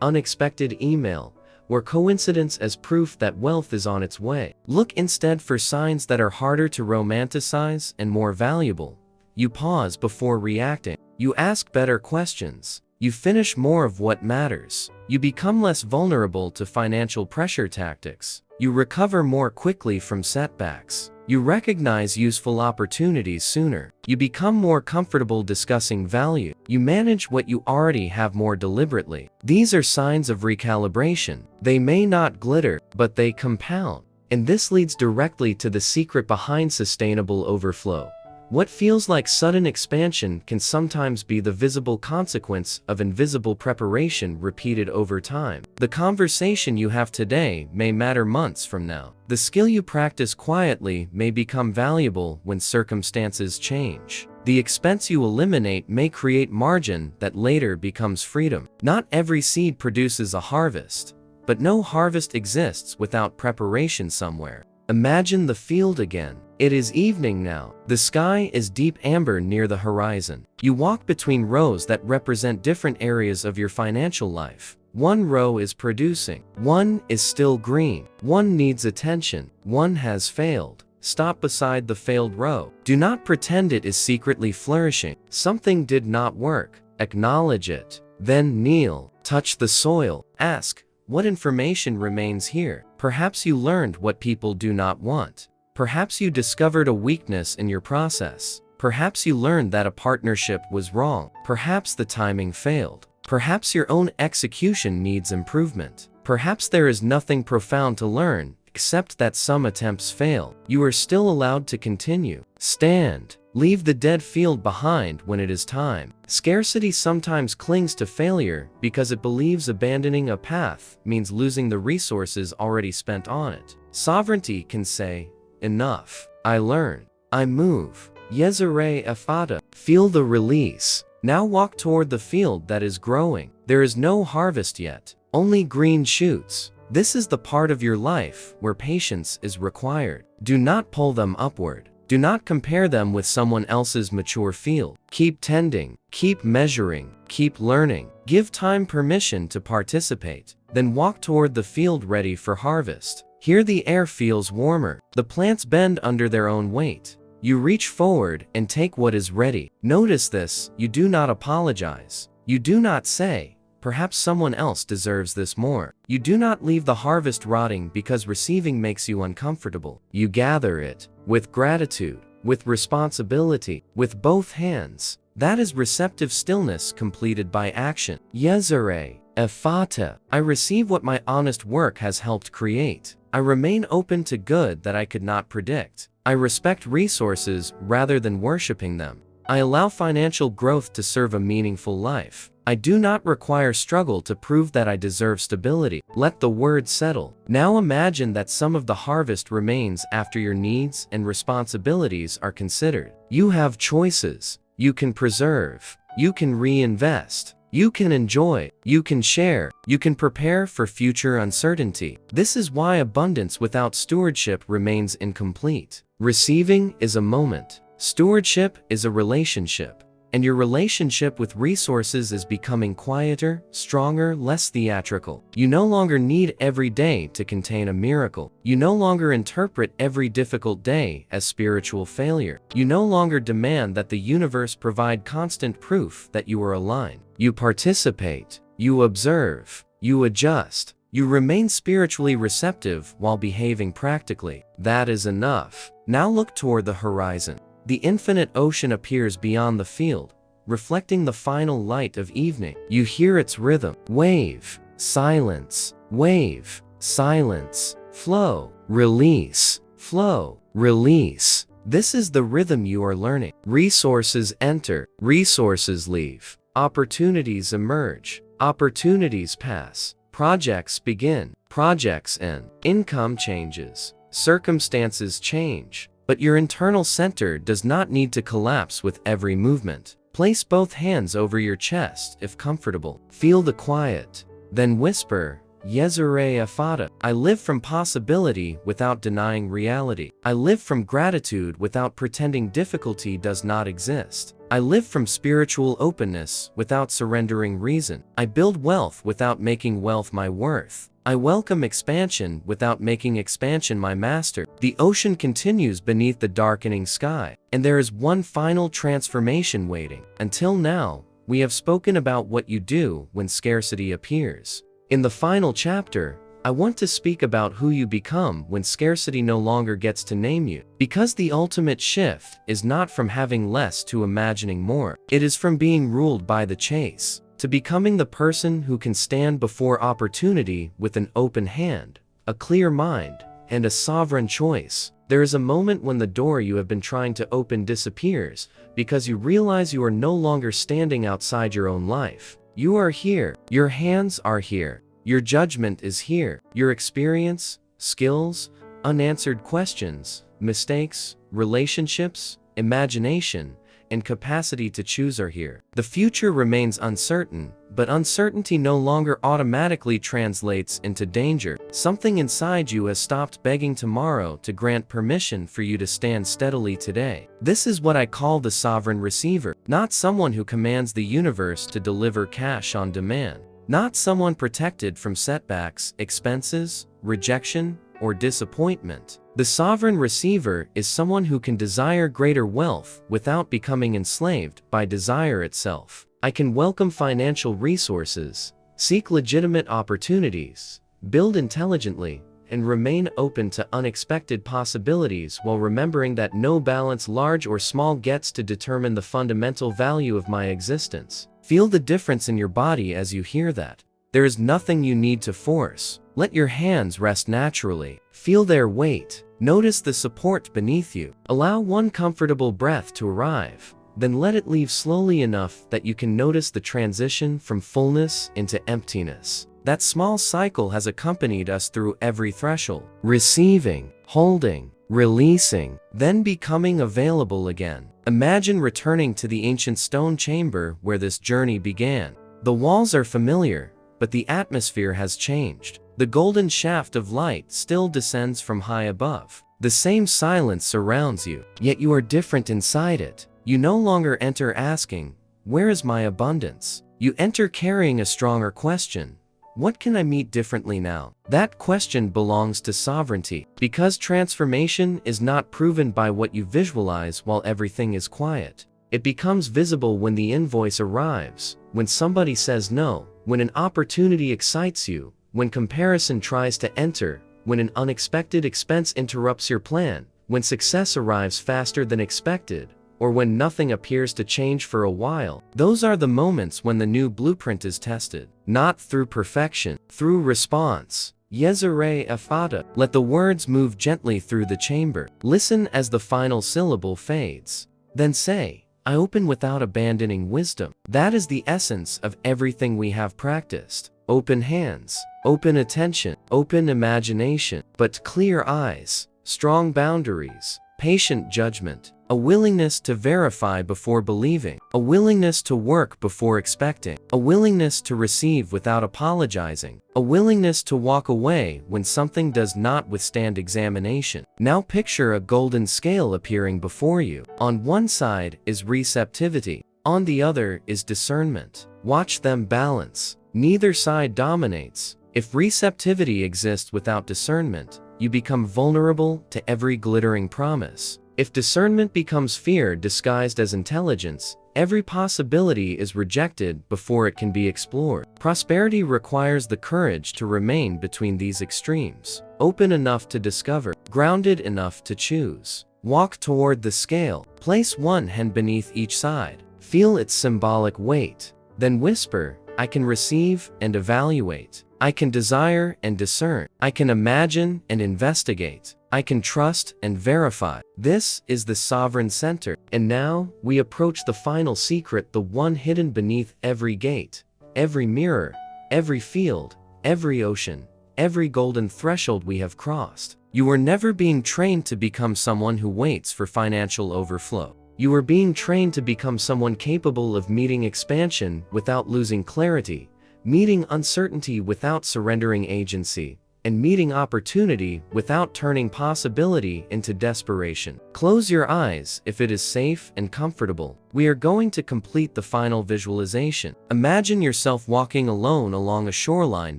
unexpected email, or coincidence as proof that wealth is on its way. Look instead for signs that are harder to romanticize and more valuable. You pause before reacting. You ask better questions. You finish more of what matters. You become less vulnerable to financial pressure tactics. You recover more quickly from setbacks. You recognize useful opportunities sooner. You become more comfortable discussing value. You manage what you already have more deliberately. These are signs of recalibration. They may not glitter, but they compound. And this leads directly to the secret behind sustainable overflow. What feels like sudden expansion can sometimes be the visible consequence of invisible preparation repeated over time. The conversation you have today may matter months from now. The skill you practice quietly may become valuable when circumstances change. The expense you eliminate may create margin that later becomes freedom. Not every seed produces a harvest, but no harvest exists without preparation somewhere. Imagine the field again. It is evening now. The sky is deep amber near the horizon. You walk between rows that represent different areas of your financial life. One row is producing. One is still green. One needs attention. One has failed. Stop beside the failed row. Do not pretend it is secretly flourishing. Something did not work. Acknowledge it. Then kneel. Touch the soil. Ask, what information remains here? Perhaps you learned what people do not want. Perhaps you discovered a weakness in your process. Perhaps you learned that a partnership was wrong. Perhaps the timing failed. Perhaps your own execution needs improvement. Perhaps there is nothing profound to learn, except that some attempts fail. You are still allowed to continue. Stand. Leave the dead field behind when it is time. Scarcity sometimes clings to failure because it believes abandoning a path means losing the resources already spent on it. Sovereignty can say, enough. I learn. I move. YESERAYE EFFATA. Feel the release. Now walk toward the field that is growing. There is no harvest yet, only green shoots. This is the part of your life where patience is required. Do not pull them upward. Do not compare them with someone else's mature field. Keep tending, keep measuring, keep learning. Give time permission to participate. Then walk toward the field ready for harvest. Here the air feels warmer. The plants bend under their own weight. You reach forward and take what is ready. Notice this, you do not apologize. You do not say, perhaps someone else deserves this more. You do not leave the harvest rotting because receiving makes you uncomfortable. You gather it with gratitude, with responsibility, with both hands. That is receptive stillness completed by action. YESERAYE EFFATA. I receive what my honest work has helped create. I remain open to good that I could not predict. I respect resources rather than worshiping them. I allow financial growth to serve a meaningful life. I do not require struggle to prove that I deserve stability. Let the word settle. Now imagine that some of the harvest remains after your needs and responsibilities are considered. You have choices. You can preserve. You can reinvest. You can enjoy. You can share. You can prepare for future uncertainty. This is why abundance without stewardship remains incomplete. Receiving is a moment. Stewardship is a relationship. And your relationship with resources is becoming quieter, stronger, less theatrical. You no longer need every day to contain a miracle. You no longer interpret every difficult day as spiritual failure. You no longer demand that the universe provide constant proof that you are aligned. You participate. You observe. You adjust. You remain spiritually receptive while behaving practically. That is enough. Now look toward the horizon. The infinite ocean appears beyond the field, reflecting the final light of evening. You hear its rhythm. Wave, silence, wave, silence, flow, release, flow, release. This is the rhythm you are learning. Resources enter, resources leave. Opportunities emerge, opportunities pass. Projects begin, projects end. Income changes, circumstances change. But your internal center does not need to collapse with every movement. Place both hands over your chest if comfortable. Feel the quiet. Then whisper, YESERAYE EFFATA. I live from possibility without denying reality. I live from gratitude without pretending difficulty does not exist. I live from spiritual openness without surrendering reason. I build wealth without making wealth my worth. I welcome expansion without making expansion my master. The ocean continues beneath the darkening sky, and there is one final transformation waiting. Until now, we have spoken about what you do when scarcity appears. In the final chapter, I want to speak about who you become when scarcity no longer gets to name you. Because the ultimate shift is not from having less to imagining more. It is from being ruled by the chase to becoming the person who can stand before opportunity with an open hand, a clear mind, and a sovereign choice. There is a moment when the door you have been trying to open disappears because you realize you are no longer standing outside your own life. You are here. Your hands are here. Your judgment is here. Your experience, skills, unanswered questions, mistakes, relationships, imagination, and capacity to choose are here. The future remains uncertain, but uncertainty no longer automatically translates into danger. Something inside you has stopped begging tomorrow to grant permission for you to stand steadily today. This is what I call the sovereign receiver, not someone who commands the universe to deliver cash on demand, not someone protected from setbacks, expenses, rejection, or disappointment. The sovereign receiver is someone who can desire greater wealth without becoming enslaved by desire itself. I can welcome financial resources, seek legitimate opportunities, build intelligently, and remain open to unexpected possibilities while remembering that no balance, large or small, gets to determine the fundamental value of my existence. Feel the difference in your body as you hear that. There is nothing you need to force. Let your hands rest naturally. Feel their weight. Notice the support beneath you. Allow one comfortable breath to arrive. Then let it leave slowly enough that you can notice the transition from fullness into emptiness. That small cycle has accompanied us through every threshold. Receiving, holding, releasing, then becoming available again. Imagine returning to the ancient stone chamber where this journey began. The walls are familiar, but the atmosphere has changed. The golden shaft of light still descends from high above. The same silence surrounds you, yet you are different inside it. You no longer enter asking, "Where is my abundance?" You enter carrying a stronger question. What can I meet differently now? That question belongs to sovereignty, because transformation is not proven by what you visualize while everything is quiet. It becomes visible when the invoice arrives, when somebody says no, when an opportunity excites you, when comparison tries to enter, when an unexpected expense interrupts your plan, when success arrives faster than expected, or when nothing appears to change for a while. Those are the moments when the new blueprint is tested. Not through perfection, through response. YESERAYE EFFATA. Let the words move gently through the chamber. Listen as the final syllable fades. Then say, "I open without abandoning wisdom." That is the essence of everything we have practiced. Open hands, open attention, open imagination, but clear eyes, strong boundaries, patient judgment, a willingness to verify before believing, a willingness to work before expecting, a willingness to receive without apologizing, a willingness to walk away when something does not withstand examination. Now picture a golden scale appearing before you. On one side is receptivity, on the other is discernment. Watch them balance. Neither side dominates. If receptivity exists without discernment, you become vulnerable to every glittering promise. If discernment becomes fear disguised as intelligence, every possibility is rejected before it can be explored. Prosperity requires the courage to remain between these extremes. Open enough to discover, grounded enough to choose. Walk toward the scale. Place one hand beneath each side. Feel its symbolic weight. Then whisper, "I can receive and evaluate. I can desire and discern. I can imagine and investigate. I can trust and verify." This is the sovereign center. And now, we approach the final secret, the one hidden beneath every gate, every mirror, every field, every ocean, every golden threshold we have crossed. You are never being trained to become someone who waits for financial overflow. You are being trained to become someone capable of meeting expansion without losing clarity, meeting uncertainty without surrendering agency, and meeting opportunity without turning possibility into desperation. Close your eyes if it is safe and comfortable. We are going to complete the final visualization. Imagine yourself walking alone along a shoreline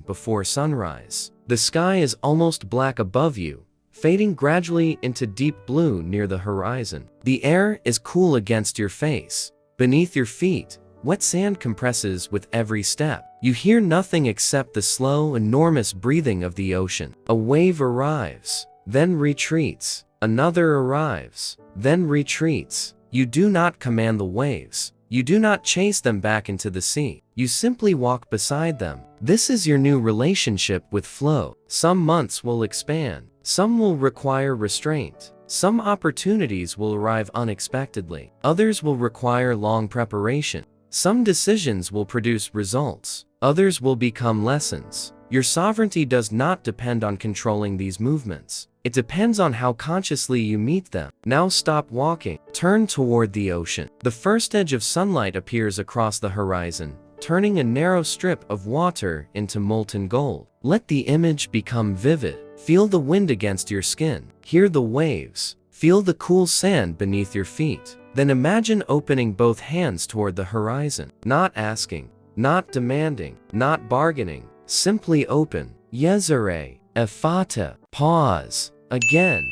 before sunrise. The sky is almost black above you, fading gradually into deep blue near the horizon. The air is cool against your face. Beneath your feet, wet sand compresses with every step. You hear nothing except the slow, enormous breathing of the ocean. A wave arrives, then retreats. Another arrives, then retreats. You do not command the waves. You do not chase them back into the sea. You simply walk beside them. This is your new relationship with flow. Some months will expand. Some will require restraint. Some opportunities will arrive unexpectedly. Others will require long preparation. Some decisions will produce results. Others will become lessons. Your sovereignty does not depend on controlling these movements. It depends on how consciously you meet them. Now stop walking. Turn toward the ocean. The first edge of sunlight appears across the horizon, turning a narrow strip of water into molten gold. Let the image become vivid. Feel the wind against your skin. Hear the waves. Feel the cool sand beneath your feet. Then imagine opening both hands toward the horizon. Not asking, not demanding, not bargaining. Simply open. YESERAYE EFFATA. Pause. Again.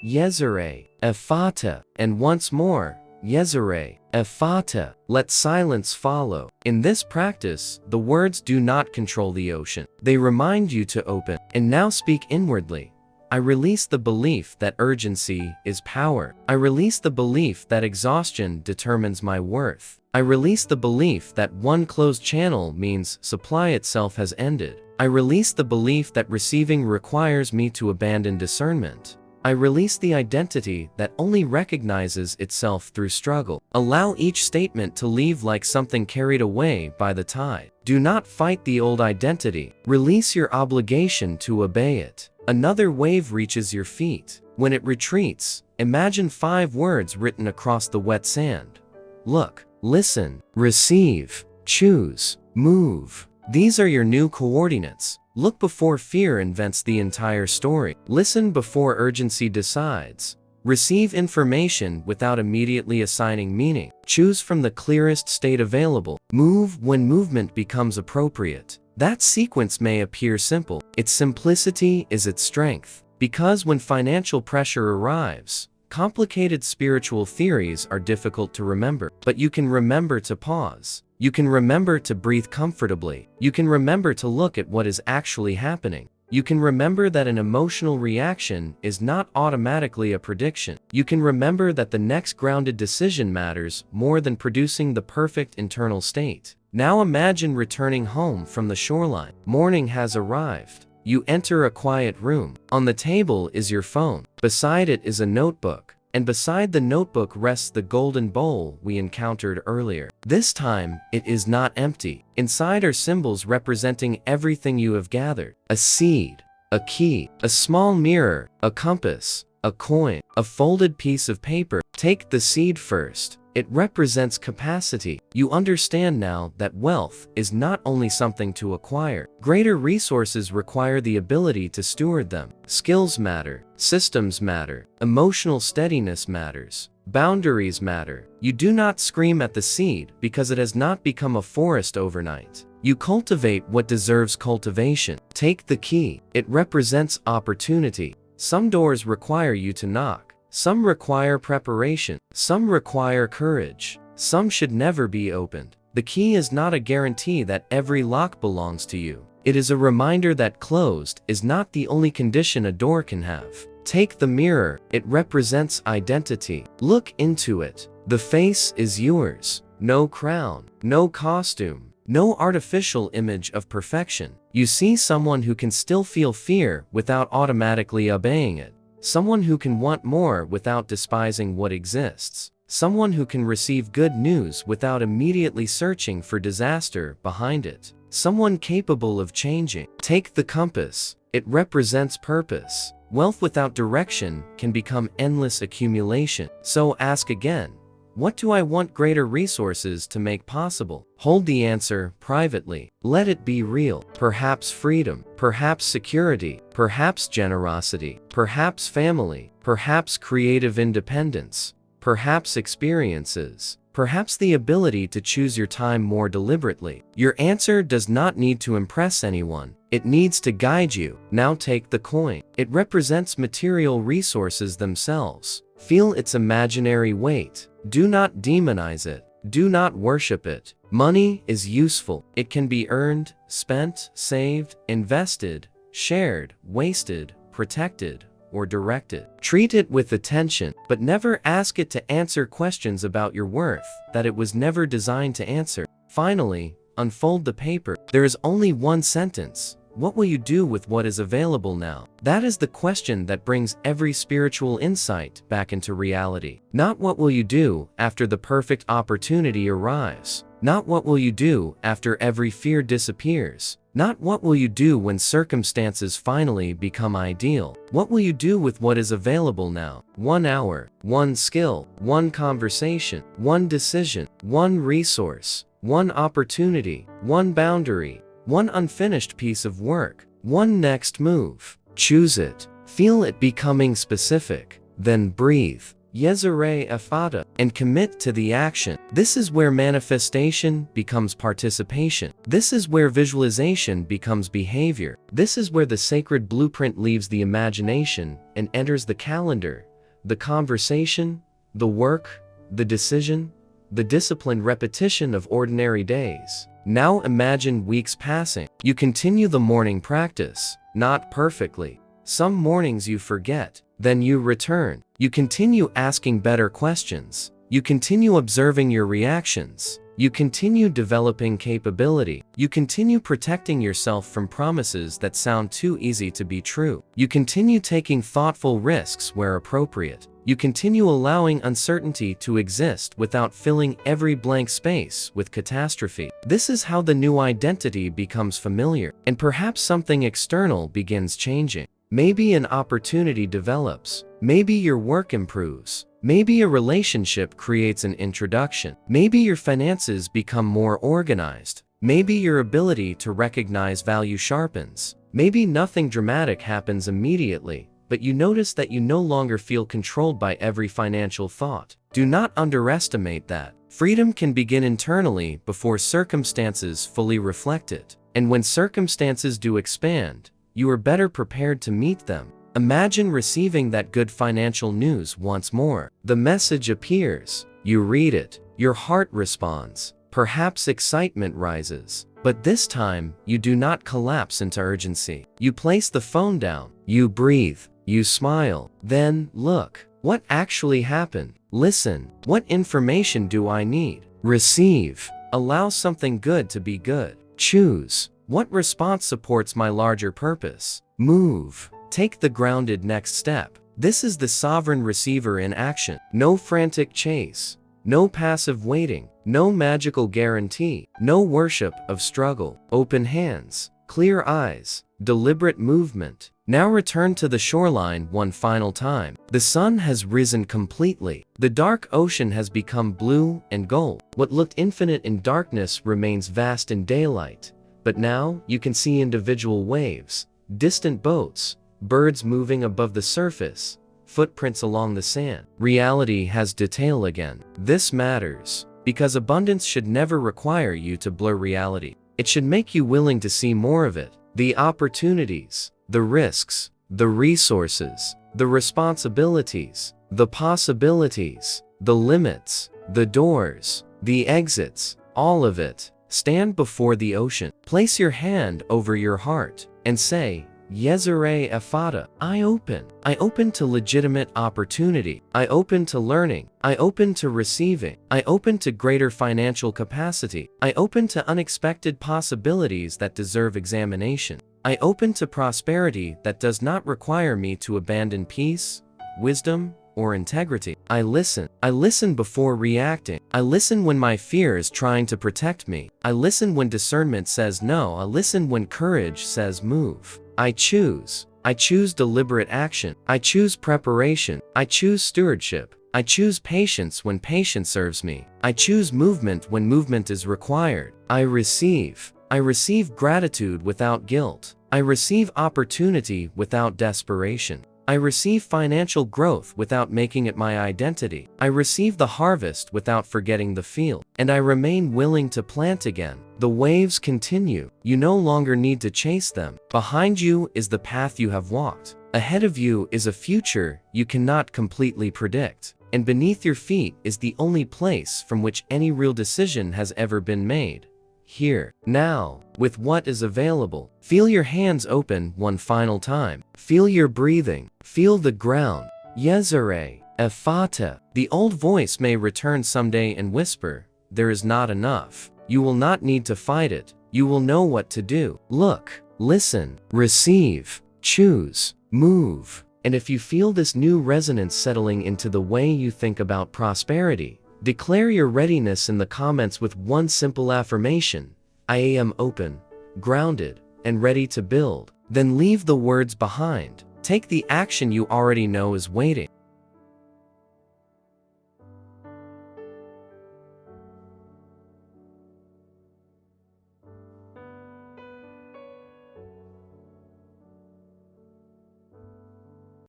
YESERAYE EFFATA. And once more. YESERAYE EFFATA. Let silence follow. In this practice, the words do not control the ocean. They remind you to open. And now speak inwardly. I release the belief that urgency is power. I release the belief that exhaustion determines my worth. I release the belief that one closed channel means supply itself has ended. I release the belief that receiving requires me to abandon discernment. I release the identity that only recognizes itself through struggle. Allow each statement to leave like something carried away by the tide. Do not fight the old identity. Release your obligation to obey it. Another wave reaches your feet. When it retreats, imagine 5 words written across the wet sand. Look, listen, receive, choose, move. These are your new coordinates. Look before fear invents the entire story. Listen before urgency decides. Receive information without immediately assigning meaning. Choose from the clearest state available. Move when movement becomes appropriate. That sequence may appear simple. Its simplicity is its strength. Because when financial pressure arrives, complicated spiritual theories are difficult to remember. But you can remember to pause. You can remember to breathe comfortably. You can remember to look at what is actually happening. You can remember that an emotional reaction is not automatically a prediction. You can remember that the next grounded decision matters more than producing the perfect internal state. Now imagine returning home from the shoreline. Morning has arrived. You enter a quiet room. On the table is your phone. Beside it is a notebook. And beside the notebook rests the golden bowl we encountered earlier. This time, it is not empty. Inside are symbols representing everything you have gathered. A seed, a key, a small mirror, a compass, a coin, a folded piece of paper. Take the seed first. It represents capacity. You understand now that wealth is not only something to acquire. Greater resources require the ability to steward them. Skills matter. Systems matter. Emotional steadiness matters. Boundaries matter. You do not scream at the seed because it has not become a forest overnight. You cultivate what deserves cultivation. Take the key. It represents opportunity. Some doors require you to knock. Some require preparation. Some require courage. Some should never be opened. The key is not a guarantee that every lock belongs to you. It is a reminder that closed is not the only condition a door can have. Take the mirror. It represents identity. Look into it. The face is yours. No crown, no costume, no artificial image of perfection. You see someone who can still feel fear without automatically obeying it. Someone who can want more without despising what exists. Someone who can receive good news without immediately searching for disaster behind it. Someone capable of changing. Take the compass. It represents purpose. Wealth without direction can become endless accumulation. So ask again, what do I want greater resources to make possible? Hold the answer privately. Let it be real. Perhaps freedom, perhaps security, perhaps generosity, perhaps family, perhaps creative independence, perhaps experiences, perhaps the ability to choose your time more deliberately. Your answer does not need to impress anyone. It needs to guide you. Now take the coin. It represents material resources themselves. Feel its imaginary weight. Do not demonize it. Do not worship it. Money is useful. It can be earned, spent, saved, invested, shared, wasted, protected, or directed. Treat it with attention, but never ask it to answer questions about your worth that it was never designed to answer. Finally, unfold the paper. There is only one sentence. What will you do with what is available now? That is the question that brings every spiritual insight back into reality. Not what will you do after the perfect opportunity arrives. Not what will you do after every fear disappears. Not what will you do when circumstances finally become ideal. What will you do with what is available now? 1 hour, 1 skill, 1 conversation, 1 decision, 1 resource, 1 opportunity, 1 boundary, 1 unfinished piece of work, 1 next move. Choose it. Feel it becoming specific. Then breathe. YESERAYE EFFATA, and commit to the action. This is where manifestation becomes participation. This is where visualization becomes behavior. This is where the sacred blueprint leaves the imagination and enters the calendar, the conversation, the work, the decision, the disciplined repetition of ordinary days. Now imagine weeks passing. You continue the morning practice, not perfectly, Some mornings you forget, then you return. You continue asking better questions. You continue observing your reactions. You continue developing capability. You continue protecting yourself from promises that sound too easy to be true. You continue taking thoughtful risks where appropriate. You continue allowing uncertainty to exist without filling every blank space with catastrophe. This is how the new identity becomes familiar, and perhaps something external begins changing. Maybe an opportunity develops. Maybe your work improves. Maybe a relationship creates an introduction. Maybe your finances become more organized. Maybe your ability to recognize value sharpens. Maybe nothing dramatic happens immediately, but you notice that you no longer feel controlled by every financial thought. Do not underestimate that. Freedom can begin internally before circumstances fully reflect it. And when circumstances do expand, you are better prepared to meet them. Imagine receiving that good financial news once more. The message appears. You read it. Your heart responds. Perhaps excitement rises. But this time, you do not collapse into urgency. You place the phone down. You breathe. You smile. Then, look. What actually happened? Listen. What information do I need? Receive. Allow something good to be good. Choose. What response supports my larger purpose? Move. Take the grounded next step. This is the sovereign receiver in action. No frantic chase. No passive waiting. No magical guarantee. No worship of struggle. Open hands. Clear eyes. Deliberate movement. Now return to the shoreline one final time. The sun has risen completely. The dark ocean has become blue and gold. What looked infinite in darkness remains vast in daylight. But now you can see individual waves, distant boats, birds moving above the surface, footprints along the sand. Reality has detail again. This matters, because abundance should never require you to blur reality. It should make you willing to see more of it. The opportunities, the risks, the resources, the responsibilities, the possibilities, the limits, the doors, the exits, all of it. Stand before the ocean. Place your hand over your heart and say, YESERAYE EFFATA. I open to legitimate opportunity. I open to learning. I open to receiving. I open to greater financial capacity. I open to unexpected possibilities that deserve examination. I open to prosperity that does not require me to abandon peace, wisdom, or integrity. I listen. I listen before reacting. I listen when my fear is trying to protect me. I listen when discernment says no. I listen when courage says move. I choose. I choose deliberate action. I choose preparation. I choose stewardship. I choose patience when patience serves me. I choose movement when movement is required. I receive. I receive gratitude without guilt. I receive opportunity without desperation. I receive financial growth without making it my identity. I receive the harvest without forgetting the field. And I remain willing to plant again. The waves continue. You no longer need to chase them. Behind you is the path you have walked. Ahead of you is a future you cannot completely predict. And beneath your feet is the only place from which any real decision has ever been made. Here, now, with what is available. Feel your hands open one final time. Feel your breathing. Feel the ground. YESERAYE EFFATA. The old voice may return someday and whisper, there is not enough. You will not need to fight it. You will know what to do. Look, listen, receive, choose, move. And if you feel this new resonance settling into the way you think about prosperity, declare your readiness in the comments with one simple affirmation. I am open, grounded, and ready to build. Then leave the words behind. Take the action you already know is waiting.